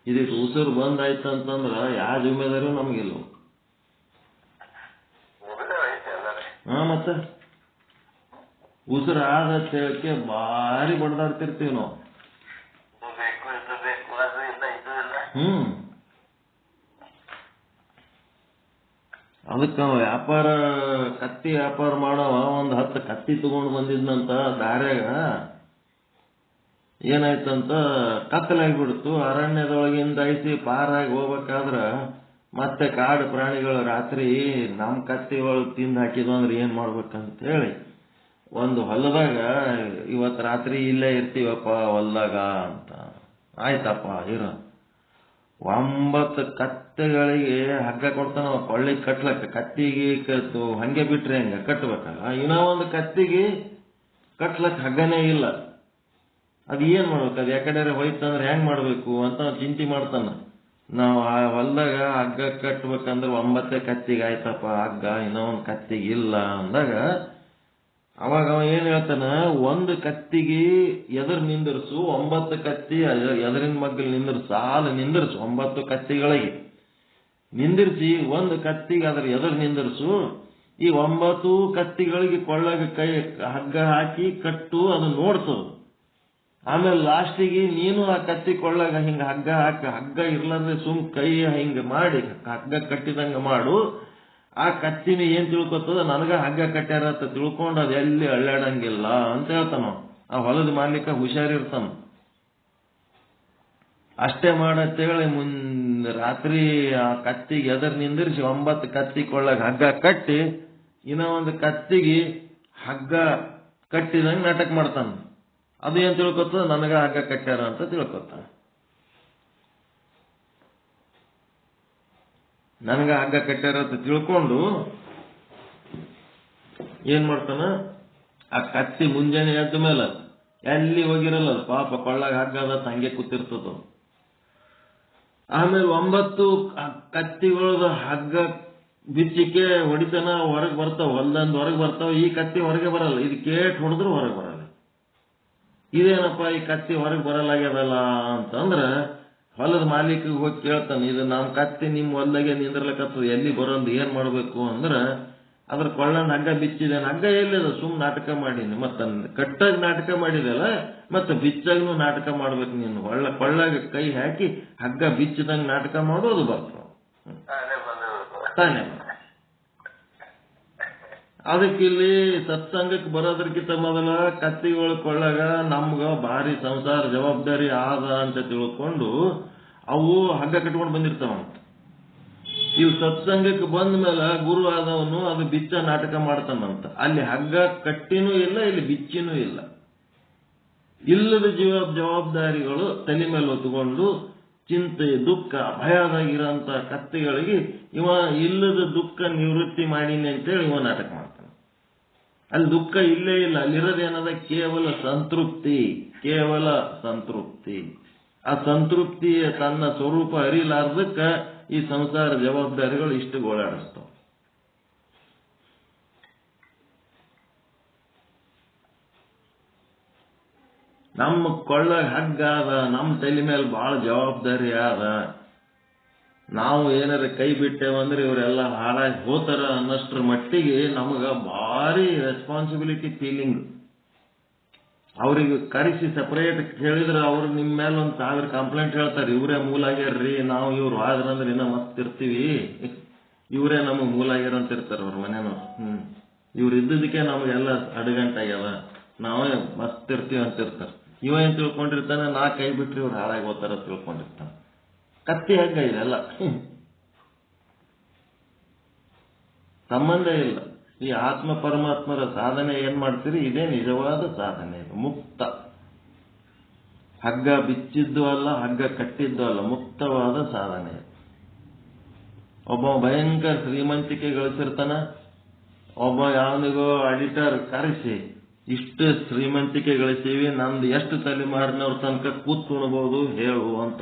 ಇದಿಷ್ಟು ಉಸಿರು ಬಂದಾಯ್ತು ಅಂತಂದ್ರೆ ಯಾವ ಜಿಮ್ಮೆದಾರಿಯೂ ನಮಗಿಲ್ಲ. ಮತ್ತೆ ಉಸಿರು ಆದ ಹೇಳಕ್ಕೆ ಭಾರಿ ಬಡ್ದಾಡ್ತಿರ್ತೀವಿ ನಾವು. ಅದಕ್ಕೆ ವ್ಯಾಪಾರ ಕತ್ತಿ ವ್ಯಾಪಾರ ಮಾಡವ ಒಂದು 10 ಕತ್ತಿ ತಗೊಂಡು ಬಂದಿದ್ನಂತ. ದಾರ್ಯಾಗ ಏನಾಯ್ತಂತ, ಕತ್ತಲಾಗಿಬಿಡ್ತು. ಅರಣ್ಯದೊಳಗಿಂದ ಐಸಿ ಪಾರಾಗಿ ಹೋಗ್ಬೇಕಾದ್ರ ಮತ್ತೆ ಕಾಡು ಪ್ರಾಣಿಗಳು ರಾತ್ರಿ ನಮ್ಮ ಕತ್ತಿ ಒಳಗೆ ತಿಂದು ಹಾಕಿದ್ವು ಅಂದ್ರೆ ಏನ್ ಮಾಡ್ಬೇಕಂತ ಹೇಳಿ ಒಂದು ಹೊಲದಾಗ ಇವತ್ತು ರಾತ್ರಿ ಇಲ್ಲೇ ಇರ್ತೀವಪ್ಪ ಹೊಲದಾಗ ಅಂತ ಆಯ್ತಪ್ಪ ಇರು. 9 ಕತ್ತೆಗಳಿಗೆ ಹಗ್ಗ ಕೊಡ್ತಾನ ಕೊಳ್ಳಿಗೆ ಕಟ್ಲಕ್ಕ. ಕತ್ತಿಗೆ ಹಂಗೆ ಬಿಟ್ರೆ ಹೆಂಗ ಕಟ್ಬೇಕಲ್ಲ. ಇನ್ನೂ ಒಂದು ಕತ್ತಿಗೆ ಕಟ್ಲಕ್ಕ ಹಗ್ಗನೇ ಇಲ್ಲ. ಅದು ಏನ್ ಮಾಡ್ಬೇಕು? ಅದು ಯಾಕಡೆ ಹೋಯ್ತಂದ್ರೆ ಹೆಂಗ್ ಮಾಡ್ಬೇಕು ಅಂತ ಚಿಂತೆ ಮಾಡ್ತಾನ. ನಾವು ಆ ಹೊಲ್ದಾಗ ಹಗ್ಗ ಕಟ್ಬೇಕಂದ್ರೆ 9 ಕತ್ತಿಗೆ ಆಯ್ತಪ್ಪ ಹಗ್ಗ, ಇನ್ನೂ ಒಂದು ಕತ್ತಿಗೆ ಇಲ್ಲ ಅಂದಾಗ ಅವಾಗ ಅವ ಏನ್ ಹೇಳ್ತಾನ, 1 ಕತ್ತಿಗೆ ಎದುರು ನಿಂದಿರ್ಸು, 9 ಕತ್ತಿ ಎದರಿನ ಮಗ್ಗಲ್ ನಿಂದಿರ್ಸು, ಸಾಲು ನಿಂದಿರ್ಸು, 9 ಕತ್ತಿಗಳಿಗೆ ನಿಂದಿರ್ಸಿ 1 ಕತ್ತಿಗೆ ಅದ್ರ ಎದುರು ನಿಂದಿರ್ಸು. ಈ 9 ಕತ್ತಿಗಳಿಗೆ ಕೊಳ್ಳಾಗ ಕೈ ಹಗ್ಗ ಹಾಕಿ ಕಟ್ಟು, ಅದು ನೋಡ್ತದ. ಆಮೇಲೆ ಲಾಸ್ಟಿಗೆ ನೀನು ಆ ಕತ್ತಿ ಕೊಳ್ಳಾಗ ಹಿಂಗ ಹಗ್ಗ ಹಾಕ, ಹಗ್ಗ ಇರ್ಲಾರ್ದೆ ಸುಮ್ ಕೈ ಹಿಂಗ ಮಾಡಿ ಹಗ್ಗ ಕಟ್ಟಿದಂಗ ಮಾಡು. ಆ ಕತ್ತಿನ ಏನ್ ತಿಳ್ಕೊತದ, ನನಗ ಹಗ್ಗ ಕಟ್ಟ್ಯಾರ ಅಂತ ತಿಳ್ಕೊಂಡು ಅದು ಎಲ್ಲಿ ಅಳ್ಳಾಡಂಗಿಲ್ಲ ಅಂತ ಹೇಳ್ತಾನ. ಆ ಹೊಲದ ಮಾಲೀಕ ಹುಷಾರಿರ್ತಾನ. ಅಷ್ಟೇ ಮಾಡತ್ತೇಳಿ ರಾತ್ರಿ ಆ ಕತ್ತಿಗೆ ಎದುರು ನಿಂದಿರಿಸಿ 9 ಕತ್ತಿ ಕೊಳ್ಳಾಗ ಹಗ್ಗ ಕಟ್ಟಿ ಇನ್ನೂ ಒಂದು ಕತ್ತಿಗೆ ಹಗ್ಗ ಕಟ್ಟಿದಂಗ ನಾಟಕ ಮಾಡ್ತಾನ. ಅದು ಏನ್ ತಿಳ್ಕೊತದ, ನನಗ ಹಗ್ಗ ಕಟ್ಟ್ಯಾರ ಅಂತ ತಿಳ್ಕೊತಾನ. ನನಗ ಹಗ್ಗ ಕಟ್ಟ್ಯಾರ ಅಂತ ತಿಳ್ಕೊಂಡು ಏನ್ ಮಾಡ್ತಾನ, ಆ ಕತ್ತಿ ಮುಂಜಾನೆ ಎದ್ದ ಮೇಲೆ ಎಲ್ಲಿ ಹೋಗಿರಲ್ಲ, ಪಾಪ ಕೊಳ್ಳಾಗ ಹಗ್ಗ ಅದ ಹಂಗೆ ಕೂತಿರ್ತದ. ಆಮೇಲೆ 9 ಕತ್ತಿಗಳದ ಹಗ್ಗ ಬಿಚ್ಚಿಕೆ ಹೊಡಿತನ ಹೊರಗೆ ಬರ್ತಾವ, ಹೊಲ್ದಂದ್ ಹೊರಗೆ ಬರ್ತಾವ. ಈ ಕತ್ತಿ ಹೊರಗೆ ಬರಲ್ಲ. ಇದು ಕೇಟ್ ಹೊಡೆದ್ರು ಹೊರಗೆ ಬರಲ್ಲ. ಇದೇನಪ್ಪ ಈ ಕತ್ತಿ ಹೊರಗೆ ಬರಲಾಗ್ಯದಲ್ಲ ಅಂತಂದ್ರ ಹೊಲದ ಮಾಲೀಕಿಗೆ ಹೋಗಿ ಕೇಳ್ತಾನೆ, ಇದು ನಮ್ಮ ಕತ್ತಿ ನಿಮ್ಮ ಹೊಲ್ದಾಗೆ ನಿಂದಿರ್ಲಕತ್ತದ, ಎಲ್ಲಿ ಬರೋದು, ಏನ್ ಮಾಡ್ಬೇಕು ಅಂದ್ರ ಅದ್ರ ಕೊಳ್ಳಂದ್ ಹಗ್ಗ ಬಿಚ್ಚಿದೇನೆ. ಹಗ್ಗ ಎಲ್ಲಿದ? ಸುಮ್ ನಾಟಕ ಮಾಡೀನಿ. ಮತ್ತ ಕಟ್ಟಾಗ ನಾಟಕ ಮಾಡಿದಲ್ಲ, ಮತ್ತೆ ಬಿಚ್ಚಾಗನು ನಾಟಕ ಮಾಡ್ಬೇಕು ನೀನು. ಕೊಳ್ಳಾಗ ಕೈ ಹಾಕಿ ಹಗ್ಗ ಬಿಚ್ಚಿದಂಗ ನಾಟಕ ಮಾಡೋದು ಬರ್ತಾವ ತಾನೇ. ಅದಕ್ಕಿಲ್ಲಿ ಸತ್ಸಂಗಕ್ಕೆ ಬರೋದಕ್ಕಿಂತ ಮೊದಲ ಕತ್ತಿಗಳ ಕೊಳ್ಳಾಗ ನಮ್ಗ ಭಾರಿ ಸಂಸಾರ ಜವಾಬ್ದಾರಿ ಆದ ಅಂತ ತಿಳ್ಕೊಂಡು ಅವು ಹಗ್ಗ ಕಟ್ಕೊಂಡು ಬಂದಿರ್ತಾವಂತ. ಇವು ಸತ್ಸಂಗಕ್ಕೆ ಬಂದ ಮೇಲೆ ಗುರು ಆದವನು ಅದು ಬಿಚ್ಚ ನಾಟಕ ಮಾಡ್ತಾನಂತ. ಅಲ್ಲಿ ಹಗ್ಗ ಕಟ್ಟಿನೂ ಇಲ್ಲ, ಇಲ್ಲಿ ಬಿಚ್ಚಿನೂ ಇಲ್ಲ. ಇಲ್ಲದ ಜವಾಬ್ದಾರಿಗಳು ತಲೆ ಮೇಲೆ ಹೊತ್ಕೊಂಡು ಚಿಂತೆ ದುಃಖ ಭಯದಾಗಿರೋಂಥ ಕತ್ತಿಗಳಿಗೆ ಇವ ಇಲ್ಲದ ದುಃಖ ನಿವೃತ್ತಿ ಮಾಡೀನಿ ಅಂತೇಳಿ ಇವ ನಾಟಕ ಮಾಡ್ತಾನೆ. ಅಲ್ಲಿ ದುಃಖ ಇಲ್ಲೇ ಇಲ್ಲ. ಅಲ್ಲಿರೋದೇನದ? ಕೇವಲ ಸಂತೃಪ್ತಿ, ಕೇವಲ ಸಂತೃಪ್ತಿ. ಆ ಸಂತೃಪ್ತಿಯ ತನ್ನ ಸ್ವರೂಪ ಅರಿಲಾರ್ದಕ್ಕ ಈ ಸಂಸಾರ ಜವಾಬ್ದಾರಿಗಳು ಇಷ್ಟು ಗೋಳಾಡಿಸ್ತಾವ. ನಮ್ಮ ಕೊಳ್ಳಾಗ ಹಗ್ಗ ಅದ, ನಮ್ಮ ತಲೆ ಮೇಲೆ ಬಹಳ ಜವಾಬ್ದಾರಿ ಅದ. ನಾವು ಏನಾರ ಕೈ ಬಿಟ್ಟೇವಂದ್ರೆ ಇವರೆಲ್ಲ ಹಾಳಾಗಿ ಹೋತಾರ ಅನ್ನಷ್ಟರ ಮಟ್ಟಿಗೆ ನಮಗ ಭಾರಿ ರೆಸ್ಪಾನ್ಸಿಬಿಲಿಟಿ ಫೀಲಿಂಗ್. ಅವ್ರಿಗೆ ಕರೆಸಿ ಸಪರೇಟ್ ಹೇಳಿದ್ರೆ ಅವ್ರು ನಿಮ್ಮ ಮೇಲೆ 1000 ಕಂಪ್ಲೇಂಟ್ ಹೇಳ್ತಾರೆ. ಇವರೇ ಮೂಲ ಆಗ್ಯಾರ್ರಿ, ನಾವು ಇವ್ರು ಆದ್ರಂದ್ರೆ ಇನ್ನೂ ಮಸ್ತ್ ಇರ್ತೀವಿ, ಇವರೇ ನಮಗೆ ಮೂಲ ಆಗ್ಯಾರ ಅಂತ ಇರ್ತಾರೆ ಅವ್ರ ಮನೆಯವ್ರು. ಇವ್ರು ಇದ್ದದಕ್ಕೆ ನಮಗೆಲ್ಲ ಅಡಗಂಟಾಗ್ಯದ, ನಾವೇ ಮಸ್ತ್ ಇರ್ತೀವಿ ಅಂತ ಇರ್ತಾರೆ. ಇವ ಏನ್ ತಿಳ್ಕೊಂಡಿರ್ತಾನೆ, ನಾ ಕೈ ಬಿಟ್ರಿ ಇವ್ರು ಹಾಳಾಗಿ ಹೋಗ್ತಾರ ತಿಳ್ಕೊಂಡಿರ್ತಾನೆ. ಕತ್ತಿ ಹಗ್ಗ ಇದೆಲ್ಲ ಸಂಬಂಧ ಇಲ್ಲ. ಈ ಆತ್ಮ ಪರಮಾತ್ಮರ ಸಾಧನೆ ಏನ್ ಮಾಡ್ತೀರಿ, ಇದೇ ನಿಜವಾದ ಸಾಧನೆ. ಮುಕ್ತ, ಹಗ್ಗ ಬಿಚ್ಚಿದ್ದು ಅಲ್ಲ, ಹಗ್ಗ ಕಟ್ಟಿದ್ದು ಅಲ್ಲ, ಮುಕ್ತವಾದ ಸಾಧನೆ. ಒಬ್ಬ ಭಯಂಕರ ಶ್ರೀಮಂತಿಕೆ ಗಳಿಸಿರ್ತಾನ, ಒಬ್ಬ ಯಾವನಿಗೋ ಅಡಿಟರ್ ಕರೆಸಿ ಇಷ್ಟು ಶ್ರೀಮಂತಿಕೆ ಗಳಿಸೀವಿ, ನಮ್ದು ಎಷ್ಟು ತಲೆಮಾರಿನವ್ರ ತನಕ ಕೂತ್ ಉಣ್ಬೋದು ಹೇಳು ಅಂತ.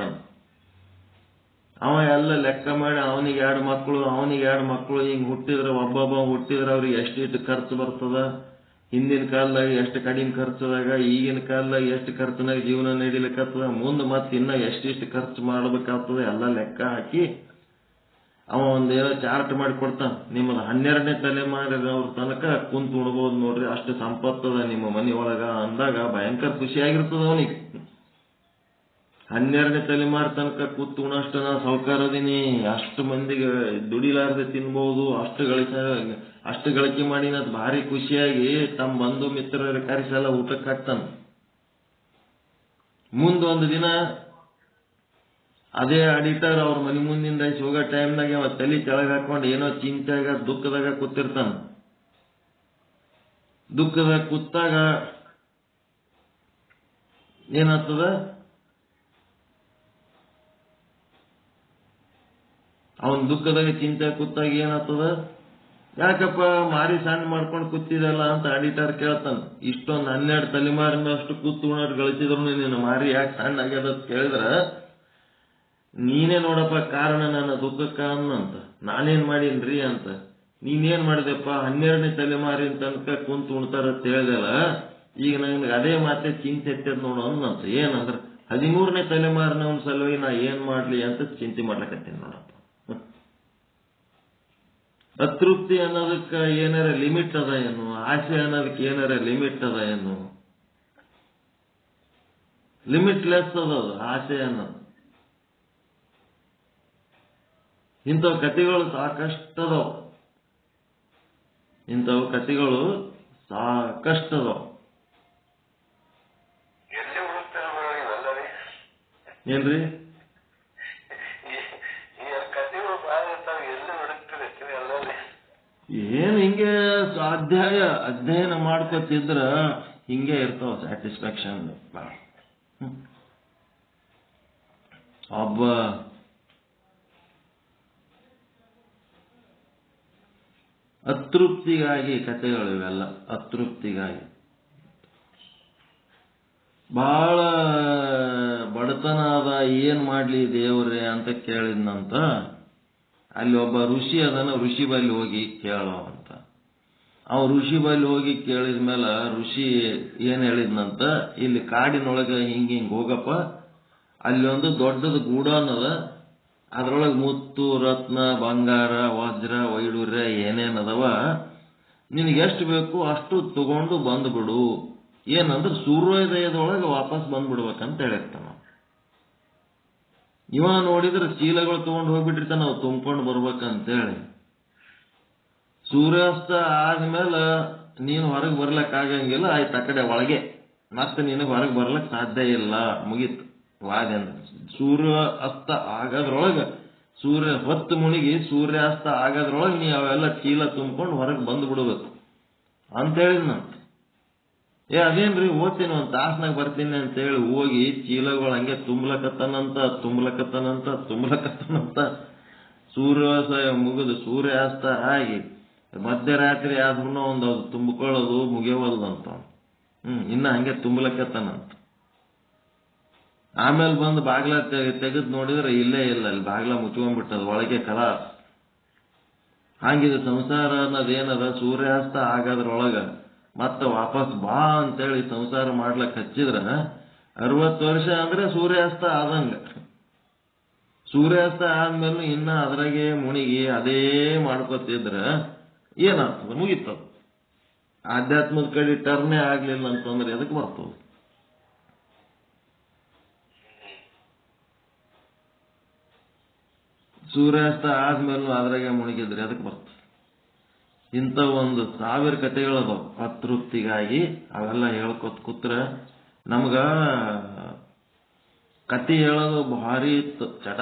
ಅವ ಎಲ್ಲ ಲೆಕ್ಕ ಮಾಡಿ ಅವನಿಗೆ 2 ಮಕ್ಕಳು, ಅವನಿಗೆ 2 ಮಕ್ಕಳು, ಹಿಂಗ್ ಹುಟ್ಟಿದ್ರೆ ಒಬ್ಬೊಬ್ಬ ಹುಟ್ಟಿದ್ರೆ ಅವ್ರಿಗೆ ಎಷ್ಟಿಟ್ಟು ಖರ್ಚು ಬರ್ತದ, ಹಿಂದಿನ ಕಾಲದಾಗ ಎಷ್ಟು ಕಡಿಮೆ ಖರ್ಚದಾಗ, ಈಗಿನ ಕಾಲದಾಗ ಎಷ್ಟು ಖರ್ಚಿನಾಗ ಜೀವನ ನಡೀಲಿಕ್ಕತ್ತದ, ಮುಂದೆ ಮತ್ತೆ ಇನ್ನ ಎಷ್ಟಿಷ್ಟು ಖರ್ಚು ಮಾಡ್ಬೇಕಾಗ್ತದೆ ಎಲ್ಲ ಲೆಕ್ಕ ಹಾಕಿ ಅವ ಒಂದೇನೋ ಚಾರ್ಟ್ ಮಾಡಿ ಕೊಡ್ತಾನ. ನಿಮ್ಮದು 12ನೇ ತಲೆಮಾರಿನವ್ರ ತನಕ ಕುಂತು ಉಣ್ಬೋದು ನೋಡ್ರಿ, ಅಷ್ಟು ಸಂಪತ್ತದ ನಿಮ್ಮ ಮನೆ ಒಳಗ ಅಂದಾಗ ಭಯಂಕರ ಖುಷಿಯಾಗಿರ್ತದ ಅವನಿಗೆ. 12ನೇ ತಲೆಮಾರು ತನಕ ಕೂತು ಉಣಷ್ಟು ನಾ ಸೌಕಾರದೀನಿ, ಅಷ್ಟು ಮಂದಿಗೆ ದುಡಿಲಾರ್ದೆ ತಿನ್ಬಹುದು, ಅಷ್ಟು ಗಳಿಕೆ ಮಾಡಿ ನದ್ ಭಾರಿ ಖುಷಿಯಾಗಿ ತಮ್ಮ ಬಂಧು ಮಿತ್ರರ ಕರೆಸೆಲ್ಲ ಊಟಕ್ಕೆ ಹಾಕ್ತಾನ. ಮುಂದೊಂದು ದಿನ ಅದೇ ಅಡಿಟರ್ ಅವ್ರ ಮನೆ ಮುಂದಿಂದ ಹೋಗೋ ಟೈಮ್ನಾಗೆ ಅವ ತಲೆ ಕೆಳಗೆ ಹಾಕೊಂಡು ಏನೋ ಚಿಂತೆಯಾಗ ದುಃಖದಾಗ ಕೂತಿರ್ತಾನ. ದುಃಖದಾಗ ಕೂತಾಗ ಏನಾಗ್ತದ, ಅವನ್ ದುಃಖದಾಗ ಚಿಂತೆ ಕೂತಾಗ ಏನಾಗ್ತದ, ಯಾಕಪ್ಪ ಮಾರಿ ಸಣ್ಣ ಮಾಡ್ಕೊಂಡು ಕೂತಿದಲ್ಲ ಅಂತ ಆಡಿಟರ್ ಕೇಳ್ತಾನ. ಇಷ್ಟೊಂದು 12 ತಲೆಮಾರಿನಷ್ಟು ಕೂತು ಉಣ್ಣೋರು ಗಳಿಸಿದ್ರು ನೀನು ಮಾರಿ ಯಾಕೆ ಸಣ್ಣ ಆಗ್ಯದ ಅಂತ ಕೇಳಿದ್ರ, ನೀನೇ ನೋಡಪ್ಪ ಕಾರಣ ನನ್ನ ದುಃಖಕ್ಕ ಅನ್ನಂತ. ನಾನೇನ್ ಮಾಡೀನ್ರಿ ಅಂತ. ನೀನೇನ್ ಮಾಡಿದೆಪ್ಪ, 12ನೇ ತಲೆಮಾರಿನ ತನಕ ಕುಂತು ಉಣ್ತಾರ ಅಂತ ಹೇಳಿದೆಲ್ಲ, ಈಗ ನನಗೆ ಅದೇ ಮಾತೆ ಚಿಂತೆ ಎತ್ತದ ನೋಡು ಅನ್ನಂತ. ಏನಂದ್ರ 13ನೇ ತಲೆಮಾರಿನವನ್ ಸಲುವಾಗಿ ನಾ ಏನ್ ಮಾಡ್ಲಿ ಅಂತ ಚಿಂತೆ ಮಾಡ್ಲಕತ್ತೀನಿ ನೋಡಪ್ಪ. ಅತೃಪ್ತಿ ಅನ್ನೋದಕ್ಕ ಏನಾರ ಲಿಮಿಟ್ ಅದ ಏನು? ಆಸೆ ಅನ್ನೋದಕ್ಕೆ ಏನಾರ ಲಿಮಿಟ್ ಅದ ಏನು? ಲಿಮಿಟ್ಲೆಸ್ ಅದದು ಆಸೆ ಅನ್ನೋದು. ಇಂಥವು ಕಥೆಗಳು ಸಾಕಷ್ಟದವು, ಇಂಥವು ಕಥೆಗಳು ಸಾಕಷ್ಟದವು. ಏನ್ರಿ ಏನ್ ಹಿಂಗೆ ಅಧ್ಯಯನ ಮಾಡ್ಕೊತಿದ್ರ ಹಿಂಗೆ ಇರ್ತಾವ ಸ್ಯಾಟಿಸ್ಫ್ಯಾಕ್ಷನ್. ಒಬ್ಬ ಅತೃಪ್ತಿಗಾಗಿ ಕಥೆಗಳು ಇವೆಲ್ಲ. ಅತೃಪ್ತಿಗಾಗಿ ಬಹಳ ಬಡತನ ಅದ, ಏನ್ ಮಾಡ್ಲಿ ದೇವ್ರೆ ಅಂತ ಕೇಳಿದ್ನಂತ. ಅಲ್ಲಿ ಒಬ್ಬ ಋಷಿ ಅದನ್ನ, ಋಷಿ ಬಲ್ಲಿ ಹೋಗಿ ಕೇಳೋ ಅಂತ. ಅವ ಋಷಿ ಬಲ್ಲಿ ಹೋಗಿ ಕೇಳಿದ್ಮೇಲೆ ಋಷಿ ಏನ್ ಹೇಳಿದ್ನಂತ, ಇಲ್ಲಿ ಕಾಡಿನೊಳಗ ಹಿಂಗ್ ಹೋಗಪ್ಪ, ಅಲ್ಲಿ ಒಂದು ದೊಡ್ಡದ ಗೂಡನ್ ಅದ, ಅದ್ರೊಳಗೆ ಮುತ್ತು ರತ್ನ ಬಂಗಾರ ವಜ್ರ ವೈಡೂರ್ಯ ಏನೇನದವ, ನಿನಗೆ ಎಷ್ಟು ಬೇಕು ಅಷ್ಟು ತಗೊಂಡು ಬಂದ್ಬಿಡು. ಏನಂದ್ರೆ ಸೂರ್ಯೋದಯದೊಳಗೆ ವಾಪಸ್ ಬಂದ್ಬಿಡ್ಬೇಕಂತ ಹೇಳಿರ್ತಾನ. ಇವ ನೋಡಿದ್ರೆ ಚೀಲಗಳು ತಗೊಂಡು ಹೋಗ್ಬಿಟ್ಟಿರ್ತಾನ, ನಾವು ತುಂಬ್ಕೊಂಡು ಬರ್ಬೇಕಂತೇಳಿ. ಸೂರ್ಯಾಸ್ತ ಆದ್ಮೇಲೆ ನೀನು ಹೊರಗೆ ಬರ್ಲಕ್ ಆಗಂಗಿಲ್ಲ, ಆಯ್ತು ಆ ಕಡೆ ಒಳಗೆ, ಮತ್ತೆ ನಿನಗೆ ಹೊರಗೆ ಬರ್ಲಕ್ ಸಾಧ್ಯ ಇಲ್ಲ, ಮುಗೀತು ವಾದ್ಯ. ಸೂರ್ಯ ಅಸ್ತ ಆಗೋದ್ರೊಳಗೆ, ಸೂರ್ಯ ಹೊತ್ತು ಮುಳುಗಿ ಸೂರ್ಯಾಸ್ತ ಆಗೋದ್ರೊಳಗೆ ನೀ ಅವೆಲ್ಲ ಚೀಲ ತುಂಬ್ಕೊಂಡು ಹೊರಗೆ ಬಂದು ಬಿಡ್ಬೇಕು ಅಂತ ಹೇಳಿದ್ನಂತ. ಅದೇನ್ರಿ ಓದ್ತೀನಿ, ಒಂದು ತಾಸ್ನಾಗ ಬರ್ತೀನಿ ಅಂತೇಳಿ ಹೋಗಿ ಚೀಲಗಳು ಹಂಗೆ ತುಂಬಲಕತ್ತನಂತ. ಸೂರ್ಯೋದಯ ಮುಗಿದು ಸೂರ್ಯಾಸ್ತ ಆಗಿ ಮಧ್ಯರಾತ್ರಿ ಆದ್ರೂ ಒಂದು ಅದು ತುಂಬಿಕೊಳ್ಳೋದು ಮುಗಿಯವಲ್ದಂತ. ಇನ್ನ ಹಂಗೆ ತುಂಬಲಕತ್ತನಂತ. ಆಮೇಲೆ ಬಂದು ಬಾಗ್ಲ ತೆಗೆದು ನೋಡಿದ್ರೆ ಇಲ್ಲೇ ಇಲ್ಲ, ಅಲ್ಲಿ ಬಾಗ್ಲ ಮುಚ್ಕೊಂಡ್ಬಿಟ್ಟದ, ಒಳಗೆ ಕಲಾಸ್. ಹಂಗಿದು ಸಂಸಾರ ಅನ್ನೋದೇನದ, ಸೂರ್ಯಾಸ್ತ ಆಗೋದ್ರೊಳಗ ಮತ್ತ ವಾಪಸ್ ಬಾ ಅಂತೇಳಿ ಸಂಸಾರ ಮಾಡ್ಲಕ್ ಹಚ್ಚಿದ್ರ 60 ವರ್ಷ ಅಂದ್ರೆ ಸೂರ್ಯಾಸ್ತ ಆದಂಗ. ಸೂರ್ಯಾಸ್ತ ಆದ್ಮೇಲೆ ಇನ್ನ ಅದ್ರಾಗೆ ಮುಣಿಗಿ ಅದೇ ಮಾಡ್ಕೊತಿದ್ರ ಏನಾಗ್ತದ, ಮುಗಿತದ. ಆಧ್ಯಾತ್ಮದ ಕಡೆ ಟರ್ನೇ ಆಗ್ಲಿಲ್ಲ ಅಂತಂದ್ರೆ ಎದಕ್ ಬರ್ತದ? ಸೂರ್ಯಾಸ್ತ ಆದ್ಮೇಲೂ ಅದ್ರಾಗೆ ಮುಳುಗಿದ್ರೆ ಅದಕ್ಕೆ ಬರ್ತದೆ. ಇಂಥ ಒಂದು 1000 ಕಥೆಗಳದಾವ ಅತೃಪ್ತಿಗಾಗಿ. ಅವೆಲ್ಲ ಹೇಳ್ಕೊತ ಕೂತ್ರ ನಮ್ಗ ಕತೆ ಹೇಳೋದು ಭಾರಿ ಇತ್ತು ಚಟ.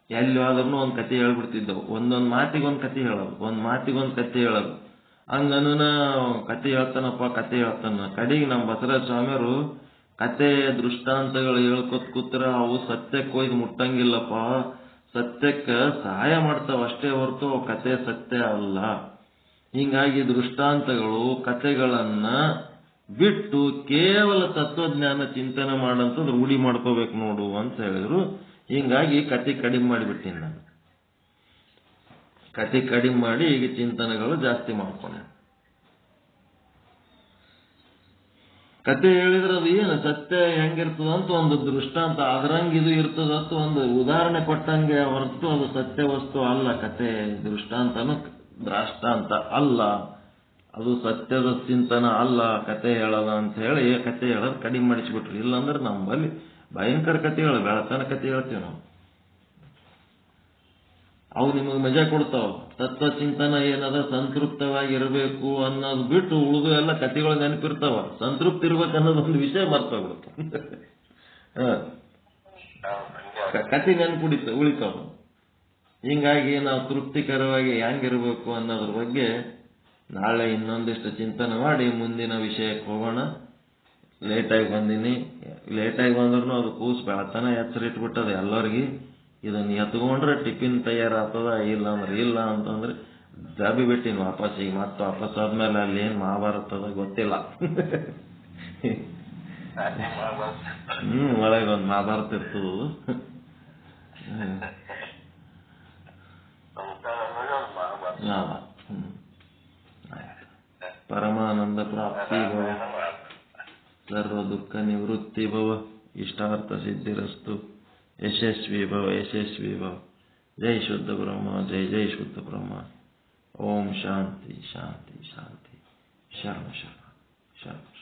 ಎಲ್ಲಿ ಆದ್ರೂ ಒಂದು ಕತೆ ಹೇಳ್ಬಿಡ್ತಿದ್ದವು. ಒಂದೊಂದು ಮಾತಿಗೊಂದು ಕತೆ ಹೇಳೋದು, ಒಂದು ಮಾತಿಗೊಂದು ಕತೆ ಹೇಳೋದು. ಹಂಗನ ಕತೆ ಹೇಳ್ತಾನ. ಕಡೆಗೆ ನಮ್ಮ ಬಸವರಾಜ ಸ್ವಾಮಿಯವರು ಕತೆ ದೃಷ್ಟಾಂತಗಳು ಹೇಳ್ಕೊತ ಕೂತ್ರ ಅವು ಸತ್ಯಕ್ಕೆ ಹೋಯ್ದು ಮುಟ್ಟಂಗಿಲ್ಲಪ್ಪ, ಸತ್ಯಕ್ಕೆ ಸಹಾಯ ಮಾಡ್ತಾವ ಅಷ್ಟೇ ಹೊರತು ಅವು ಕತೆ ಸತ್ಯ ಅಲ್ಲ. ಹಿಂಗಾಗಿ ದೃಷ್ಟಾಂತಗಳು ಕತೆಗಳನ್ನ ಬಿಟ್ಟು ಕೇವಲ ತತ್ವಜ್ಞಾನ ಚಿಂತನೆ ಮಾಡಂತಂದ್ರೆ ರೂಢಿ ಮಾಡ್ಕೋಬೇಕು ನೋಡು ಅಂತ ಹೇಳಿದ್ರು. ಹಿಂಗಾಗಿ ಕತೆ ಕಡಿಮೆ ಮಾಡಿಬಿಟ್ಟಿನಿ ನಾನು. ಕತೆ ಕಡಿಮೆ ಮಾಡಿ ಈಗ ಚಿಂತನೆಗಳು ಜಾಸ್ತಿ ಮಾಡ್ಕೊಂಡೆ. ಕತೆ ಹೇಳಿದ್ರೆ ಅದು ಏನು ಸತ್ಯ ಹೆಂಗಿರ್ತದಂತ ಒಂದು ದೃಷ್ಟಾಂತ ಅದರಂಗ ಇದು ಇರ್ತದಂತ ಒಂದು ಉದಾಹರಣೆ ಕೊಟ್ಟಂಗೆ ಹೊರತು ಅದು ಸತ್ಯ ವಸ್ತು ಅಲ್ಲ. ಕತೆ ದೃಷ್ಟಾಂತನ ದ್ರಾಷ್ಟಾಂತ ಅಲ್ಲ, ಅದು ಸತ್ಯದ ಚಿಂತನ ಅಲ್ಲ ಕತೆ ಹೇಳೋದ ಅಂತ ಹೇಳಿ ಕತೆ ಹೇಳೋದು ಕಡಿಮೆ ಮಾಡಿಸ್ಬಿಟ್ರು. ಇಲ್ಲಾಂದ್ರೆ ನಮ್ಮಲ್ಲಿ ಭಯಂಕರ ಕತೆಗಳು, ಬೆಳತನ ಕತೆ ಹೇಳ್ತೀವಿ ನಾವು. ಅವು ನಿಮಗೆ ಮಜಾ ಕೊಡ್ತಾವ. ತತ್ವ ಚಿಂತನ ಏನದ, ಸಂತೃಪ್ತವಾಗಿರ್ಬೇಕು ಅನ್ನೋದು ಬಿಟ್ಟು ಉಳಿದು ಎಲ್ಲ ಕತೆಗಳು ನೆನಪಿರ್ತಾವ. ಸಂತೃಪ್ತಿ ಇರ್ಬೇಕು ಅನ್ನೋದು ಒಂದು ವಿಷಯ ಮರ್ತೋಗ್ಬಿಡುತ್ತೆ. ಕತೆ ನೆನಪು ಉಳಿತಾವ. ಹಿಂಗಾಗಿ ನಾವು ತೃಪ್ತಿಕರವಾಗಿ ಹೆಂಗಿರ್ಬೇಕು ಅನ್ನೋದ್ರ ಬಗ್ಗೆ ನಾಳೆ ಇನ್ನೊಂದಿಷ್ಟು ಚಿಂತನೆ ಮಾಡಿ ಮುಂದಿನ ವಿಷಯಕ್ಕೆ ಹೋಗೋಣ. ಲೇಟಾಗಿ ಬಂದೀನಿ. ಲೇಟಾಗಿ ಬಂದ್ರೂ ಅದು ಕೂಸು ಬೆಳತನ ಎಚ್ಚರಿಟ್ಬಿಟ್ಟದ ಎಲ್ಲರಿಗೆ. ಇದನ್ನು ಎತ್ಕೊಂಡ್ರೆ ಟಿಫಿನ್ ತಯಾರಾಗ್ತದ, ಇಲ್ಲ ಅಂದ್ರೆ ಇಲ್ಲ ಅಂತಂದ್ರೆ ದಬಿ ಬಿಟ್ಟಿನಿ ವಾಪಸ್. ಈಗ ಮತ್ತೆ ವಾಪಸ್ ಆದ್ಮೇಲೆ ಅಲ್ಲಿ ಏನು ಮಹಾಭಾರತದ ಗೊತ್ತಿಲ್ಲ. ಒಳಗೆ ಒಂದು ಮಹಾಭಾರತ ಇರ್ತದ. ಪರಮಾನಂದ ಪ್ರಾಪ್ತಿ ಭವ, ಸರ್ವ ದುಃಖ ನಿವೃತ್ತಿ ಭವ, ಇಷ್ಟಾರ್ಥ ಸಿದ್ಧಿರಸ್ತು, ಯಶಸ್ವಿ ಭವ ಯಶಸ್ವಿ ಭವ. ಜೈ ಶುದ್ಧ ಬ್ರಹ್ಮ, ಜೈ ಜೈ ಶುದ್ಧ ಬ್ರಹ್ಮ. ಓಂ ಶಾಂತಿ ಶಾಂತಿ ಶಾಂತಿ. ಶರಣ ಶರಣ ಶರಣ.